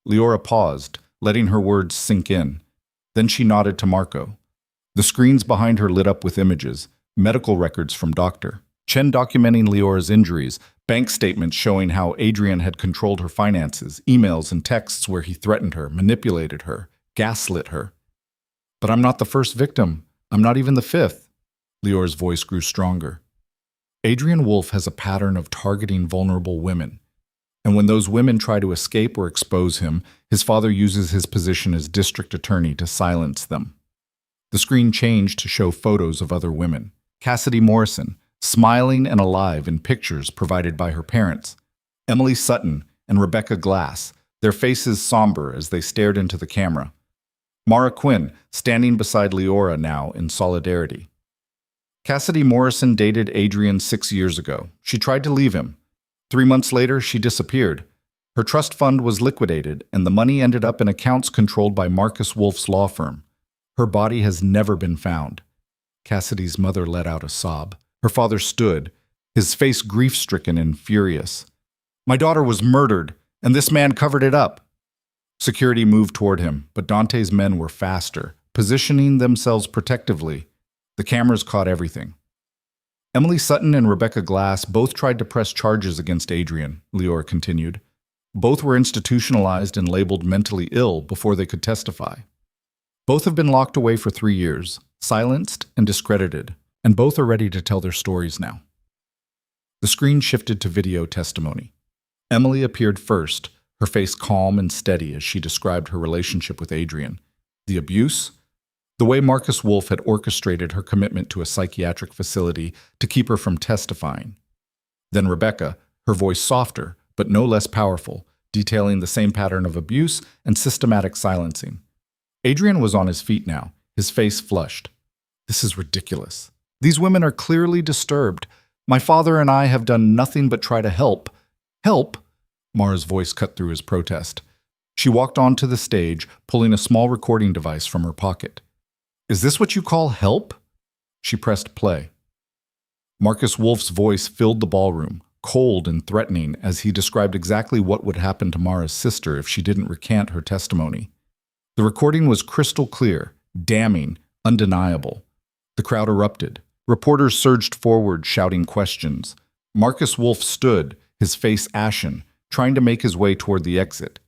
Leora paused, letting her words sink in. Then she nodded to Marco. The screens behind her lit up with images, medical records from Dr. Chen documenting Leora's injuries, bank statements showing how Adrian had controlled her finances, emails and texts where he threatened her, manipulated her, gaslit her. "But I'm not the first victim. I'm not even the fifth." Leora's voice grew stronger. Adrian Wolfe has a pattern of targeting vulnerable women. And when those women try to escape or expose him, his father uses his position as district attorney to silence them. The screen changed to show photos of other women. Cassidy Morrison, smiling and alive in pictures provided by her parents. Emily Sutton and Rebecca Glass, their faces somber as they stared into the camera. Mara Quinn, standing beside Leora now in solidarity. Cassidy Morrison dated Adrian 6 years ago. She tried to leave him. 3 months later, she disappeared. Her trust fund was liquidated, and the money ended up in accounts controlled by Marcus Wolfe's law firm. Her body has never been found. Cassidy's mother let out a sob. Her father stood, his face grief-stricken and furious. "My daughter was murdered, and this man covered it up." Security moved toward him, but Dante's men were faster, positioning themselves protectively. The cameras caught everything. Emily Sutton and Rebecca Glass both tried to press charges against Adrian, Leora continued. Both were institutionalized and labeled mentally ill before they could testify. Both have been locked away for 3 years, silenced and discredited, and both are ready to tell their stories now. The screen shifted to video testimony. Emily appeared first, her face calm and steady as she described her relationship with Adrian. The abuse? The way Marcus Wolfe had orchestrated her commitment to a psychiatric facility to keep her from testifying. Then Rebecca, her voice softer, but no less powerful, detailing the same pattern of abuse and systematic silencing. Adrian was on his feet now, his face flushed. "This is ridiculous. These women are clearly disturbed. My father and I have done nothing but try to help." "Help?" Mara's voice cut through his protest. She walked onto the stage, pulling a small recording device from her pocket. "Is this what you call help?" She pressed play. Marcus Wolfe's voice filled the ballroom, cold and threatening, as he described exactly what would happen to Mara's sister if she didn't recant her testimony. The recording was crystal clear, damning, undeniable. The crowd erupted. Reporters surged forward, shouting questions. Marcus Wolfe stood, his face ashen, trying to make his way toward the exit.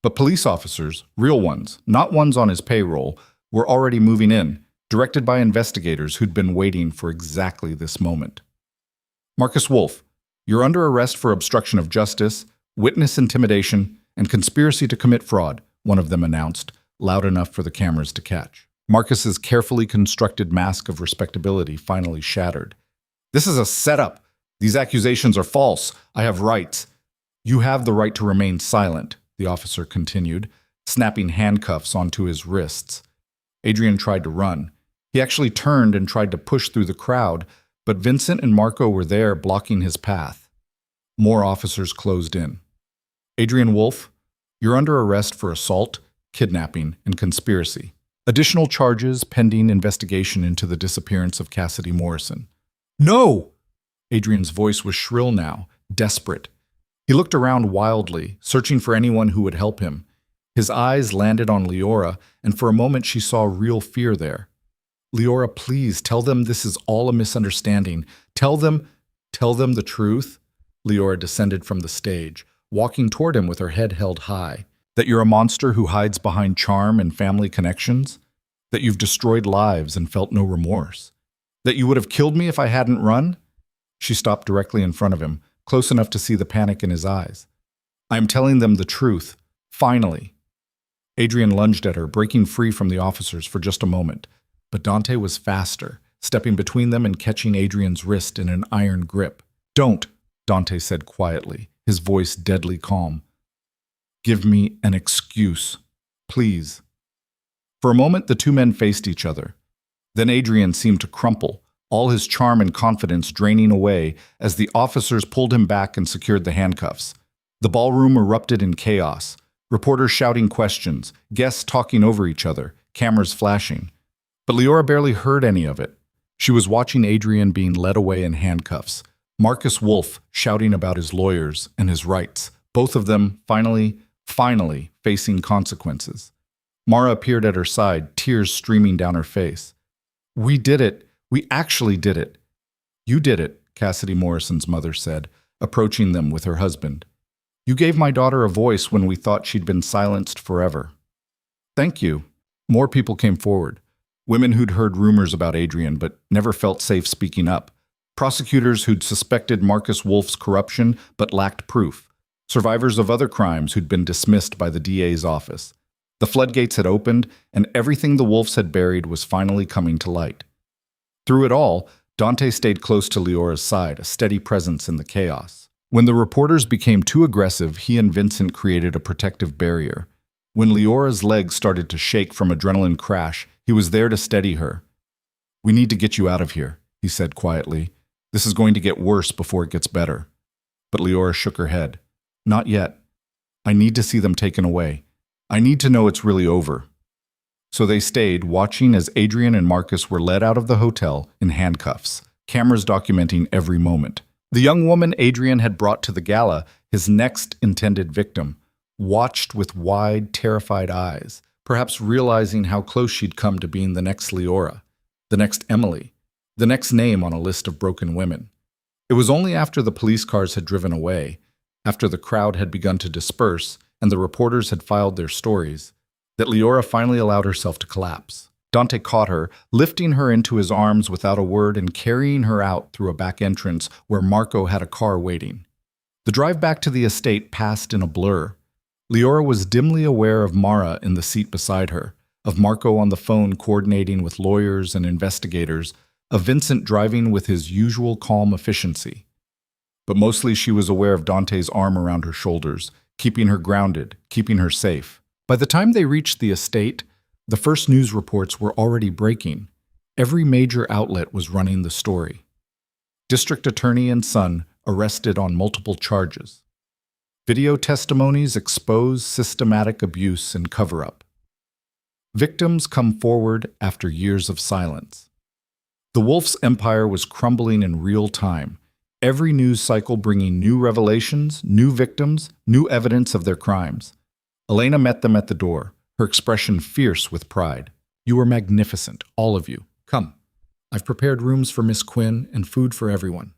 But police officers, real ones, not ones on his payroll, were already moving in, directed by investigators who'd been waiting for exactly this moment. "Marcus Wolfe, you're under arrest for obstruction of justice, witness intimidation, and conspiracy to commit fraud," one of them announced, loud enough for the cameras to catch. Marcus's carefully constructed mask of respectability finally shattered. "This is a setup. These accusations are false. I have rights." "You have the right to remain silent," the officer continued, snapping handcuffs onto his wrists. Adrian tried to run. He actually turned and tried to push through the crowd, but Vincent and Marco were there blocking his path. More officers closed in. "Adrian Wolfe, you're under arrest for assault, kidnapping, and conspiracy. Additional charges pending investigation into the disappearance of Cassidy Morrison." "No!" Adrian's voice was shrill now, desperate. He looked around wildly, searching for anyone who would help him. His eyes landed on Leora, and for a moment she saw real fear there. "Leora, please, tell them this is all a misunderstanding. Tell them the truth." Leora descended from the stage, walking toward him with her head held high. "That you're a monster who hides behind charm and family connections? That you've destroyed lives and felt no remorse? That you would have killed me if I hadn't run?" She stopped directly in front of him, close enough to see the panic in his eyes. "I am telling them the truth. Finally." Adrian lunged at her, breaking free from the officers for just a moment. But Dante was faster, stepping between them and catching Adrian's wrist in an iron grip. "Don't," Dante said quietly, his voice deadly calm. "Give me an excuse, please." For a moment, the two men faced each other. Then Adrian seemed to crumple, all his charm and confidence draining away as the officers pulled him back and secured the handcuffs. The ballroom erupted in chaos, reporters shouting questions, guests talking over each other, cameras flashing. But Leora barely heard any of it. She was watching Adrian being led away in handcuffs, Marcus Wolfe shouting about his lawyers and his rights, both of them finally facing consequences. Mara appeared at her side, tears streaming down her face. "We did it. We actually did it." "You did it," Cassidy Morrison's mother said, approaching them with her husband. "You gave my daughter a voice when we thought she'd been silenced forever." "Thank you." More people came forward. Women who'd heard rumors about Adrian but never felt safe speaking up. Prosecutors who'd suspected Marcus Wolf's corruption but lacked proof. Survivors of other crimes who'd been dismissed by the DA's office. The floodgates had opened, and everything the Wolves had buried was finally coming to light. Through it all, Dante stayed close to Leora's side, a steady presence in the chaos. When the reporters became too aggressive, he and Vincent created a protective barrier. When Leora's legs started to shake from adrenaline crash, he was there to steady her. "We need to get you out of here," he said quietly. "This is going to get worse before it gets better." But Leora shook her head. "Not yet. I need to see them taken away. I need to know it's really over." So they stayed, watching as Adrian and Marcus were led out of the hotel in handcuffs, cameras documenting every moment. The young woman Adrian had brought to the gala, his next intended victim, watched with wide, terrified eyes, perhaps realizing how close she'd come to being the next Leora, the next Emily, the next name on a list of broken women. It was only after the police cars had driven away, after the crowd had begun to disperse and the reporters had filed their stories, that Leora finally allowed herself to collapse. Dante caught her, lifting her into his arms without a word and carrying her out through a back entrance where Marco had a car waiting. The drive back to the estate passed in a blur. Leora was dimly aware of Mara in the seat beside her, of Marco on the phone coordinating with lawyers and investigators, of Vincent driving with his usual calm efficiency. But mostly she was aware of Dante's arm around her shoulders, keeping her grounded, keeping her safe. By the time they reached the estate, the first news reports were already breaking. Every major outlet was running the story. District Attorney and son arrested on multiple charges. Video testimonies expose systematic abuse and cover-up. Victims come forward after years of silence. The Wolf's empire was crumbling in real time, every news cycle bringing new revelations, new victims, new evidence of their crimes. Elena met them at the door, her expression fierce with pride. "You are magnificent, all of you. Come. I've prepared rooms for Miss Quinn and food for everyone."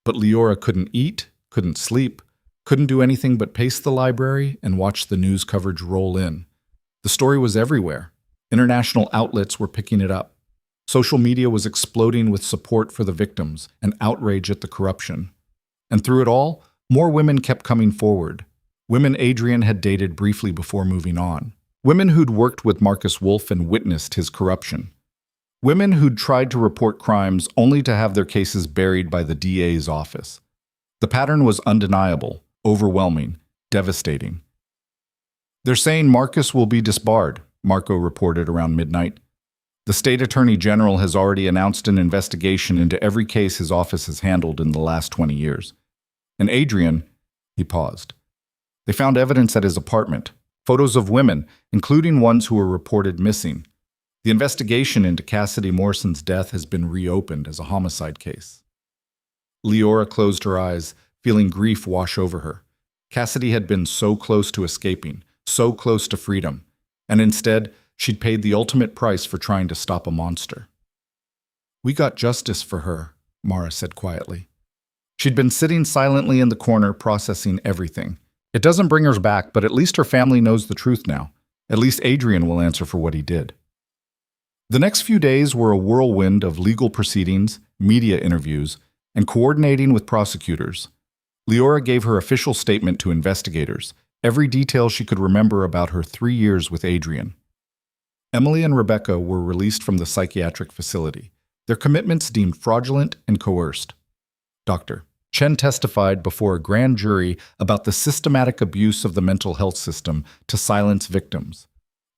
But Leora couldn't eat, couldn't sleep, couldn't do anything but pace the library and watch the news coverage roll in. The story was everywhere. International outlets were picking it up. Social media was exploding with support for the victims and outrage at the corruption. And through it all, more women kept coming forward. Women Adrian had dated briefly before moving on. Women who'd worked with Marcus Wolf and witnessed his corruption. Women who'd tried to report crimes only to have their cases buried by the DA's office. The pattern was undeniable, overwhelming, devastating. "They're saying Marcus will be disbarred," Marco reported around midnight. "The state attorney general has already announced an investigation into every case his office has handled in the last 20 years. And Adrian," he paused. "They found evidence at his apartment, photos of women, including ones who were reported missing. The investigation into Cassidy Morrison's death has been reopened as a homicide case." Leora closed her eyes, feeling grief wash over her. Cassidy had been so close to escaping, so close to freedom, and instead, she'd paid the ultimate price for trying to stop a monster. "We got justice for her," Mara said quietly. She'd been sitting silently in the corner processing everything. "It doesn't bring her back, but at least her family knows the truth now. At least Adrian will answer for what he did." The next few days were a whirlwind of legal proceedings, media interviews, and coordinating with prosecutors. Leora gave her official statement to investigators, every detail she could remember about her 3 years with Adrian. Emily and Rebecca were released from the psychiatric facility, their commitments deemed fraudulent and coerced. Dr. Chen testified before a grand jury about the systematic abuse of the mental health system to silence victims.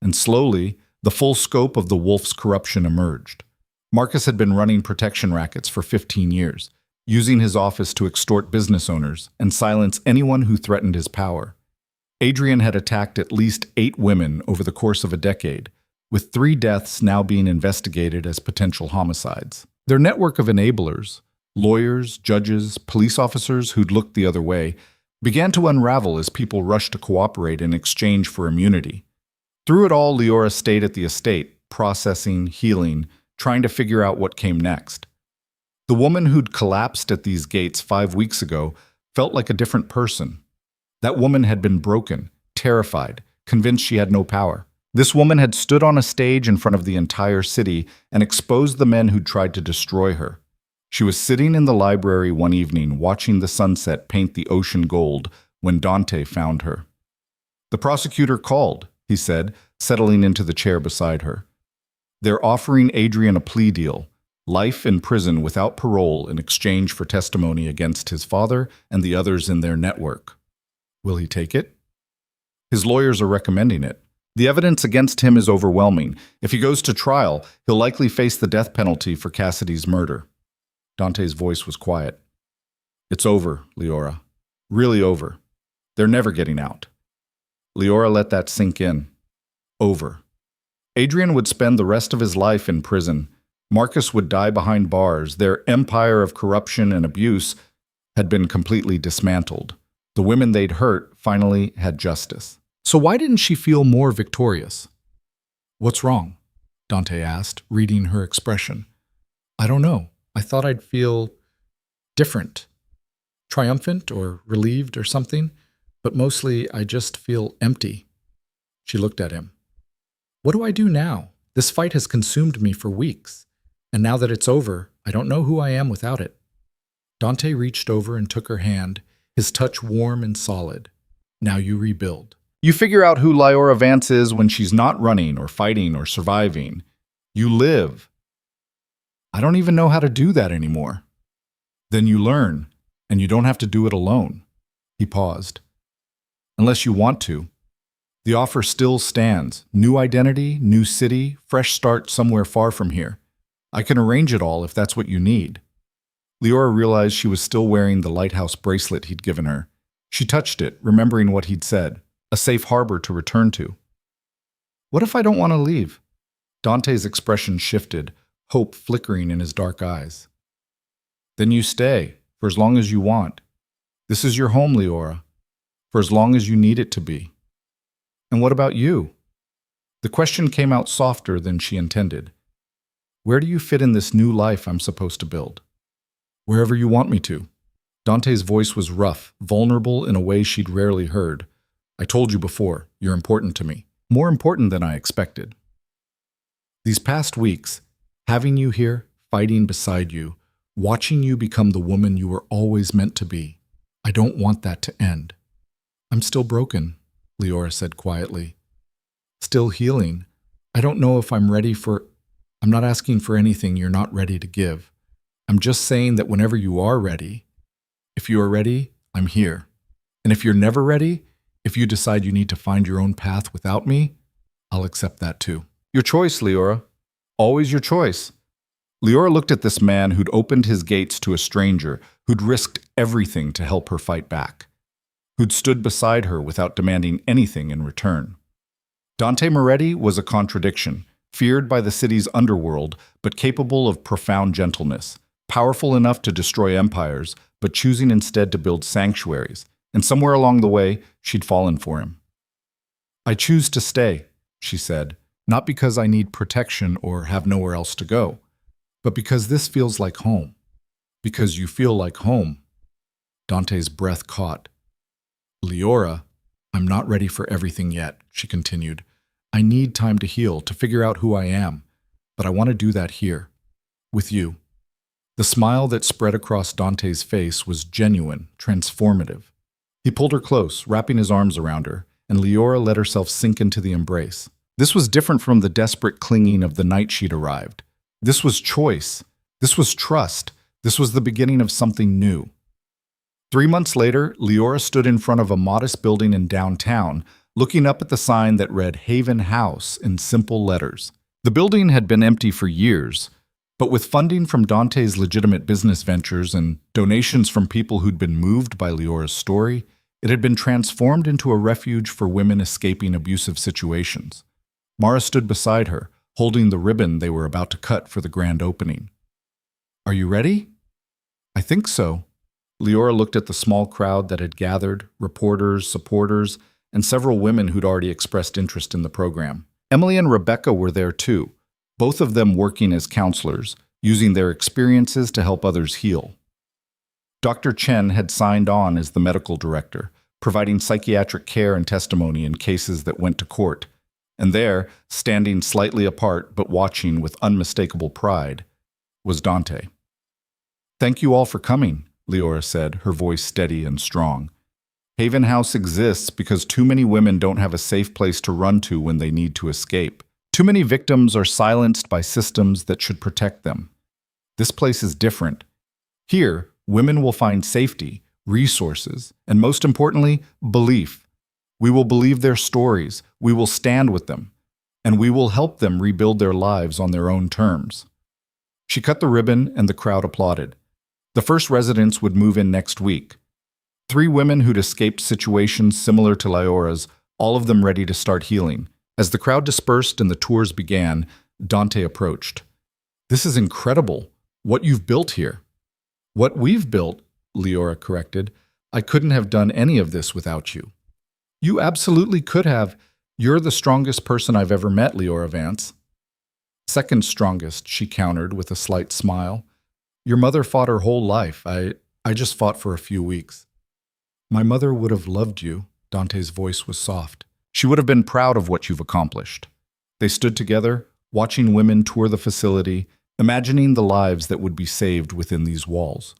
And slowly, the full scope of the Wolf's corruption emerged. Marcus had been running protection rackets for 15 years, using his office to extort business owners and silence anyone who threatened his power. Adrian had attacked at least 8 women over the course of a decade, with 3 deaths now being investigated as potential homicides. Their network of enablers, lawyers, judges, police officers who'd looked the other way, began to unravel as people rushed to cooperate in exchange for immunity. Through it all, Leora stayed at the estate, processing, healing, trying to figure out what came next. The woman who'd collapsed at these gates 5 weeks ago felt like a different person. That woman had been broken, terrified, convinced she had no power. This woman had stood on a stage in front of the entire city and exposed the men who'd tried to destroy her. She was sitting in the library one evening watching the sunset paint the ocean gold when Dante found her. "The prosecutor called," he said, settling into the chair beside her. "They're offering Adrian a plea deal, life in prison without parole in exchange for testimony against his father and the others in their network. Will he take it?" "His lawyers are recommending it. The evidence against him is overwhelming. If he goes to trial, he'll likely face the death penalty for Cassidy's murder." Dante's voice was quiet. "It's over, Leora. Really over. They're never getting out." Leora let that sink in. Over. Adrian would spend the rest of his life in prison. Marcus would die behind bars. Their empire of corruption and abuse had been completely dismantled. The women they'd hurt finally had justice. So why didn't she feel more victorious? "What's wrong?" Dante asked, reading her expression. "I don't know. I thought I'd feel different. Triumphant or relieved or something. But mostly I just feel empty." She looked at him. "What do I do now? This fight has consumed me for weeks. And now that it's over, I don't know who I am without it." Dante reached over and took her hand, his touch warm and solid. "Now you rebuild. You figure out who Leora Vance is when she's not running or fighting or surviving. You live. I don't even know how to do that anymore. Then you learn, and you don't have to do it alone." He paused. "Unless you want to. The offer still stands. New identity, new city, fresh start somewhere far from here. I can arrange it all if that's what you need." Leora realized she was still wearing the lighthouse bracelet he'd given her. She touched it, remembering what he'd said, a safe harbor to return to. "What if I don't want to leave?" Dante's expression shifted, hope flickering in his dark eyes. "Then you stay, for as long as you want. This is your home, Leora, for as long as you need it to be." "And what about you?" The question came out softer than she intended. "Where do you fit in this new life I'm supposed to build?" "Wherever you want me to." Dante's voice was rough, vulnerable in a way she'd rarely heard. "I told you before, you're important to me. More important than I expected. These past weeks, having you here, fighting beside you, watching you become the woman you were always meant to be, I don't want that to end." "I'm still broken," Leora said quietly. "Still healing. I don't know if I'm ready for... I'm not asking for anything you're not ready to give. I'm just saying that whenever you are ready, if you are ready, I'm here. And if you're never ready, if you decide you need to find your own path without me, I'll accept that too." "Your choice, Leora. Always your choice." Leora looked at this man who'd opened his gates to a stranger, who'd risked everything to help her fight back, who'd stood beside her without demanding anything in return. Dante Moretti was a contradiction, feared by the city's underworld, but capable of profound gentleness, powerful enough to destroy empires, but choosing instead to build sanctuaries, and somewhere along the way, she'd fallen for him. "I choose to stay," she said, "not because I need protection or have nowhere else to go, but because this feels like home. Because you feel like home." Dante's breath caught. "Leora, I'm not ready for everything yet," she continued. "I need time to heal, to figure out who I am, but I want to do that here, with you." The smile that spread across Dante's face was genuine, transformative. He pulled her close, wrapping his arms around her, and Leora let herself sink into the embrace. This was different from the desperate clinging of the night she'd arrived. This was choice. This was trust. This was the beginning of something new. 3 months later, Leora stood in front of a modest building in downtown, looking up at the sign that read Haven House in simple letters. The building had been empty for years, but with funding from Dante's legitimate business ventures and donations from people who'd been moved by Leora's story, it had been transformed into a refuge for women escaping abusive situations. Mara stood beside her, holding the ribbon they were about to cut for the grand opening. "Are you ready?" "I think so." Leora looked at the small crowd that had gathered, reporters, supporters, and several women who'd already expressed interest in the program. Emily and Rebecca were there too, both of them working as counselors, using their experiences to help others heal. Dr. Chen had signed on as the medical director, providing psychiatric care and testimony in cases that went to court. And there, standing slightly apart but watching with unmistakable pride, was Dante. Thank you all for coming, Leora said, her voice steady and strong. Haven House exists because too many women don't have a safe place to run to when they need to escape. Too many victims are silenced by systems that should protect them. This place is different. Here, women will find safety, resources, and most importantly, belief. We will believe their stories, we will stand with them, and we will help them rebuild their lives on their own terms. She cut the ribbon and the crowd applauded. The first residents would move in next week. 3 women who'd escaped situations similar to Leora's, all of them ready to start healing. As the crowd dispersed and the tours began, Dante approached. This is incredible, what you've built here. What we've built, Leora corrected. I couldn't have done any of this without you. You absolutely could have. You're the strongest person I've ever met, Leora Vance. Second strongest, she countered with a slight smile. Your mother fought her whole life. I just fought for a few weeks. My mother would have loved you. Dante's voice was soft. She would have been proud of what you've accomplished. They stood together, watching women tour the facility, imagining the lives that would be saved within these walls.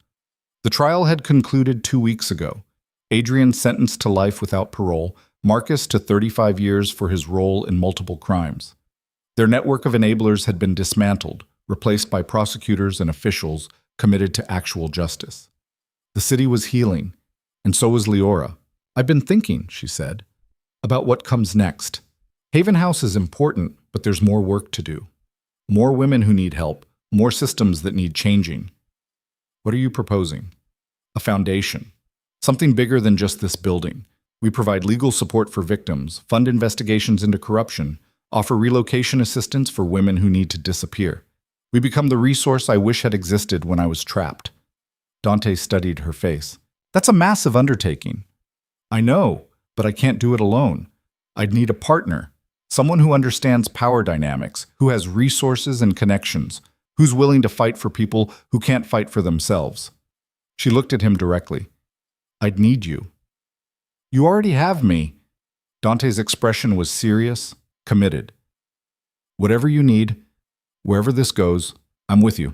The trial had concluded 2 weeks ago. Adrian sentenced to life without parole, Marcus to 35 years for his role in multiple crimes. Their network of enablers had been dismantled, replaced by prosecutors and officials committed to actual justice. The city was healing, and so was Leora. I've been thinking, she said, about what comes next. Haven House is important, but there's more work to do. More women who need help, more systems that need changing. What are you proposing? A foundation. Something bigger than just this building. We provide legal support for victims, fund investigations into corruption, offer relocation assistance for women who need to disappear. We become the resource I wish had existed when I was trapped. Dante studied her face. That's a massive undertaking. I know, but I can't do it alone. I'd need a partner, someone who understands power dynamics, who has resources and connections, who's willing to fight for people who can't fight for themselves. She looked at him directly. I'd need you. You already have me. Dante's expression was serious, committed. Whatever you need, wherever this goes, I'm with you.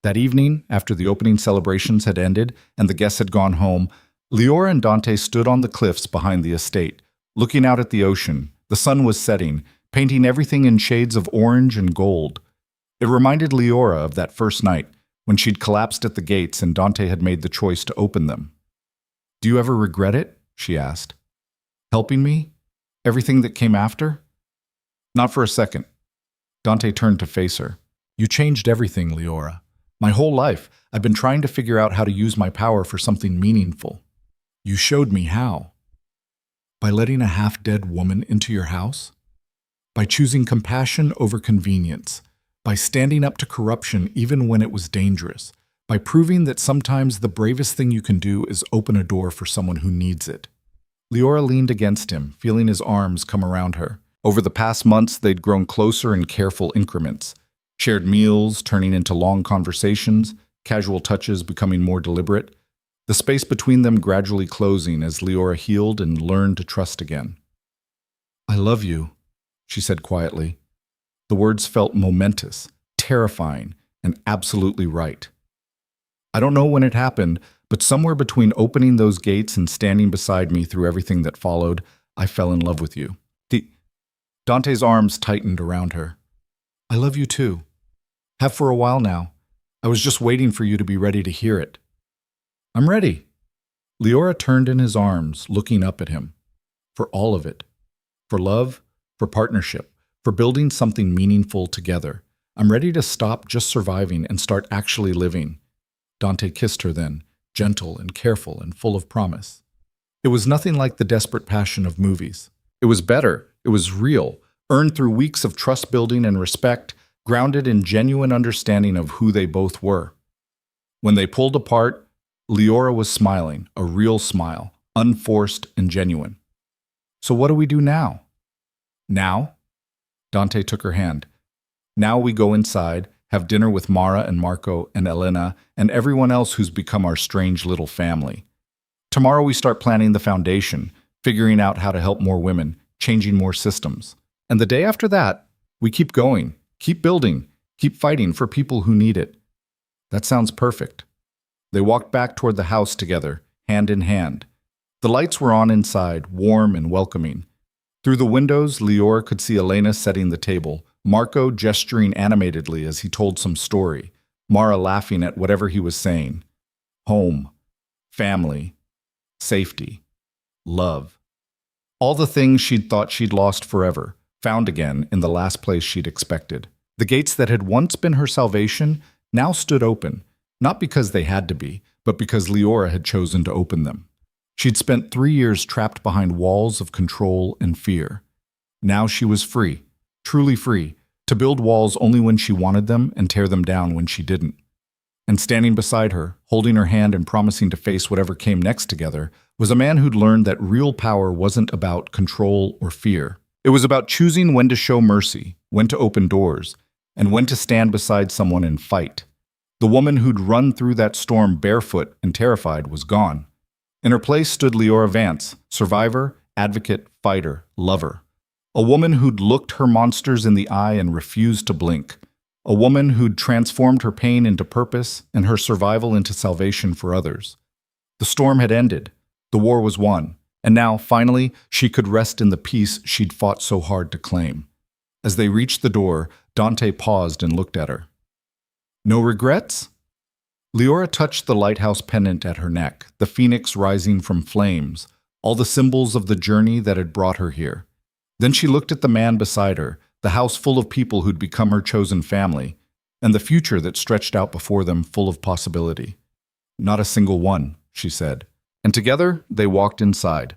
That evening, after the opening celebrations had ended and the guests had gone home, Leora and Dante stood on the cliffs behind the estate, looking out at the ocean. The sun was setting, painting everything in shades of orange and gold. It reminded Leora of that first night, when she'd collapsed at the gates and Dante had made the choice to open them. Do you ever regret it? She asked. Helping me? Everything that came after? Not for a second. Dante turned to face her. You changed everything, Leora. My whole life, I've been trying to figure out how to use my power for something meaningful. You showed me how. By letting a half-dead woman into your house? By choosing compassion over convenience? By standing up to corruption even when it was dangerous? By proving that sometimes the bravest thing you can do is open a door for someone who needs it? Leora leaned against him, feeling his arms come around her. Over the past months, they'd grown closer in careful increments. Shared meals turning into long conversations, casual touches becoming more deliberate, the space between them gradually closing as Leora healed and learned to trust again. I love you, she said quietly. The words felt momentous, terrifying, and absolutely right. I don't know when it happened, but somewhere between opening those gates and standing beside me through everything that followed, I fell in love with you. Dante's arms tightened around her. I love you too. Have for a while now. I was just waiting for you to be ready to hear it. I'm ready. Leora turned in his arms, looking up at him. For all of it. For love, for partnership, for building something meaningful together. I'm ready to stop just surviving and start actually living. Dante kissed her then, gentle and careful and full of promise. It was nothing like the desperate passion of movies. It was better. It was real, earned through weeks of trust building and respect, grounded in genuine understanding of who they both were. When they pulled apart, Leora was smiling, a real smile, unforced and genuine. So what do we do now? Now? Dante took her hand. Now we go inside, have dinner with Mara and Marco and Elena and everyone else who's become our strange little family. Tomorrow we start planning the foundation, figuring out how to help more women, changing more systems. And the day after that, we keep going, keep building, keep fighting for people who need it. That sounds perfect. They walked back toward the house together, hand in hand. The lights were on inside, warm and welcoming. Through the windows, Leora could see Elena setting the table, Marco gesturing animatedly as he told some story, Mara laughing at whatever he was saying. Home, family, safety, love. All the things she'd thought she'd lost forever, found again in the last place she'd expected. The gates that had once been her salvation now stood open, not because they had to be, but because Leora had chosen to open them. She'd spent 3 years trapped behind walls of control and fear. Now she was free, truly free, to build walls only when she wanted them and tear them down when she didn't. And standing beside her, holding her hand and promising to face whatever came next together, was a man who'd learned that real power wasn't about control or fear. It was about choosing when to show mercy, when to open doors, and when to stand beside someone and fight. The woman who'd run through that storm barefoot and terrified was gone. In her place stood Leora Vance, survivor, advocate, fighter, lover. A woman who'd looked her monsters in the eye and refused to blink. A woman who'd transformed her pain into purpose and her survival into salvation for others. The storm had ended. The war was won. And now, finally, she could rest in the peace she'd fought so hard to claim. As they reached the door, Dante paused and looked at her. No regrets? Leora touched the lighthouse pendant at her neck, the phoenix rising from flames, all the symbols of the journey that had brought her here. Then she looked at the man beside her, the house full of people who'd become her chosen family, and the future that stretched out before them full of possibility. Not a single one, she said. And together, they walked inside.